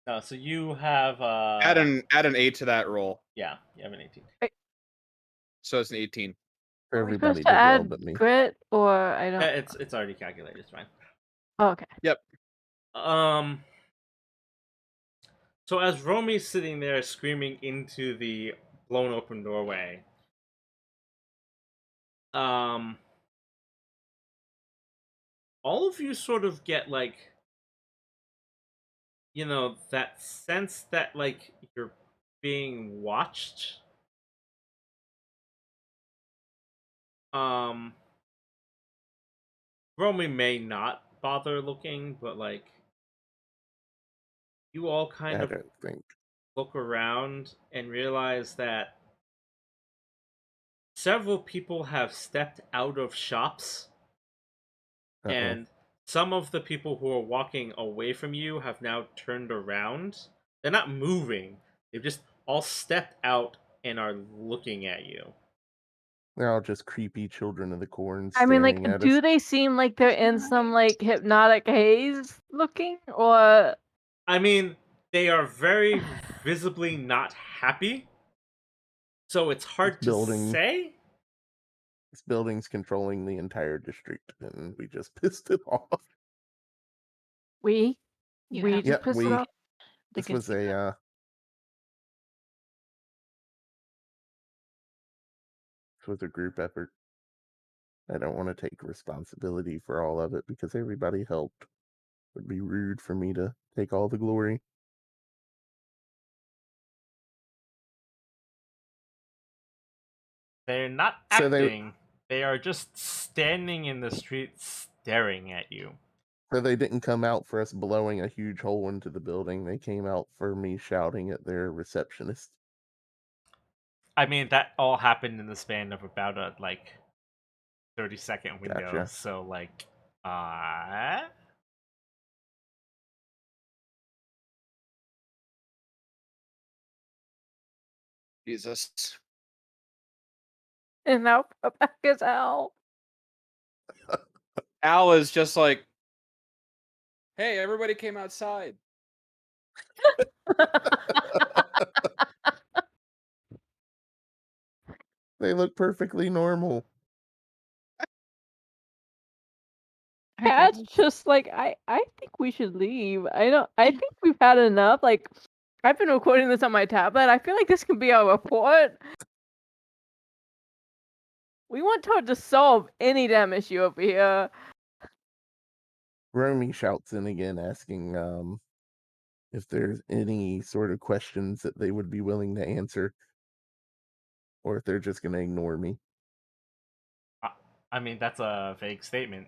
No, so you have Add an 8 to that roll, yeah, you have an 18. so it's an 18. For Are we everybody supposed to did well add but me. grit or I don't? It's already calculated. It's fine. Oh, okay. Yep. So as Romy's sitting there screaming into the blown open doorway, all of you sort of get like, that sense that like you're being watched. Romy may not bother looking, but like you all kind I of don't think. look around and realize that several people have stepped out of shops, Uh-oh. and some of the people who are walking away from you have now turned around. They're not moving, they've just all stepped out and are looking at you. They're all just creepy children of the corn I mean, staring like, at do us. they seem like they're in some like hypnotic haze looking, or I mean, they are very visibly not happy, so it's hard to building- say. This building's controlling the entire district, and we just pissed it off. we You have just Yep, pissed it we- off? the This was a group effort. I don't want to take responsibility for all of it because everybody helped. It would be rude for me to take all the glory. They're not So they- acting. They are just standing in the street staring at you. So they didn't come out for us blowing a huge hole into the building. They came out for me shouting at their receptionist. I mean, that all happened in the span of about a 30-second window. Gotcha. So like, Jesus. And now back as hell. Al is just like, hey, everybody came outside. They look perfectly normal. Alright, Pat's guys. just like, I think we should leave. I think we've had enough. Like, I've been recording this on my tablet. I feel like this could be our report. We want Todd to solve any damn issue over here. Romy shouts in again, asking if there's any sort of questions that they would be willing to answer, or if they're just going to ignore me. I mean, that's a vague statement.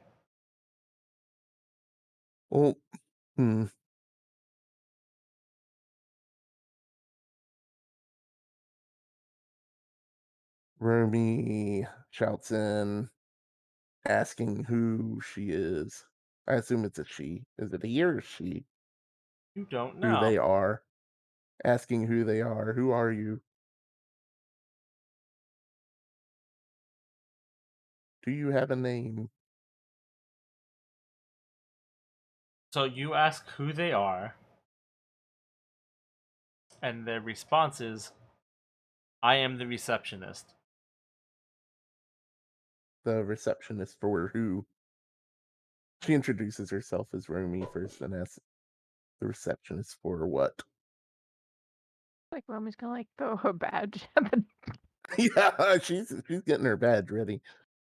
Well, Romy shouts in, asking who she is. I assume it's a she. Is it a he or she? You don't Who know. they are. Asking who they are. Who are you? Do you have a name? So you ask who they are, and their response is, "I am the receptionist." The receptionist for who? She introduces herself as Romy first and asks the receptionist for what? Like, Romy's gonna like throw her badge at the Yeah, she's getting her badge ready.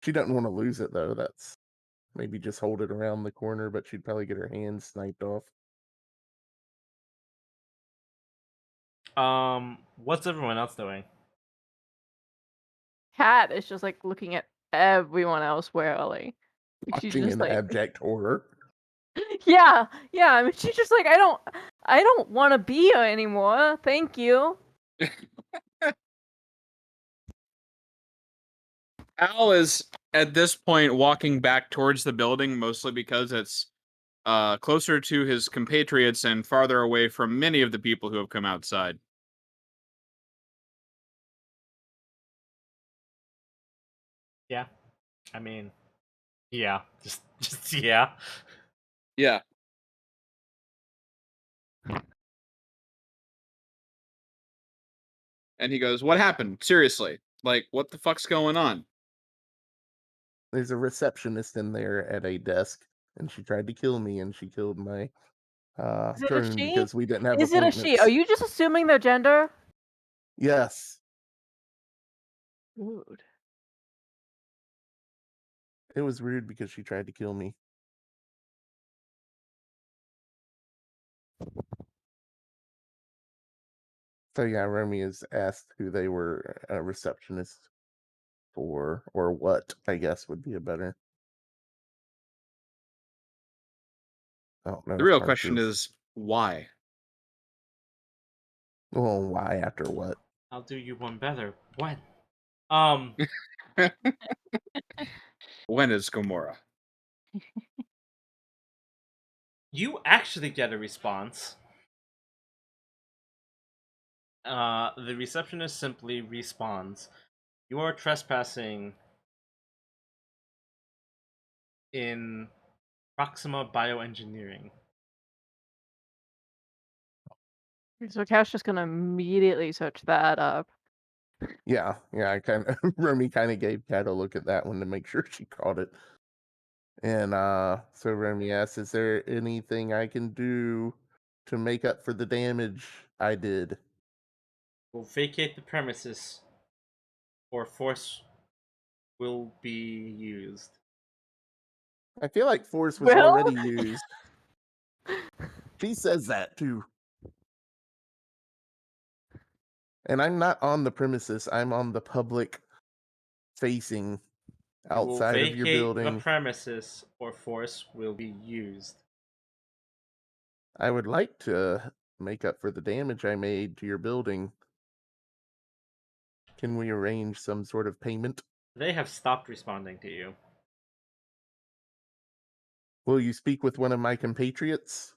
She doesn't want to lose it though. That's maybe just hold it around the corner, but she'd probably get her hands sniped off. What's everyone else doing? cat is just like looking at everyone else warily. Like, she's Watching just in like, abject horror. yeah. I mean, she's just like, I don't want to be here anymore. Thank you. Al is at this point walking back towards the building, mostly because it's closer to his compatriots and farther away from many of the people who have come outside. Yeah, I mean, yeah, just yeah. Yeah. And he goes, "What happened? Seriously, like, what the fuck's going on?" There's a receptionist in there at a desk, and she tried to kill me, and she killed my Is it a turn she? because we didn't have Is it a she? Are appointments. you just assuming their gender? Yes, Rude. it was rude because she tried to kill me. So yeah, Remy has asked who they were a receptionist for, or what, I guess would be a better. I don't know The if real Mark question is why. well, why after what? I'll do you one better. When? Um, When is Gomorrah? you actually get a response. The receptionist simply responds, "You are trespassing in Proxima Bioengineering." So Cash just gonna immediately search that up. Yeah, I kind of Remy kind of gave Kat a look at that one to make sure she caught it. And so Remy asks, "Is there anything I can do to make up for the damage I did?" Will vacate the premises, or force will be used. I feel like force was Will? already used. She says that too. And I'm not on the premises. I'm on the public facing You will outside of your vacate the building. premises, or force will be used. I would like to make up for the damage I made to your building. Can we arrange some sort of payment? They have stopped responding to you. Will you speak with one of my compatriots?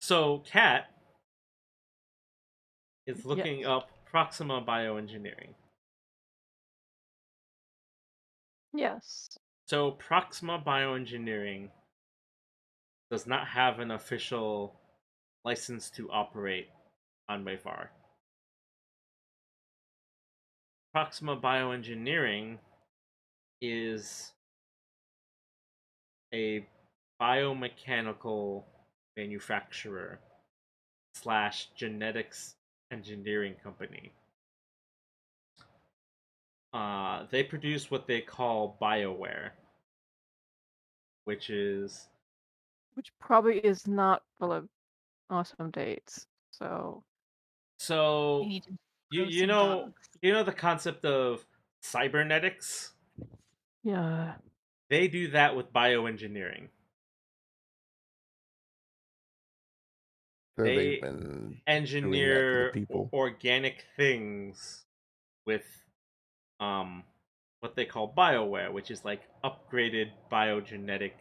So, Kat is Yes. looking up Proxima Bioengineering. Yes. So, Proxima Bioengineering does not have an official license to operate on Wayfar. Proxima Bioengineering is a biomechanical manufacturer slash genetics engineering company. They produce what they call bioware, which is Which probably is not full of awesome dates. So I so need to you grow you some know dogs. you know the concept of cybernetics. yeah. They do that with bioengineering. So they've They been doing that to the engineer people. organic things with um what they call bioware, which is like upgraded biogenetic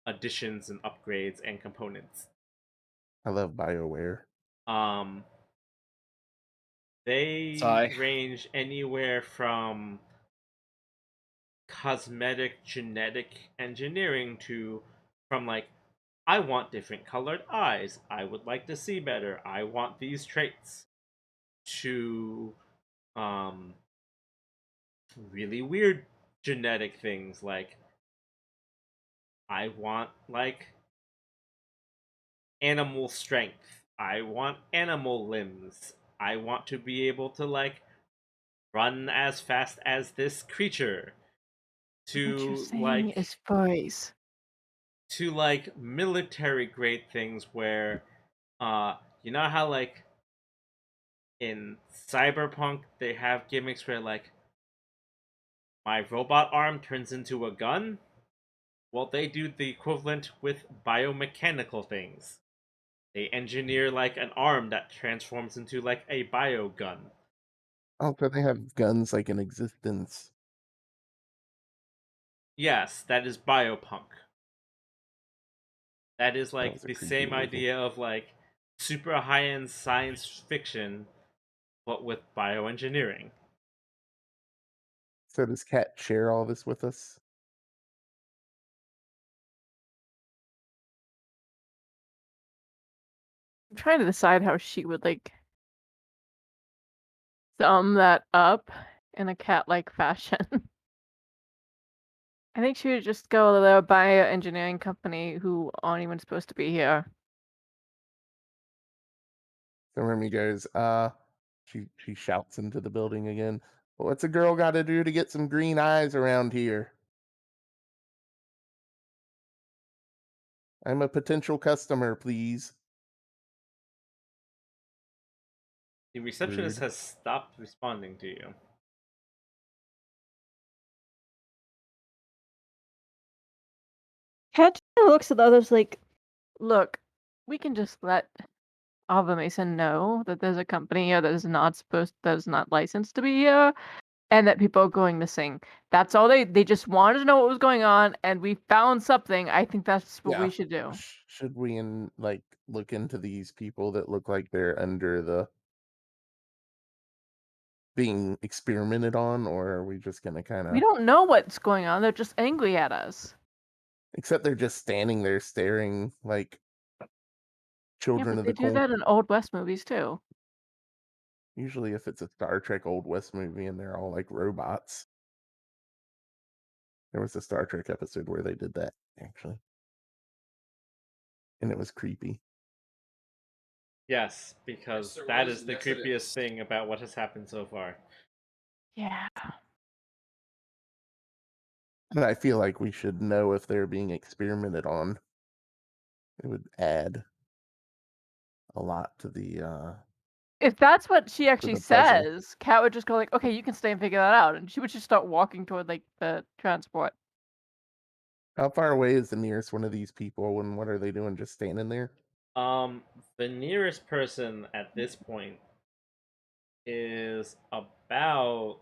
additions and upgrades and components. I love BioWare. Um they Sigh. range anywhere from cosmetic genetic engineering to from like I want different colored eyes. I would like to see better. I want these traits to um really weird genetic things like I want like animal strength. I want animal limbs. I want to be able to like run as fast as this creature. What you're To saying like is boys. military grade things where you know how like in cyberpunk they have gimmicks where like my robot arm turns into a gun. Well, they do the equivalent with biomechanical things. They engineer like an arm that transforms into like a bio gun. Oh, so they have guns like in existence. Yes, that is biopunk. That is That like was a the creepy same movie. idea of like super high end science fiction, but with bioengineering. So does Kat share all this with us? I'm trying to decide how she would like sum that up in a cat-like fashion. I think she would just go to the bioengineering company who aren't even supposed to be here. So Remy goes, she shouts into the building again. What's a girl got to do to get some green eyes around here? I'm a potential customer, please. The receptionist Rude. has stopped responding to you. Cat looks at the others like, look, we can just let Alva Mason know that there's a company here that is not licensed to be here, and that people are going missing. That's all they just wanted to know what was going on, and we found something. I think that's what we should do. Should we look into these people that look like they're under the being experimented on, or are we just gonna kind We of? don't know what's going on. They're just angry at us. Except they're just standing there staring like Yeah, children but of they the do corn. that in Old West movies too. Usually, if it's a Star Trek Old West movie and they're all like robots. There was a Star Trek episode where they did that actually, and it was creepy. Yes, because there that was, is and the yes, it creepiest is. thing about what has happened so far. Yeah. But I feel like we should know if they're being experimented on. It would add a lot to the If that's what she actually the puzzle. says, Kat would just go like, "Okay, you can stay and figure that out," and she would just start walking toward like the transport. How far away is the nearest one of these people, and what are they doing? Just standing there? The nearest person at this point is about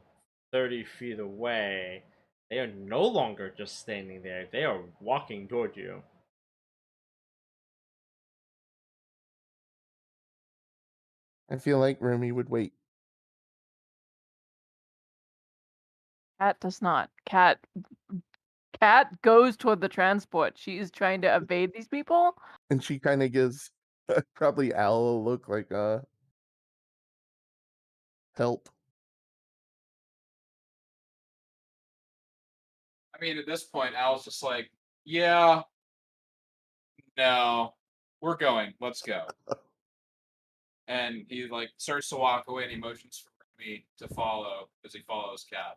30 feet away. They are no longer just standing there, they are walking toward you. I feel like Remy would wait. Kat does not. Kat goes toward the transport. She is trying to evade these people. And she kind of gives probably Al a look like help. I mean, at this point, Al's just like, yeah, no, we're going. Let's go. And he like starts to walk away, and he motions for me to follow as he follows Cat.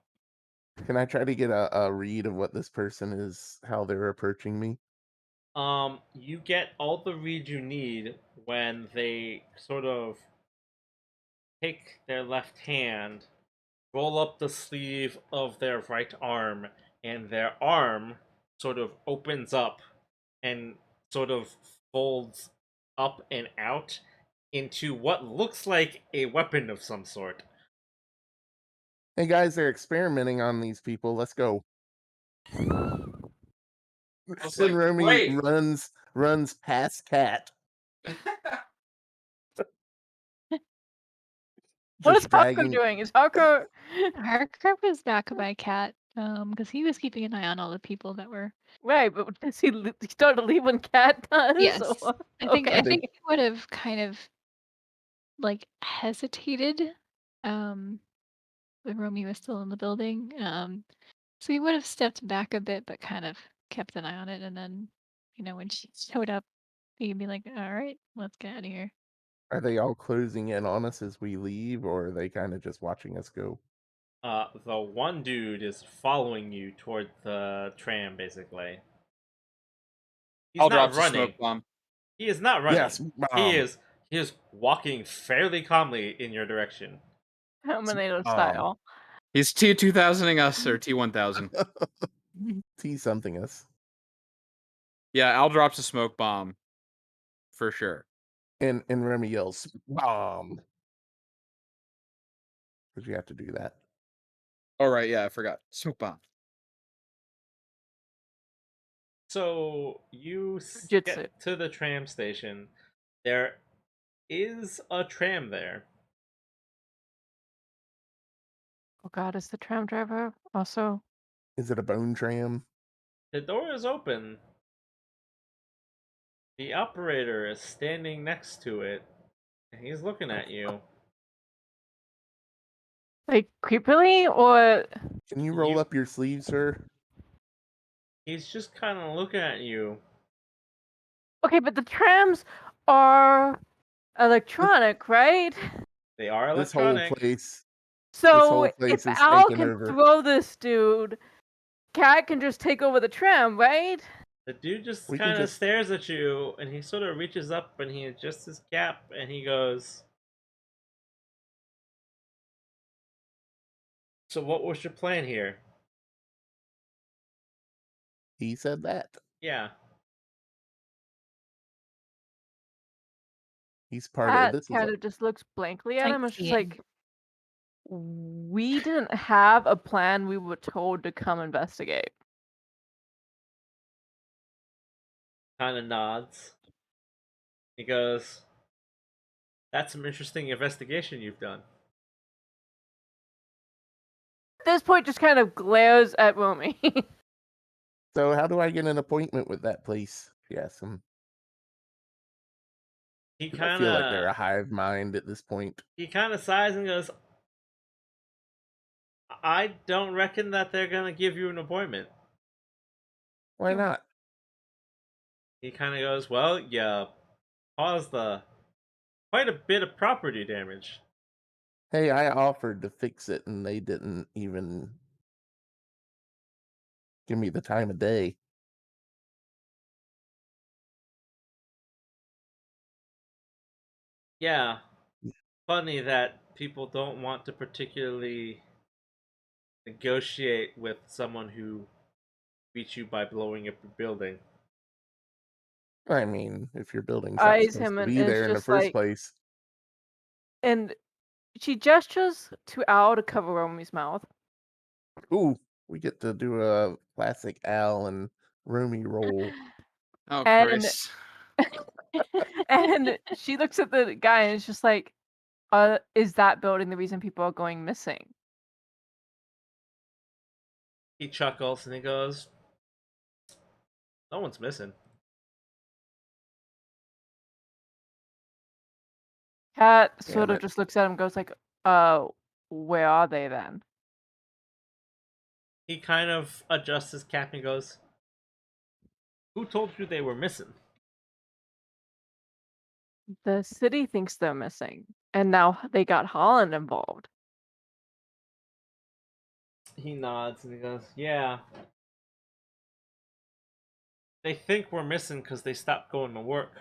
Can I try to get a read of what this person is, how they're approaching me? You get all the read you need when they sort of take their left hand, roll up the sleeve of their right arm, and their arm sort of opens up and sort of folds up and out into what looks like a weapon of some sort. Hey guys, they're experimenting on these people. Let's go. was Then like, Remy great. runs past Cat, What is just Haku dragging. doing? Is Haku Harker was back by Cat, because he was keeping an eye on all the people that were. right? But does he start to leave when Kat does? Yes, Or- I think okay. he would have kind of like hesitated, when Romy was still in the building. So he would have stepped back a bit, but kind of kept an eye on it, and then, when she showed up, he'd be like, "All right, let's get out of here." Are they all closing in on us as we leave, or are they kind of just watching us go? The one dude is following you toward the tram, basically. He's Al not drops a smoke running. bomb. He is not Yes, running. He is walking fairly calmly in your direction. Terminator style. He's T2000ing us or T1000. T something us. Yeah, Al drops a smoke bomb for sure. And Remy yells, "Bomb!" Because you have to do that. Oh right, yeah, I forgot. Smoke bomb. So you Jujitsu. get to the tram station. There is a tram there. Oh God, is the tram driver also? Is it a bone tram? The door is open. The operator is standing next to it, and he's looking at you. Like creepily, or Can you roll You- up your sleeve, sir? He's just kind of looking at you. okay, but the trams are electronic, right? They are This whole electronic. place, So if is Al taken can over. throw this dude, Cat can just take over the tram, right? The dude just We can kind of just- stares at you, and he sort of reaches up and he adjusts his cap, and he goes, "So what was your plan here?" He said that. Yeah, He's part of Cat this. kind of just looks blankly at him. It's just Sightseeing. like, we didn't have a plan. We were told to come investigate. kind of nods. He goes, "That's some interesting investigation you've done." At this point, just kind of glares at Romy. So how do I get an appointment with that place? Yes, He I kind feel like they're a of hive mind at this point. sighs and goes, "I don't reckon that they're gonna give you an appointment." Why not? He kind of goes, "Well, you caused quite a bit of property damage." Hey, I offered to fix it, and they didn't even give me the time of day. Yeah, funny that people don't want to particularly negotiate with someone who beat you by blowing up your building. I mean, if your building's not Eyes supposed him to and be is there in the just first like, place. and she gestures to Al to cover Romy's mouth. Ooh, we get to do a classic Al and Roomy roll. Oh And Christ! and she looks at the guy and is just like, is that building the reason people are going missing? He chuckles and he goes, "No one's missing." Cat sort Damn of it. just looks at him and goes like, where are they then? He kind of adjusts his cap and goes, "Who told you they were missing?" The city thinks they're missing, and now they got Holland involved. He nods and he goes, "Yeah. They think we're missing because they stopped going to work.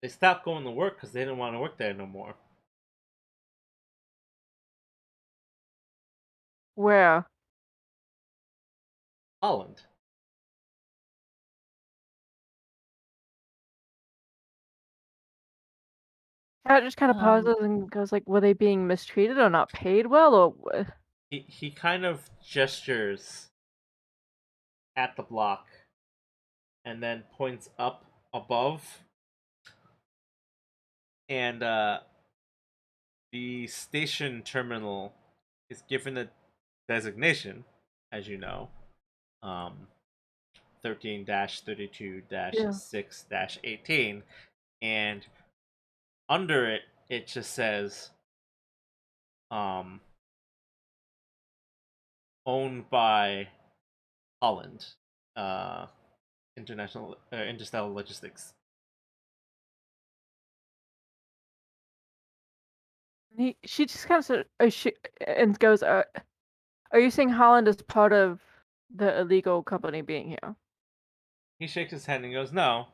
They stopped going to work because they didn't want to work there no more." Where? Holland. Cat just kind of Um, pauses and goes like, were they being mistreated or not paid well, or He kind of gestures at the block and then points up above, and the station terminal is given a designation, as you know, 13-32 6 18, and under it, it just says, um, owned by Holland, uh, Interstellar Logistics. she just kind of and goes, are you saying Holland is part of the illegal company being here? He shakes his head and goes, "No,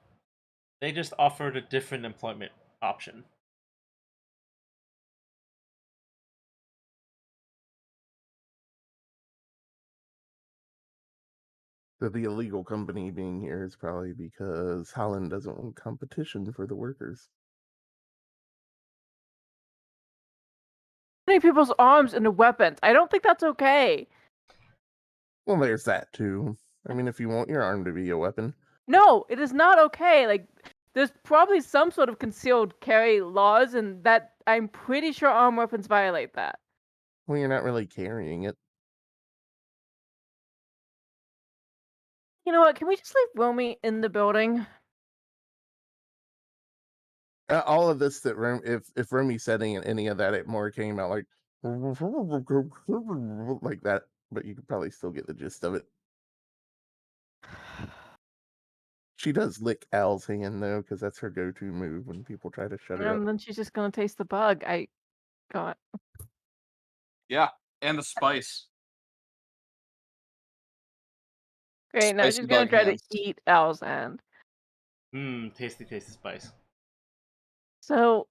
they just offered a different employment option." So the illegal company being here is probably because Holland doesn't want competition for the workers. Putting people's arms into weapons. I don't think that's okay. Well, there's that too. I mean, if you want your arm to be a weapon, No, it is not okay. Like, there's probably some sort of concealed carry laws, and that I'm pretty sure armed weapons violate that. well, you're not really carrying it. You know what? Can we just leave Romy in the building? All of this that if Remy said any of that, it more came out like like that, but you could probably still get the gist of it. She does lick Al's hand though, because that's her go-to move when people try to shut her up. Then she's just gonna taste the bug. I got. Yeah, and the spice. Great, now Spicy she's gonna bug try to hands. eat Al's hand. Mmm, tasty, tasty spice. So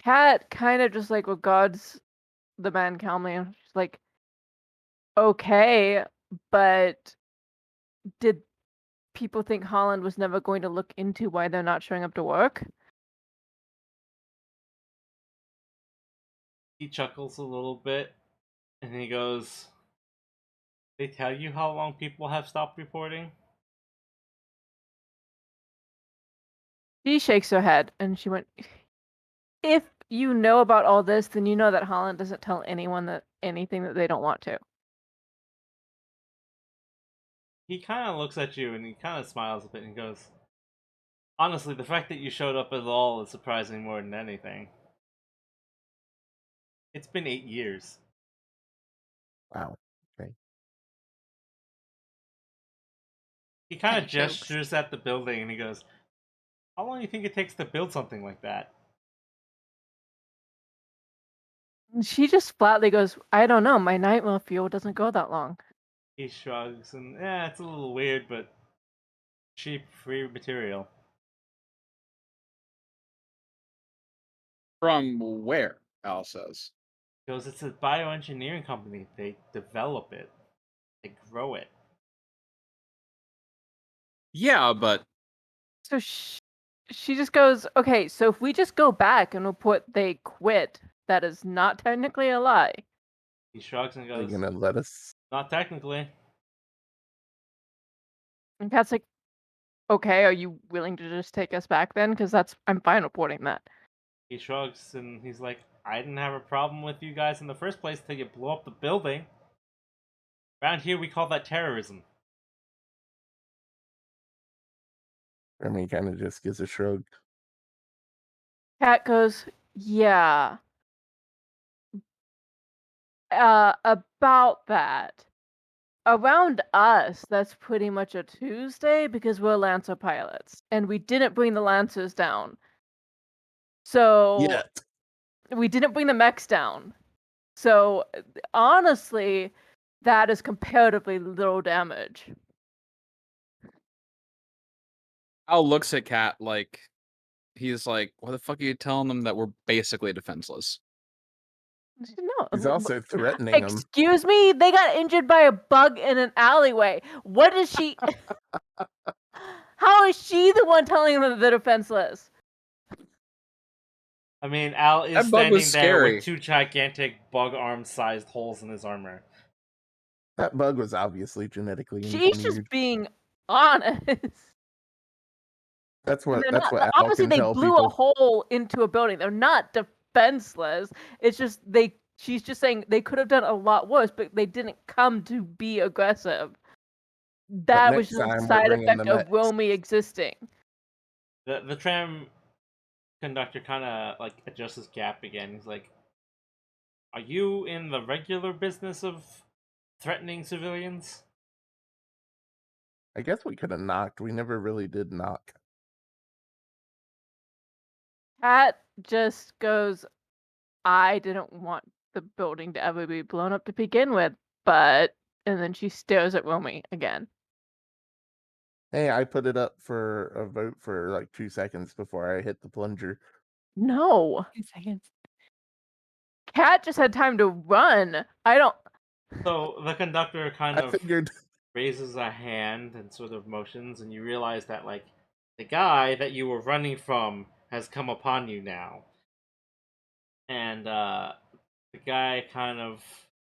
Cat kind of just like regards the man calmly and she's like, okay, but did people think Holland was never going to look into why they're not showing up to work? He chuckles a little bit, and he goes, "They tell you how long people have stopped reporting?" She shakes her head and she went, if you know about all this, then you know that Holland doesn't tell anyone that anything that they don't want to. He kind of looks at you and he kind of smiles a bit and goes, "Honestly, the fact that you showed up at all is surprising more than anything. It's been 8 years." Wow. Okay. He kind Kinda of chokes. gestures at the building and he goes, "How long do you think it takes to build something like that?" And she just flatly goes, I don't know, my nightmare fuel doesn't go that long. He shrugs and, it's a little weird, but cheap, free material. From where? Al says. He goes, "It's a bioengineering company. They develop it. They grow it." Yeah, but So she just goes, okay, so if we just go back and report they quit, that is not technically a lie. He shrugs and Are you goes, gonna let us? "Not technically." And Kat's like, okay, are you willing to just take us back then? Because I'm fine reporting that. He shrugs and he's like, "I didn't have a problem with you guys in the first place till you blew up the building. Around here, we call that terrorism." Remy kind of just gives a shrug. Kat goes, yeah. About that. Around us, that's pretty much a Tuesday because we're Lancer pilots. And we didn't bring the Lancers down. So Yet. we didn't bring the mechs down. So honestly, that is comparatively little damage. Al looks at Cat like he's like, "Why the fuck are you telling them that we're basically defenseless?" No, He's also threatening them. excuse me, they got injured by a bug in an alleyway. What is she? How is she the one telling them that they're defenseless? I mean, Al is That bug was standing there scary. with two gigantic bug arm-sized holes in his armor. That bug was obviously genetically She's just engineered. being honest. That's And what they're that's not, what Al obviously can they tell blew a people. hole into a building. They're not defenseless. It's just she's just saying they could have done a lot worse, but they didn't come to be aggressive. That was next just a time we're side bringing effect the of mechs. Romy existing. The tram conductor kind of like adjusts his gap again. He's like, "Are you in the regular business of threatening civilians?" I guess we could have knocked. We never really did knock. Kat just goes, I didn't want the building to ever be blown up to begin with, but. And then she stares at Romy again. Hey, I put it up for a vote for like 2 seconds before I hit the plunger. No. 2 seconds. Kat just had time to run. I don't. So the conductor kind I of figured raises a hand and sort of motions, and you realize that, like, the guy that you were running from has come upon you now. And the guy kind of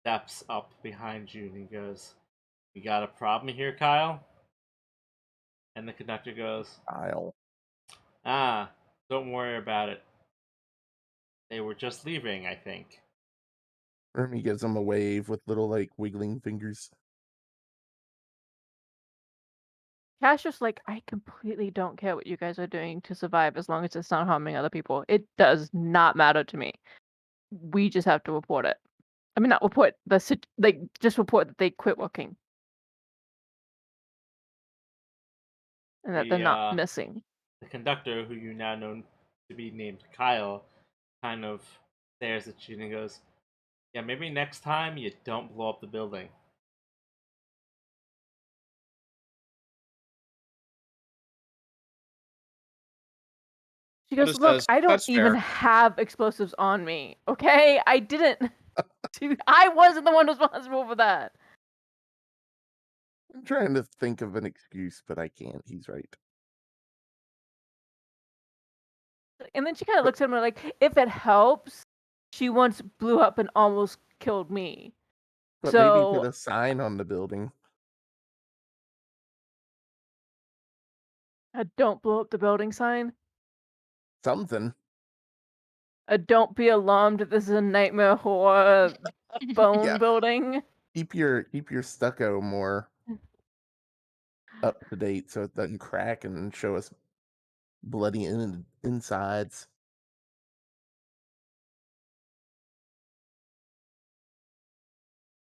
steps up behind you and he goes, "We got a problem here, Kyle?" And the conductor goes, I'll. "Ah, don't worry about it. They were just leaving, I think." Remy gives him a wave with little like wiggling fingers. Cash just like, I completely don't care what you guys are doing to survive as long as it's not harming other people. It does not matter to me. We just have to report it. I mean, not report just report that they quit working and that they're not missing. The conductor, who you now know to be named Kyle, kind of stares at you and goes, "Yeah, maybe next time you don't blow up the building." She That goes, is- "Look, that's- I don't that's even fair. have explosives on me. Okay, I didn't. I wasn't the one responsible for that." I'm trying to think of an excuse, but I can't. He's right. And then she kind of looks at him like, if it helps, she once blew up and almost killed me. But maybe So put a sign on the building. a "Don't blow up the building" sign. Something. A "Don't be alarmed, this is a nightmare horror bone Yeah. building." Keep your stucco more up to date so it doesn't crack and show us bloody insides.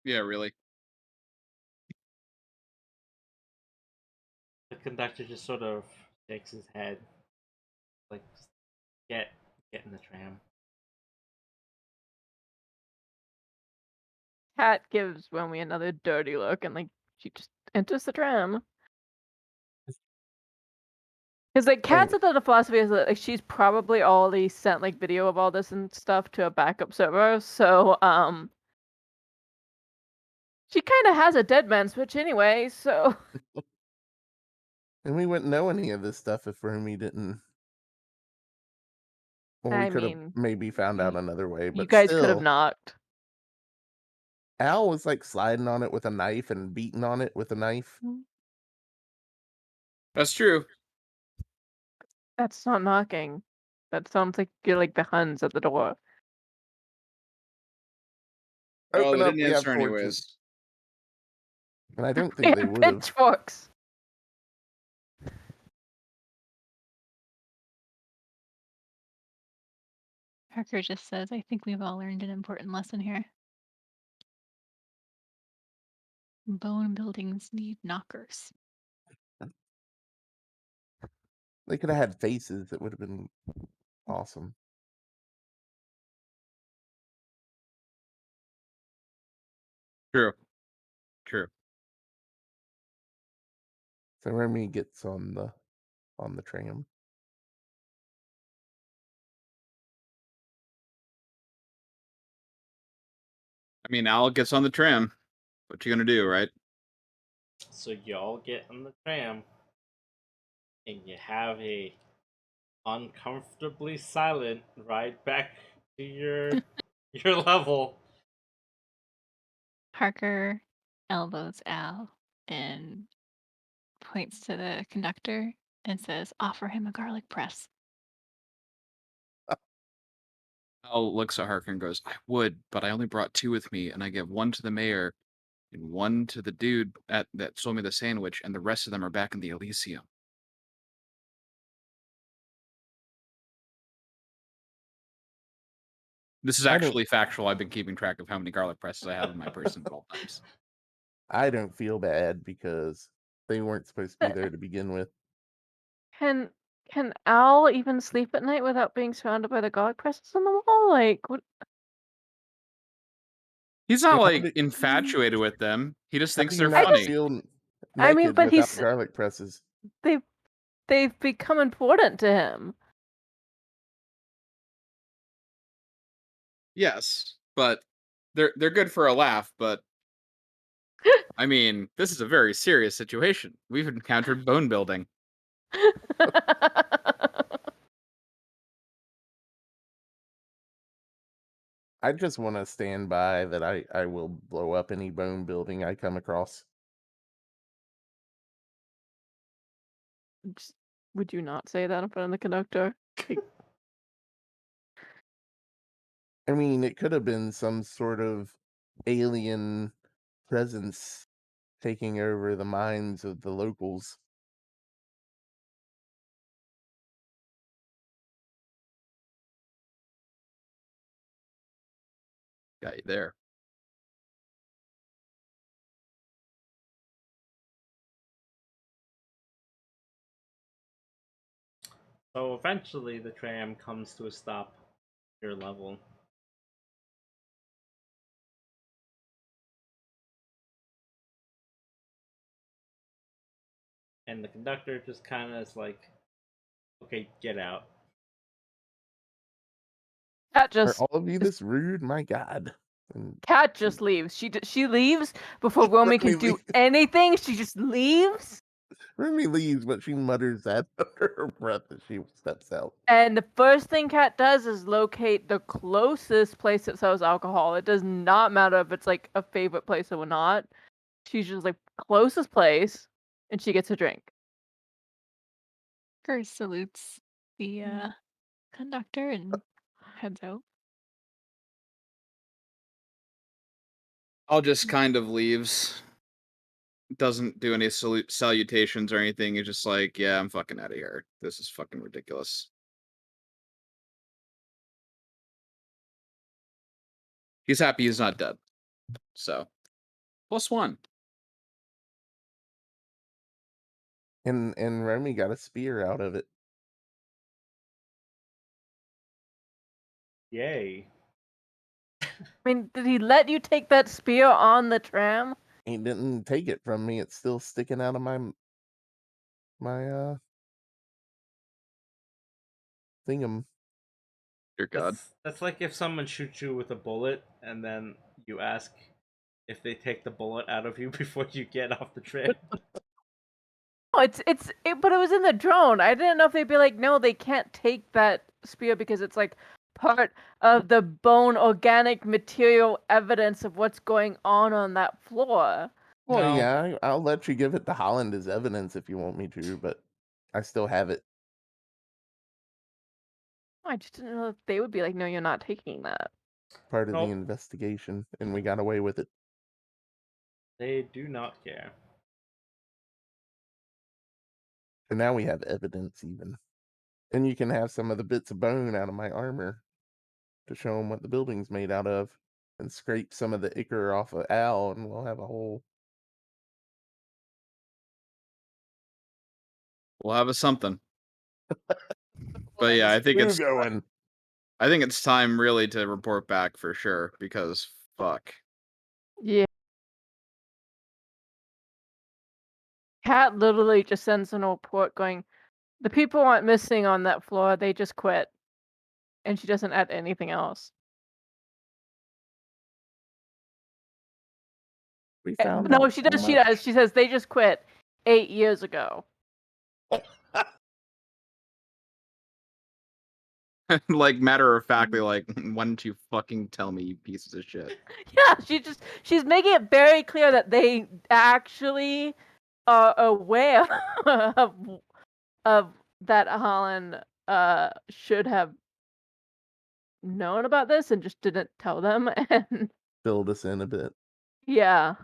Yeah, really. The conductor just sort of shakes his head, like, "Get in the tram." Cat gives Romy another dirty look and like she just enters the tram. Because like Cat's at the philosophy is that like she's probably already sent like video of all this and stuff to a backup server, so she kind of has a dead man switch anyway. So And we wouldn't know any of this stuff if Rumi didn't. Well, we I could have mean, maybe found out y- another way, you but guys could have still, knocked. Al was like sliding on it with a knife and beating on it with a knife. That's true. That's not knocking. That sounds like you're like the Huns at the door. Well, Open they up, didn't we have answer torches. anyways. And I don't They think they have would have. pitchforks. Parker just says, "I think we've all learned an important lesson here. Bone buildings need knockers." They could have had faces. That would have been awesome. True. True. So Remy gets on the tram. I mean, Al gets on the tram. What you gonna do, right? So y'all get on the tram, and you have a uncomfortably silent ride back to your level. Parker elbows Al and points to the conductor and says, "Offer him a garlic press." Al looks at Harker and goes, "I would, but I only brought 2 with me, and I give 1 to the mayor and 1 to the dude that sold me the sandwich, and the rest of them are back in the Elysium." This is I don't- actually factual. I've been keeping track of how many garlic presses I have in my person at all times. I don't feel bad because they weren't supposed to be there to begin with. Can can Al even sleep at night without being surrounded by the garlic presses on the wall? Like what? He's not How like do- infatuated with them. He just How thinks do they're you not funny. feel I mean, naked but without garlic presses? they've they've become important to him. Yes, but they're good for a laugh, but I mean, this is a very serious situation. We've encountered bone building. I just want to stand by that I will blow up any bone building I come across. Would you not say that in front of the conductor? I mean, it could have been some sort of alien presence taking over the minds of the locals. Got you there. So eventually the tram comes to a stop at your level. And the conductor just kind of is like, okay, get out. Cat Are just all of you this rude? My God. And Cat just leaves. She leaves before Romy can Remy do leaves. anything. She just leaves. Remy leaves, but she mutters that under her breath as she steps out. And the first thing Cat does is locate the closest place that sells alcohol. It does not matter if it's like a favorite place or not. She's just like closest place, and she gets a drink. Kurt salutes the conductor and heads out. I'll just kind of leaves. Doesn't do any salutations or anything. He's just like, yeah, I'm fucking out of here. This is fucking ridiculous. He's happy he's not dead. So, +1. And Remy got a spear out of it. Yay. I mean, did he let you take that spear on the tram? He didn't take it from me. It's still sticking out of my thingam. Dear God. That's like if someone shoots you with a bullet and then you ask if they take the bullet out of you before you get off the train. Oh, but it was in the drone. I didn't know if they'd be like, no, they can't take that spear because it's like part of the bone organic material evidence of what's going on that floor. Well, No. yeah, I'll let you give it to Holland as evidence if you want me to, but I still have it. I just didn't know if they would be like, no, you're not taking that. Part of Nope. the investigation, and we got away with it. They do not care. And now we have evidence, even. And you can have some of the bits of bone out of my armor to show them what the building's made out of, and scrape some of the ichor off of Al, and we'll have a whole. We'll have a something. But yeah, I think Stew it's going. I think it's time really to report back for sure because fuck. Yeah. Cat literally just sends in a report going, the people aren't missing on that floor, they just quit. And she doesn't add anything else. We found No, out she so does. She much. does. She says they just quit 8 years ago. Like matter of factly, like, why don't you fucking tell me, you pieces of shit? Yeah, she's making it very clear that they actually are aware of that Holland should have known about this and just didn't tell them. And Filled us in a bit. yeah,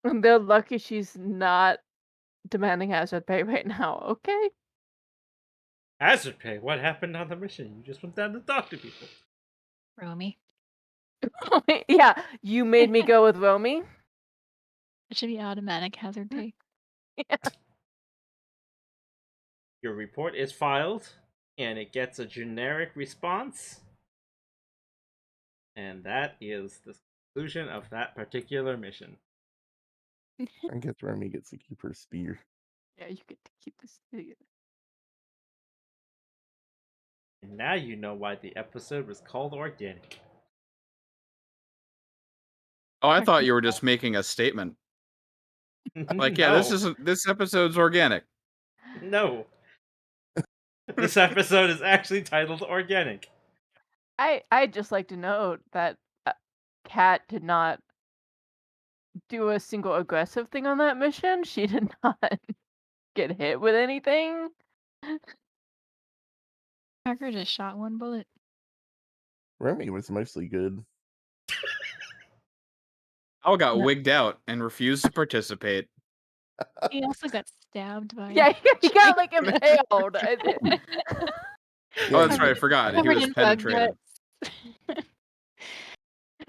and they're lucky she's not demanding hazard pay right now. Okay. Hazard pay? What happened on the mission? You just went down to talk to people. Romy. Yeah, you made me go with Romy. It should be automatic hazard pay. Your report is filed, and it gets a generic response. And that is the conclusion of that particular mission. I guess Remy gets to keep her spear. Yeah, you get to keep this. And now you know why the episode was called Organic. Oh, I thought you were just making a statement. Like, yeah, this episode's organic. No. This episode is actually titled Organic. I'd just like to note that Kat did not do a single aggressive thing on that mission. She did not get hit with anything. Parker just shot one bullet. Remy was mostly good. Al got No. wigged out and refused to participate. He also got stabbed by. Yeah, he got like impaled. Oh, that's right. I forgot. He Covered was in bug penetrated. guts.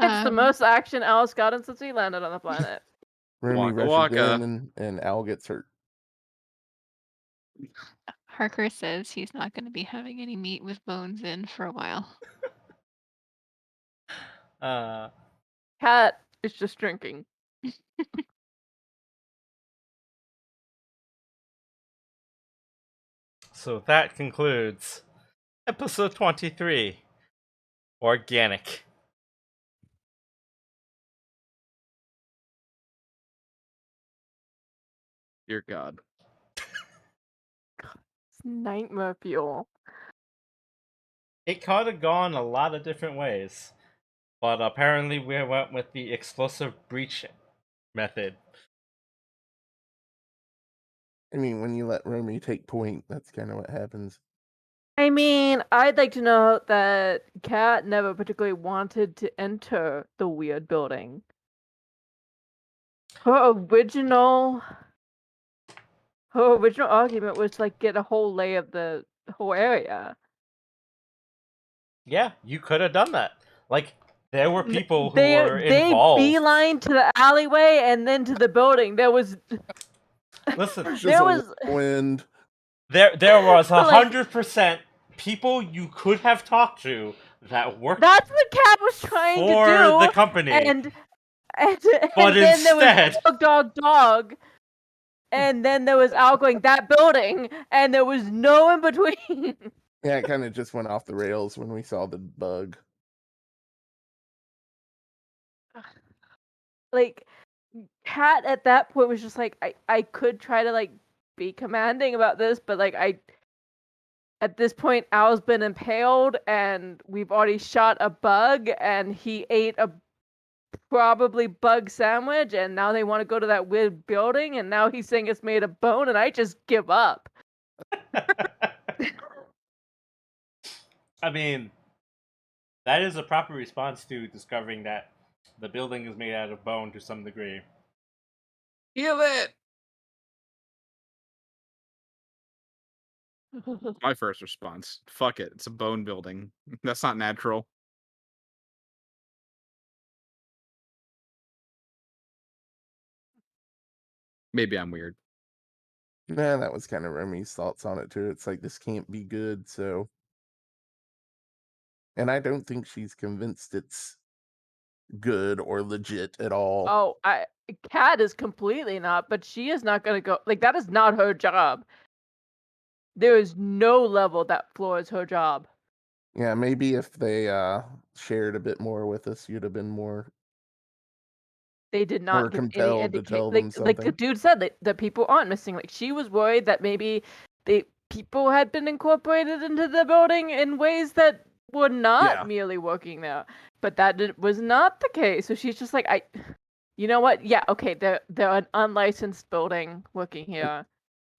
It's the Um, most action Al's gotten since we landed on the planet. Remy Waka rushes waka. in and Al gets hurt. Harker says he's not going to be having any meat with bones in for a while. Cat is just drinking. So that concludes episode 23, Organic. Dear God. It's nightmare fuel. It could have gone a lot of different ways, but apparently we went with the explosive breach method. I mean, when you let Remy take point, that's kind of what happens. I mean, I'd like to know that Cat never particularly wanted to enter the weird building. Her original argument was to, like, get a whole lay of the whole area. Yeah, you could have done that. Like, there were people who They were involved. beeline to the alleyway and then to the building. There was Listen, There's there just a was wind. there was Like- 100% people you could have talked to that worked that's what Cat was trying for to do. the company. And But then there was instead- dog, and then there was Al going that building, and there was no in between. Yeah, it kind of just went off the rails when we saw the bug. Like, Cat at that point was just like, I could try to, like, be commanding about this, but, like, at this point Al's been impaled and we've already shot a bug and he ate a probably bug sandwich, and now they want to go to that weird building, and now he's saying it's made of bone, and I just give up. I mean, that is a proper response to discovering that the building is made out of bone to some degree. Kill it! My first response. Fuck it. It's a bone building. That's not natural. Maybe I'm weird. Nah, that was kind of Remy's thoughts on it too. It's like, this can't be good, so. And I don't think she's convinced it's good or legit at all. Oh, Cat is completely not, but she is not gonna go. Like, that is not her job. There is no level that floors her job. Yeah, maybe if they shared a bit more with us, you'd have been more They did more not give any compelled to indication. tell them Like the something. dude said, that people aren't missing. Like, she was worried that maybe people had been incorporated into the building in ways that were not Yeah. merely working there. But that was not the case. So she's just like, you know what? Yeah, okay, they're an unlicensed building working here.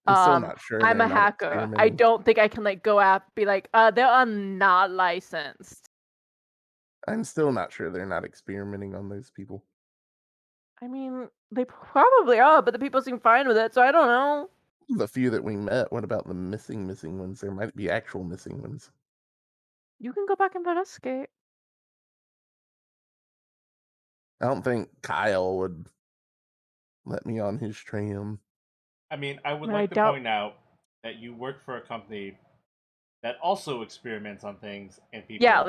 I'm still not sure I'm they're a not hacker. I experimenting. don't think I can, like, go out be like, they're not licensed. I'm still not sure they're not experimenting on those people. I mean, they probably are, but the people seem fine with it, so I don't know. The few that we met, what about the missing ones? There might be actual missing ones. You can go back and investigate. I don't think Kyle would let me on his tram. I mean, I would I like to doubt- point out that you work for a company that also experiments on things and people. Yeah,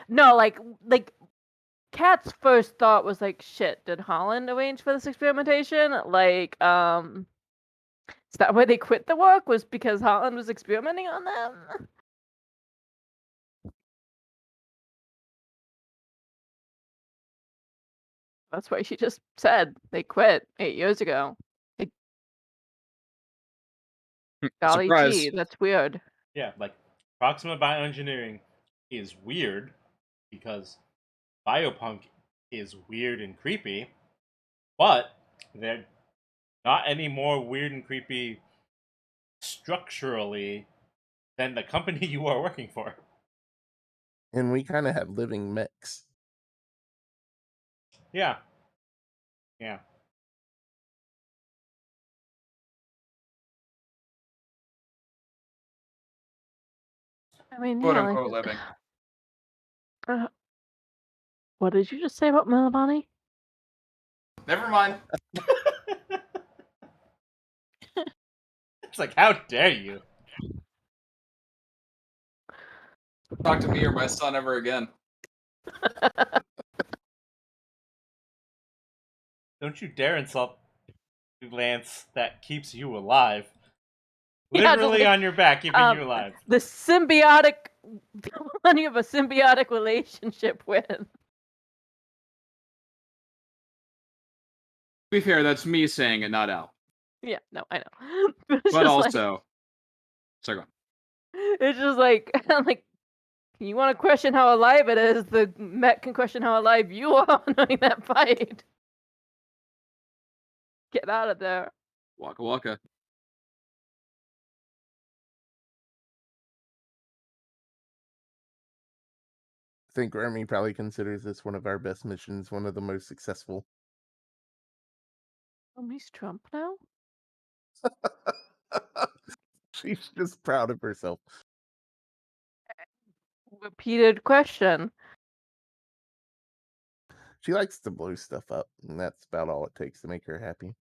no, like Kat's first thought was like, shit, did Holland arrange for this experimentation? Like, is that why they quit the work? Was because Holland was experimenting on them? That's why she just said they quit 8 years ago. Like, golly Surprise. gee, that's weird. Yeah, like Proxima Bioengineering is weird because Biopunk is weird and creepy, but they're not any more weird and creepy structurally than the company you are working for. And we kind of have living mechs. Yeah. Yeah. I mean, Quote yeah, unquote living. uh, What did you just say about Milivani? Never mind. It's like, how dare you? Talk to me or my son ever again. Don't you dare insult the lance that keeps you alive. Yeah, just Literally like, on your back, keeping you alive. The symbiotic, the one you have a symbiotic relationship with. To be fair, that's me saying it, not Al. Yeah, no, I know. But, it's But just like, also, sorry, go on. it's just like, I'm like, you want to question how alive it is? The Met can question how alive you are during that fight. Get out of there. Waka waka. I think Remy probably considers this one of our best missions, one of the most successful. Oh, he's Trump now? She's just proud of herself. Repeated question. She likes to blow stuff up, and that's about all it takes to make her happy.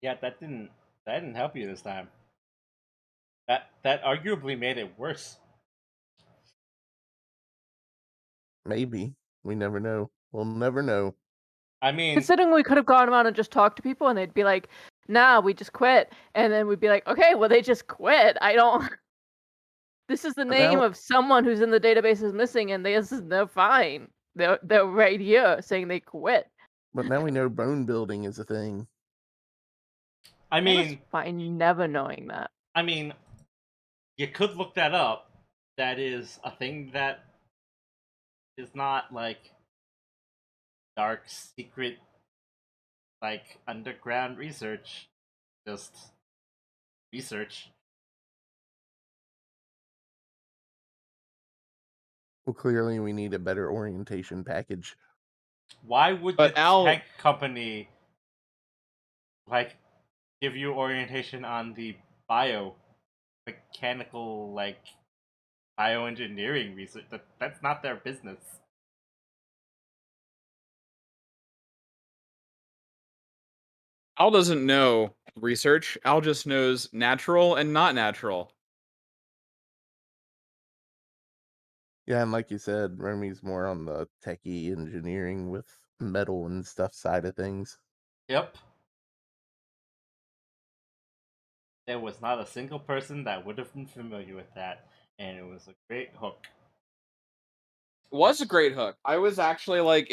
Yeah, that didn't help you this time. That arguably made it worse. Maybe. We never know. We'll never know. I mean, Considering we could have gone around and just talked to people and they'd be like, nah, we just quit. And then we'd be like, okay, well, they just quit. I don't. This is the But name now- of someone who's in the database is missing and they're fine. They're right here saying they quit. But now we know bone building is a thing. I That was mean, fine never knowing that. I mean, you could look that up. That is a thing that is not like dark secret, like underground research. Just research. Well, clearly we need a better orientation package. Why would But the Al- tech company like give you orientation on the biomechanical, like bioengineering research? That's not their business. Al doesn't know research. Al just knows natural and not natural. Yeah, and like you said, Remy's more on the techie engineering with metal and stuff side of things. Yep. There was not a single person that would have been familiar with that, and it was a great hook. It was a great hook. I was actually like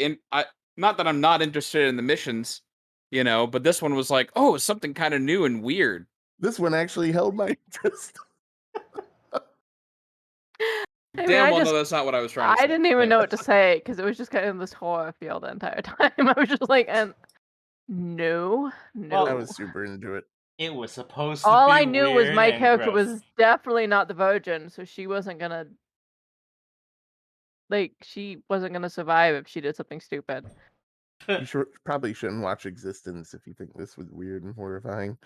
not that I'm not interested in the missions, but this one was like, oh, something kind of new and weird. This one actually held my interest. I mean, Damn I well, just- no, that's not what I was trying to say. I didn't even No. know what to say because it was just kind of this horror feel the entire time. I was just like, and no. I was super into it. It was supposed to All be I knew was weird my and character gross. was definitely not the virgin, so she wasn't gonna survive if she did something stupid. You probably shouldn't watch Existence if you think this was weird and horrifying.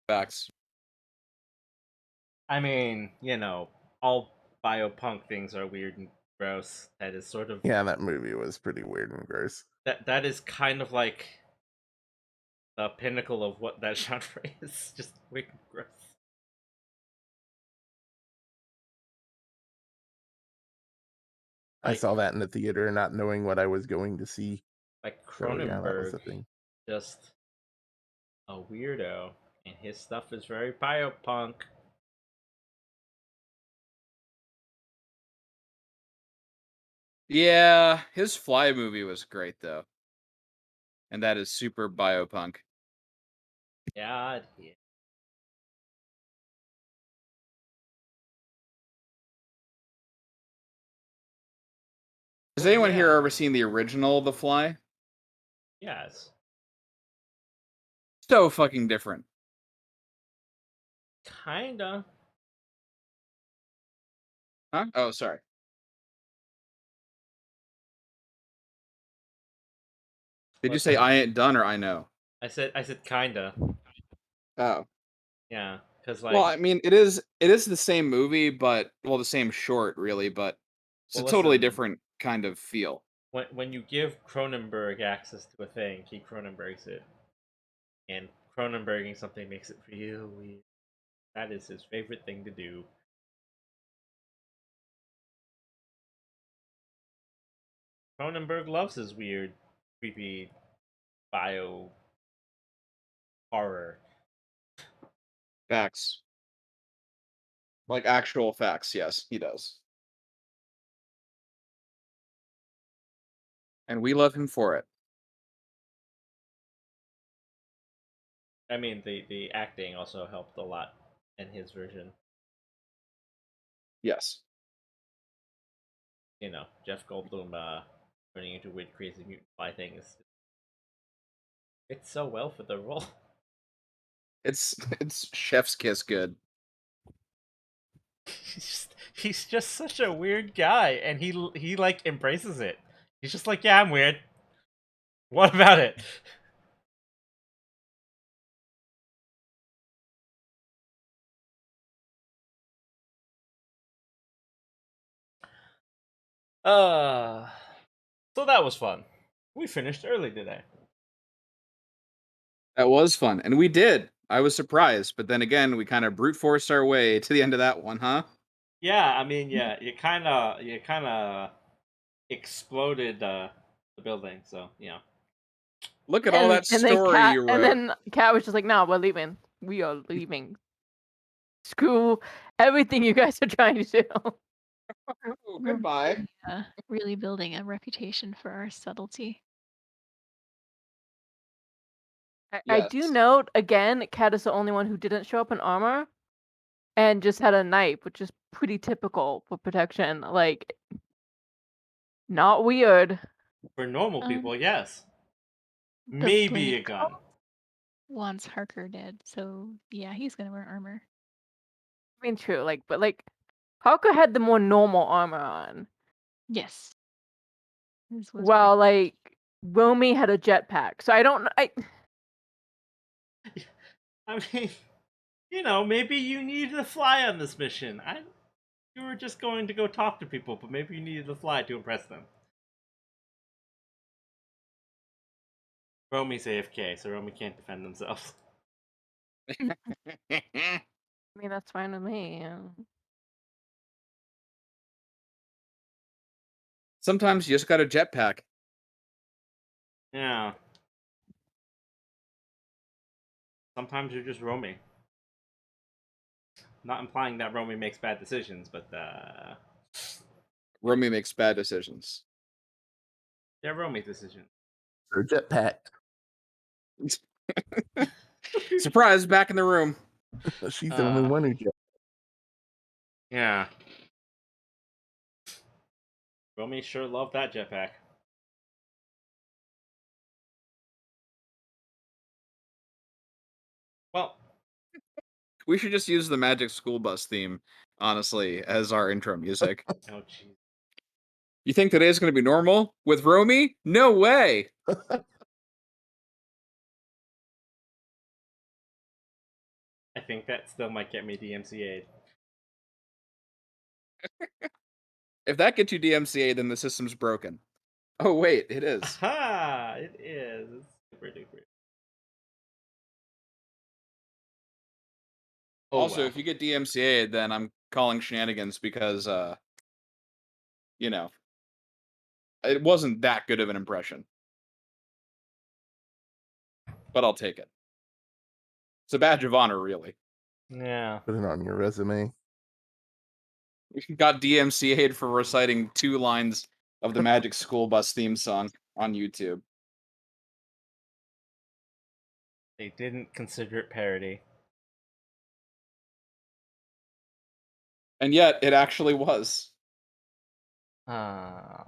Facts. I mean, all biopunk things are weird and gross. That is sort of Yeah, that movie was pretty weird and gross. that is kind of like the pinnacle of what that genre is. Just weird and gross. I Like- saw that in the theater, not knowing what I was going to see. Like So, yeah, that was Cronenberg, the thing. just a weirdo, and his stuff is very biopunk. Yeah, his Fly movie was great though, and that is super biopunk. God, yeah. Has Well, anyone here yeah. ever seen the original The Fly? Yes. So fucking different. Kinda. Huh? Oh, sorry. Did you say I ain't done or I know? I said kinda. Oh. Yeah. because Well, I mean, it is the same movie, but the same short, really, but it's Well, a totally listen. different kind of feel. when you give Cronenberg access to a thing, he Cronenbergs it, and Cronenberging something makes it feel weird. That is his favorite thing to do. Cronenberg loves his weird, creepy bio horror. Facts, like actual facts. Yes, he does, and we love him for it. I mean, the acting also helped a lot in his version. Yes, You know, Jeff Goldblum turning into weird, crazy mutant fly things. It's so well for the role. it's chef's kiss good. He's just such a weird guy, and he like embraces it. He's just like, yeah, I'm weird. What about it? Uh, so that was fun. We finished early today. That was fun, and we did. I was surprised, but then again, we kind of brute forced our way to the end of that one, huh? Yeah, I mean, yeah, you kind of exploded the building, so you know. Look at all that story you And wrote. then Cat was just like, "No, we're leaving. We are leaving. Screw everything you guys are trying to do." Oh, goodbye. Really building a reputation for our subtlety. I do Yes. note again, Cat is the only one who didn't show up in armor, and just had a knife, which is pretty typical for protection. Like, not weird. For normal Um, people, yes. The Maybe a blade gun. wants Harker dead, so yeah, he's gonna wear armor. I mean, true. Like, but like, Hawker had the more normal armor on, Yes. This was while like Romy had a jetpack. So I don't. I mean, you know, maybe you needed to fly on this mission. You were just going to go talk to people, but maybe you needed to fly to impress them. Romy's AFK, so Romy can't defend themselves. I mean, that's fine with me. Sometimes you just got a jetpack. Yeah. Sometimes you're just Romy. Not implying that Romy makes bad decisions, but Romy makes bad decisions. they're Romy's decisions. Her jetpack. Surprise, back in the room. She's the only one who jet. Yeah. Romy sure loved that jetpack. Well, We should just use the Magic School Bus theme, honestly, as our intro music. oh jeez. You think today's going to be normal? With Romy? No way! I think that still might get me DMCA'd. If that gets you DMCA, then the system's broken. Oh, wait, it is. Aha! It is. It's super duper. Oh, Also, well. if you get DMCA, then I'm calling shenanigans because, you know, it wasn't that good of an impression. But I'll take it. It's a badge of honor, really. Yeah. Put it on your resume. We got DMCA'd for reciting 2 lines of the Magic School Bus theme song on YouTube. They didn't consider it parody. And yet, it actually was. Uh,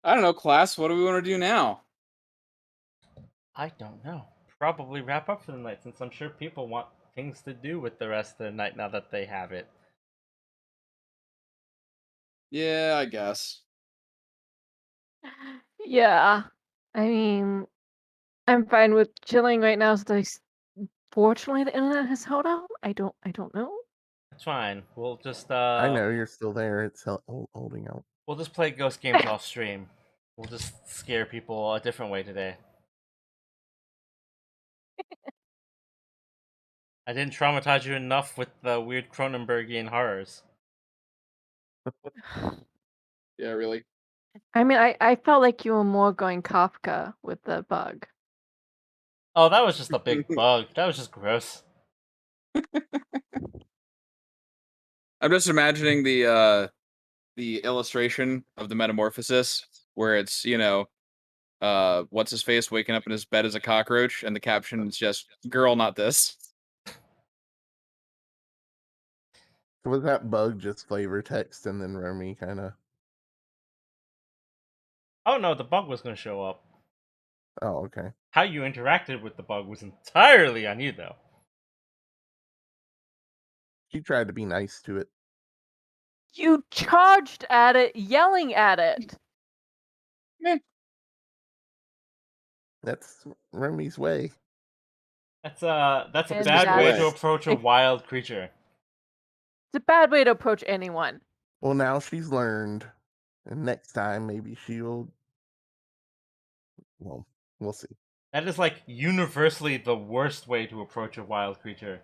I don't know, class, what do we want to do now? I don't know. Probably wrap up for the night, since I'm sure people want things to do with the rest of the night now that they have it. Yeah, I guess. Yeah. I mean, I'm fine with chilling right now. Fortunately, the internet has held out. I don't know. It's fine. We'll just I know you're still there. It's holding out. we'll just play ghost games off stream. We'll just scare people a different way today. I didn't traumatize you enough with the weird Cronenbergian horrors. Yeah, really. I mean, I felt like you were more going Kafka with the bug. Oh, that was just a big bug. That was just gross. I'm just imagining the illustration of the metamorphosis where it's, what's his face waking up in his bed as a cockroach, and the caption is just "Girl, not this." Was that bug just flavor text and then Romy kind of? Oh no, the bug was going to show up. Oh, okay. How you interacted with the bug was entirely on you, though. She tried to be nice to it. You charged at it, yelling at it. That's Romy's way. That's a And bad way to that's- approach a if- wild creature. It's a bad way to approach anyone. Well, now she's learned, and next time maybe she'll. Well, we'll see. That is like universally the worst way to approach a wild creature.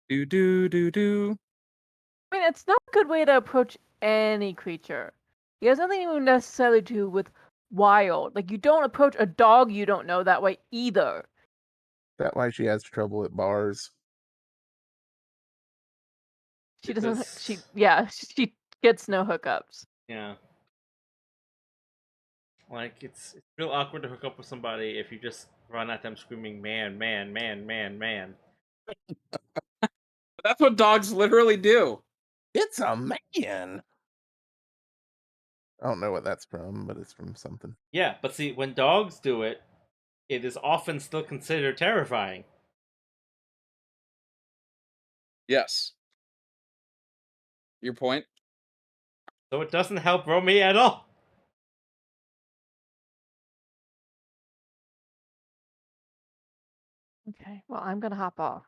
Do do do do. I mean, it's not a good way to approach any creature. It has nothing even necessarily to do with wild. Like, you don't approach a dog you don't know that way either. That's why she has trouble at bars. She doesn't. Because- She gets no hookups. Yeah. Like, it's real awkward to hook up with somebody if you just run at them screaming, man, man, man, man, man. That's what dogs literally do. It's a man. I don't know what that's from, but it's from something. Yeah, but see, when dogs do it, it is often still considered terrifying. Yes. Your point? So it doesn't help Romy at all. Okay, well, I'm gonna hop off.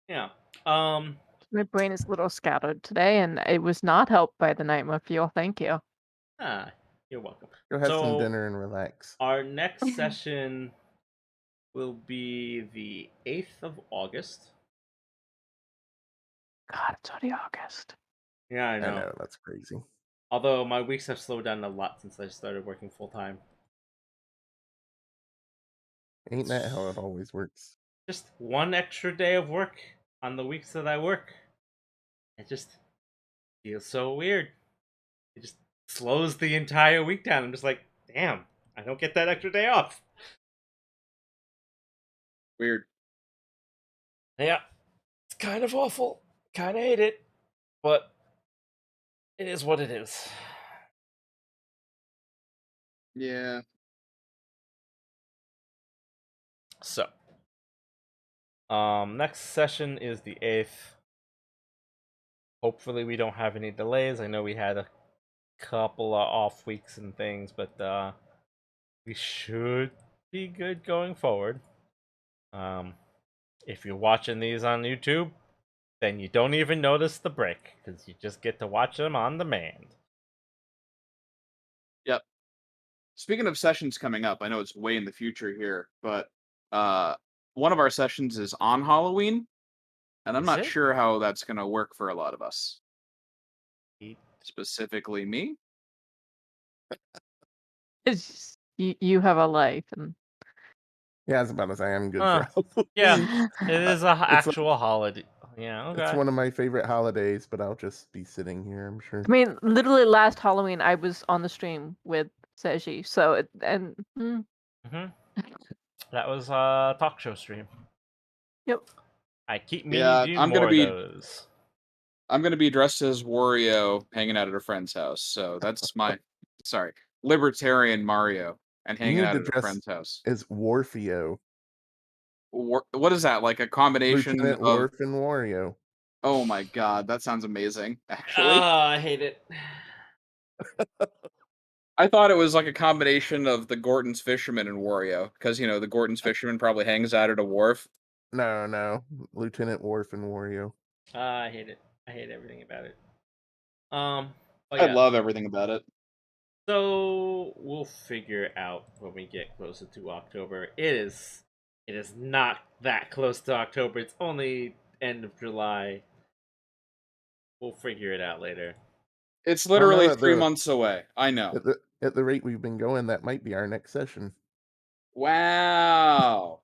Yeah. My brain is a little scattered today, and it was not helped by the nightmare fuel. Thank you. You're welcome. Go have some So- dinner and relax. Our next session will be the 8th of August. God, it's already August. Yeah, I I know. know, that's crazy. Although my weeks have slowed down a lot since I started working full time. Ain't that how it always works? Just one extra day of work on the weeks that I work. It just feels so weird. It just slows the entire week down. I'm just like, damn, I don't get that extra day off. Weird. Yeah, it's kind of awful. Kind of hate it, but it is what it is. Yeah. So, next session is the 8th. Hopefully we don't have any delays. I know we had a couple of off weeks and things, but we should be good going forward. If you're watching these on YouTube, then you don't even notice the break because you just get to watch them on demand. Yep. Speaking of sessions coming up, I know it's way in the future here, but one of our sessions is on Halloween, and I'm Is not it? sure how that's going to work for a lot of us. Ye- Specifically me. It's just, you have a life, and Yeah, I was about to say I'm good Huh. for Halloween. Yeah, it is a It's actual holiday. Yeah, okay. It's one of my favorite holidays, but I'll just be sitting here, I'm sure. I mean, literally last Halloween I was on the stream with Seji, so That was a talk show stream. Yep. I keep meaning Yeah, to do I'm more gonna of be- those. I'm going to be dressed as Wario hanging out at a friend's house. So that's my, sorry, libertarian Mario and You hanging need out to at a dress friend's house. It's Warfio. What is that? Like a combination Lieutenant of, Worf and Wario. oh my God, that sounds amazing, actually. I hate it. I thought it was like a combination of the Gorton's Fisherman and Wario, because the Gorton's Fisherman probably hangs out at a wharf. No, Lieutenant Worf and Wario. I hate it. I hate everything about it. But I yeah. love everything about it. So we'll figure out when we get closer to October. It is not that close to October. It's only end of July. We'll figure it out later. It's Oh no, literally 3 months away. I know. at the rate we've been going, that might be our next session. Wow.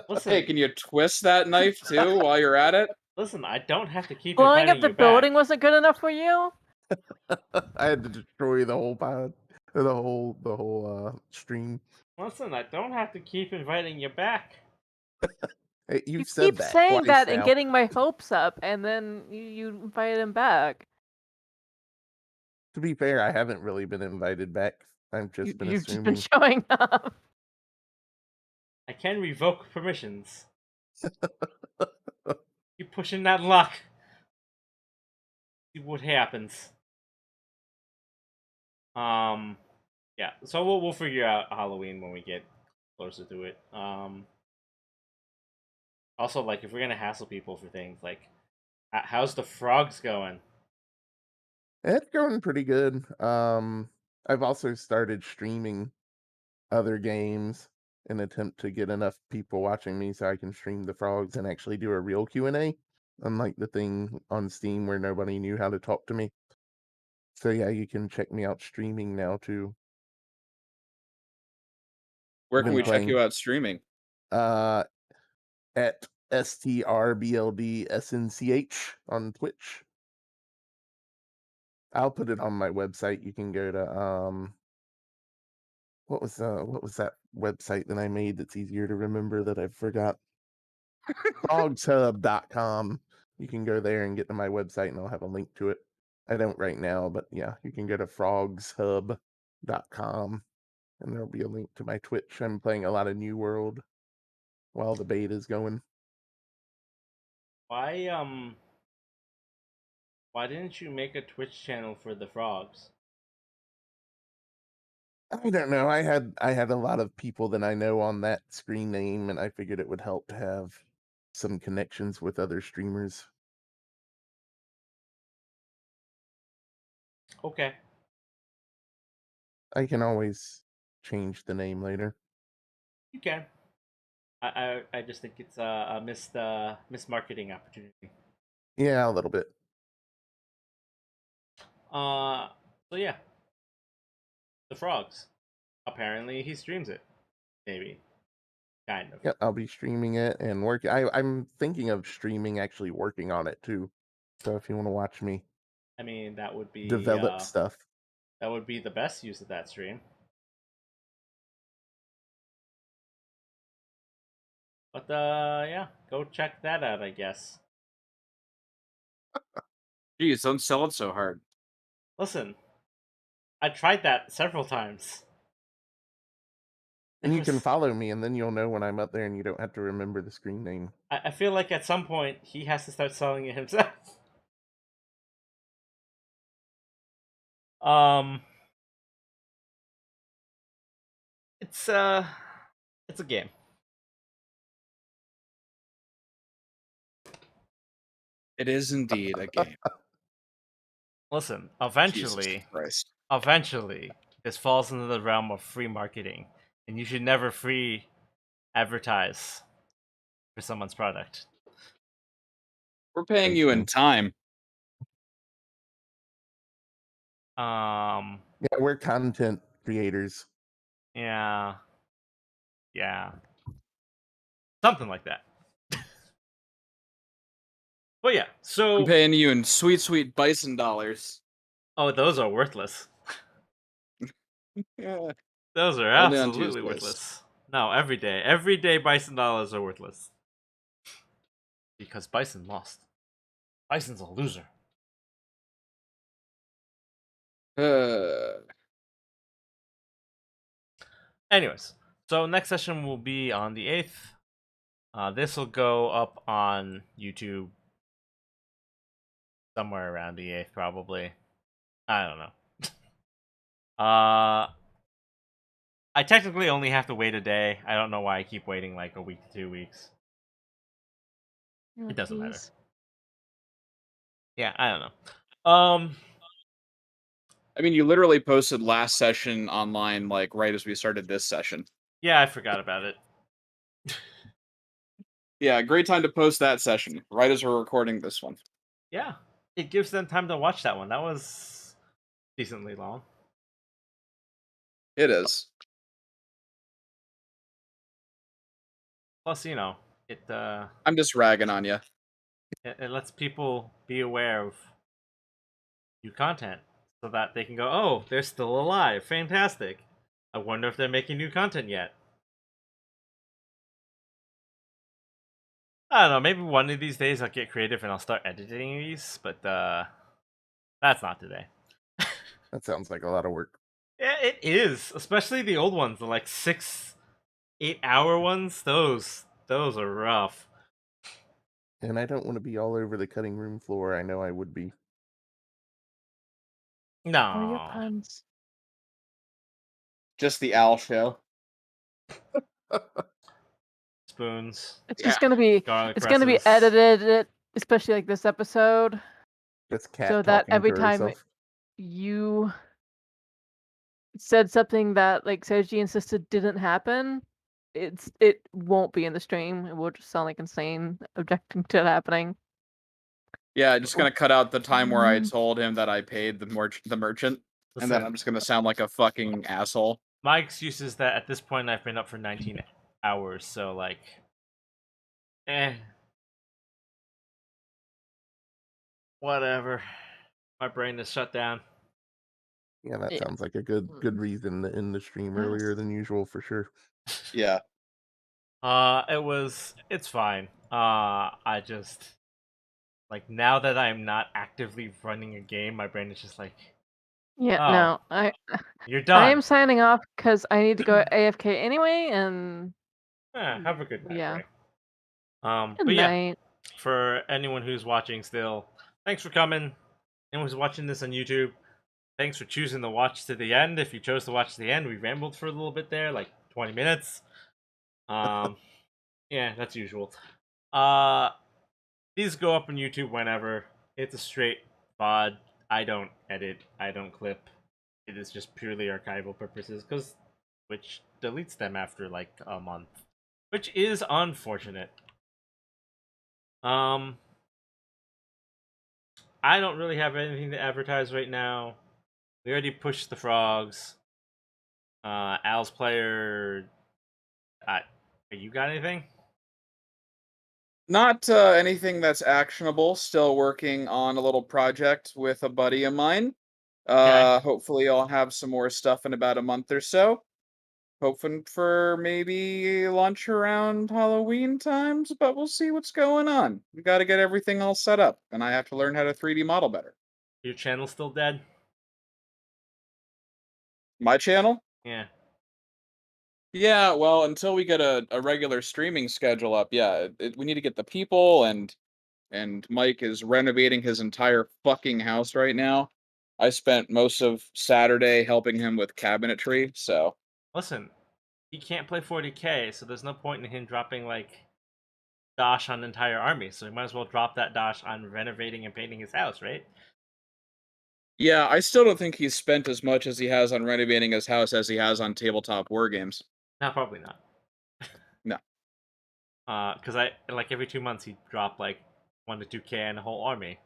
Listen, Hey, can you twist that knife too while you're at it? listen. I don't have to keep Blowing up inviting the you back. building wasn't good enough for you? I had to destroy the whole pod, or the whole stream. Listen, I don't have to keep inviting you back. Hey, You you've said keep that saying twice that now. and getting my hopes up, and then you invite him back. To be fair, I haven't really been invited back. I've You, just been you've just been assuming. showing up. I can revoke permissions. Keep pushing that luck. See what happens. Yeah. So we'll figure out Halloween when we get closer to it. Also, like, if we're gonna hassle people for things, like, how's the frogs going? It's going pretty good. I've also started streaming other games in attempt to get enough people watching me so I can stream the frogs and actually do a real Q&A, unlike the thing on Steam where nobody knew how to talk to me. So yeah, you can check me out streaming now too. Where I've can been we check playing you out streaming? at STRBLDSNCH on Twitch. I'll put it on my website. You can go to what was that website that I made that's easier to remember that I forgot? frogshub.com. You can go there and get to my website and I'll have a link to it. I don't right now, but yeah, you can go to frogshub.com and there'll be a link to my Twitch. I'm playing a lot of New World while the beta's going. Why didn't you make a Twitch channel for the frogs? I don't know. I had a lot of people that I know on that screen name, and I figured it would help to have some connections with other streamers. Okay. I can always change the name later. You can. I just think it's a missed marketing opportunity. Yeah, a little bit. So yeah, the frogs. Apparently he streams it. Maybe. Kind of. Yeah, I'll be streaming it and working. I'm thinking of streaming, actually working on it too. So if you want to watch me I mean, develop stuff, that would be the best use of that stream. But yeah, go check that out, I guess. Geez, don't sell it so hard. Listen, I tried that several times. and It you can was- follow me, and then you'll know when I'm up there, and you don't have to remember the screen name. I feel like at some point he has to start selling it himself. Um, it's a game. It is indeed a game. Listen, Jesus Christ. eventually, this falls into the realm of free marketing, and you should never free advertise for someone's product. We're paying Very you true. in time. Yeah, we're content creators. Yeah, something like that. But yeah, I'm so paying you in sweet, sweet bison dollars. those are worthless. Yeah. Those are Only on absolutely Tuesdays. worthless. No, every day bison dollars are worthless because Bison lost. Bison's a loser. Uh, Anyways, so next session will be on the 8th. This will go up on YouTube somewhere around the 8th, probably. I don't know. I technically only have to wait a day. I don't know why I keep waiting like a week to 2 weeks. Oh, It doesn't matter. jeez. Yeah, I don't know. I mean, you literally posted last session online, like right as we started this session. Yeah, I forgot about it. Yeah, great time to post that session, right as we're recording this one. Yeah, it gives them time to watch that one. That was decently long. It is. Plus, you know, it I'm just ragging on you. it lets people be aware of new content so that they can go, "Oh, they're still alive. Fantastic. I wonder if they're making new content yet." I don't know, maybe one of these days I'll get creative and I'll start editing these, but that's not today. That sounds like a lot of work. Yeah, it is, especially the old ones, the like 8 hour ones. Those are rough. And I don't want to be all over the cutting room floor. I know I would be. Or your No. puns. Just the Al show. Spoons, It's Yeah. just gonna be garlic it's gonna be presses. edited, especially like this episode, Just cat so that talking every to time herself. you said something that like Seiji insisted didn't happen, it won't be in the stream. It will just sound like insane objecting to it happening. Yeah, just gonna cut out the time where I Mm. told him that I paid the merchant, and then Listen, I'm just gonna sound like a fucking asshole. my excuse is that at this point I've been up for 19 hours, so like, whatever. My brain is shut down. Yeah, that Yeah. sounds like a good reason to end the stream earlier than usual for sure. Yeah. It's fine. I just like now that I'm not actively running a game, my brain is just like, Yeah, oh, no, you're I done. am signing off because I need to go AFK anyway, and Have a good night, yeah. Ray. Good But yeah, night. for anyone who's watching still, thanks for coming. Anyone who's watching this on YouTube, thanks for choosing to watch to the end. If you chose to watch to the end, we rambled for a little bit there, like 20 minutes. Yeah, that's usual. These go up on YouTube whenever. It's a straight VOD. I don't edit. I don't clip. It is just purely archival purposes because Twitch deletes them after like a month, which is unfortunate. I don't really have anything to advertise right now. We already pushed the frogs. Al's player. You got anything? Not anything that's actionable. Still working on a little project with a buddy of mine. Okay. Hopefully I'll have some more stuff in about a month or so. Hoping for maybe lunch around Halloween times, but we'll see what's going on. We got to get everything all set up, and I have to learn how to 3D model better. Your channel's still dead? My channel? Yeah. Yeah, well, until we get a regular streaming schedule up, yeah, we need to get the people, and Mike is renovating his entire fucking house right now. I spent most of Saturday helping him with cabinetry, so Listen, he can't play 40k, so there's no point in him dropping like Dosh on an entire army. So he might as well drop that Dosh on renovating and painting his house, right? yeah, I still don't think he's spent as much as he has on renovating his house as he has on tabletop war games. No, probably not. No. Because I like every 2 months he'd drop like 1 to 2k and a whole army.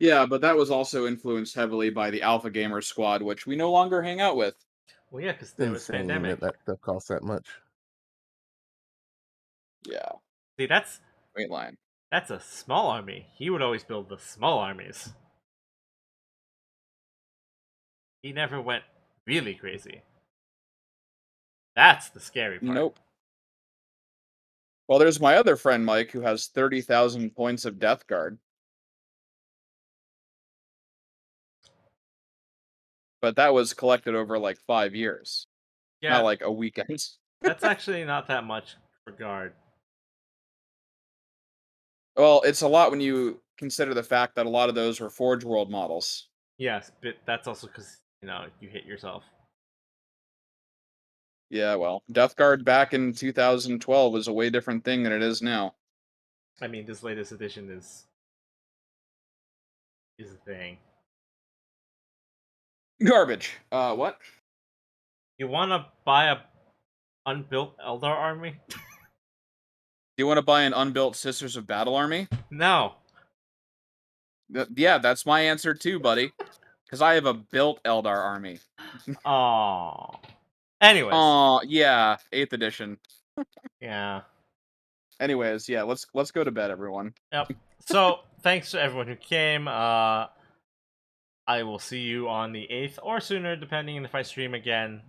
Yeah, but that was also influenced heavily by the Alpha Gamer Squad, which we no longer hang out with. Well, yeah, because It's there was insane pandemic. that stuff costs that much. Yeah, See, that's wait line. a small army. He would always build the small armies. He never went really crazy. That's the scary part. Nope. Well, there's my other friend Mike who has 30,000 points of Death Guard. But that was collected over like 5 years, Yeah, not like a weekend. that's actually not that much for guard. Well, it's a lot when you consider the fact that a lot of those were Forge World models. Yes, but that's also because you hit yourself. Yeah, well, Death Guard back in 2012 was a way different thing than it is now. I mean, this latest edition is a thing. Garbage. What? You want to buy a unbuilt Eldar army? Do you want to buy an unbuilt Sisters of Battle army? No. Yeah, that's my answer too, buddy. Because I have a built Eldar army. Oh. Anyways. Oh, yeah, 8th edition. Yeah. Anyways, yeah, let's go to bed, everyone. Yep. So thanks to everyone who came. I will see you on the 8th or sooner, depending if I stream again.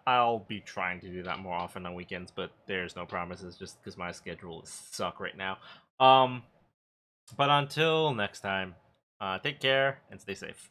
I'll be trying to do that more often on weekends, but there's no promises just because my schedule is suck right now. But until next time, take care and stay safe.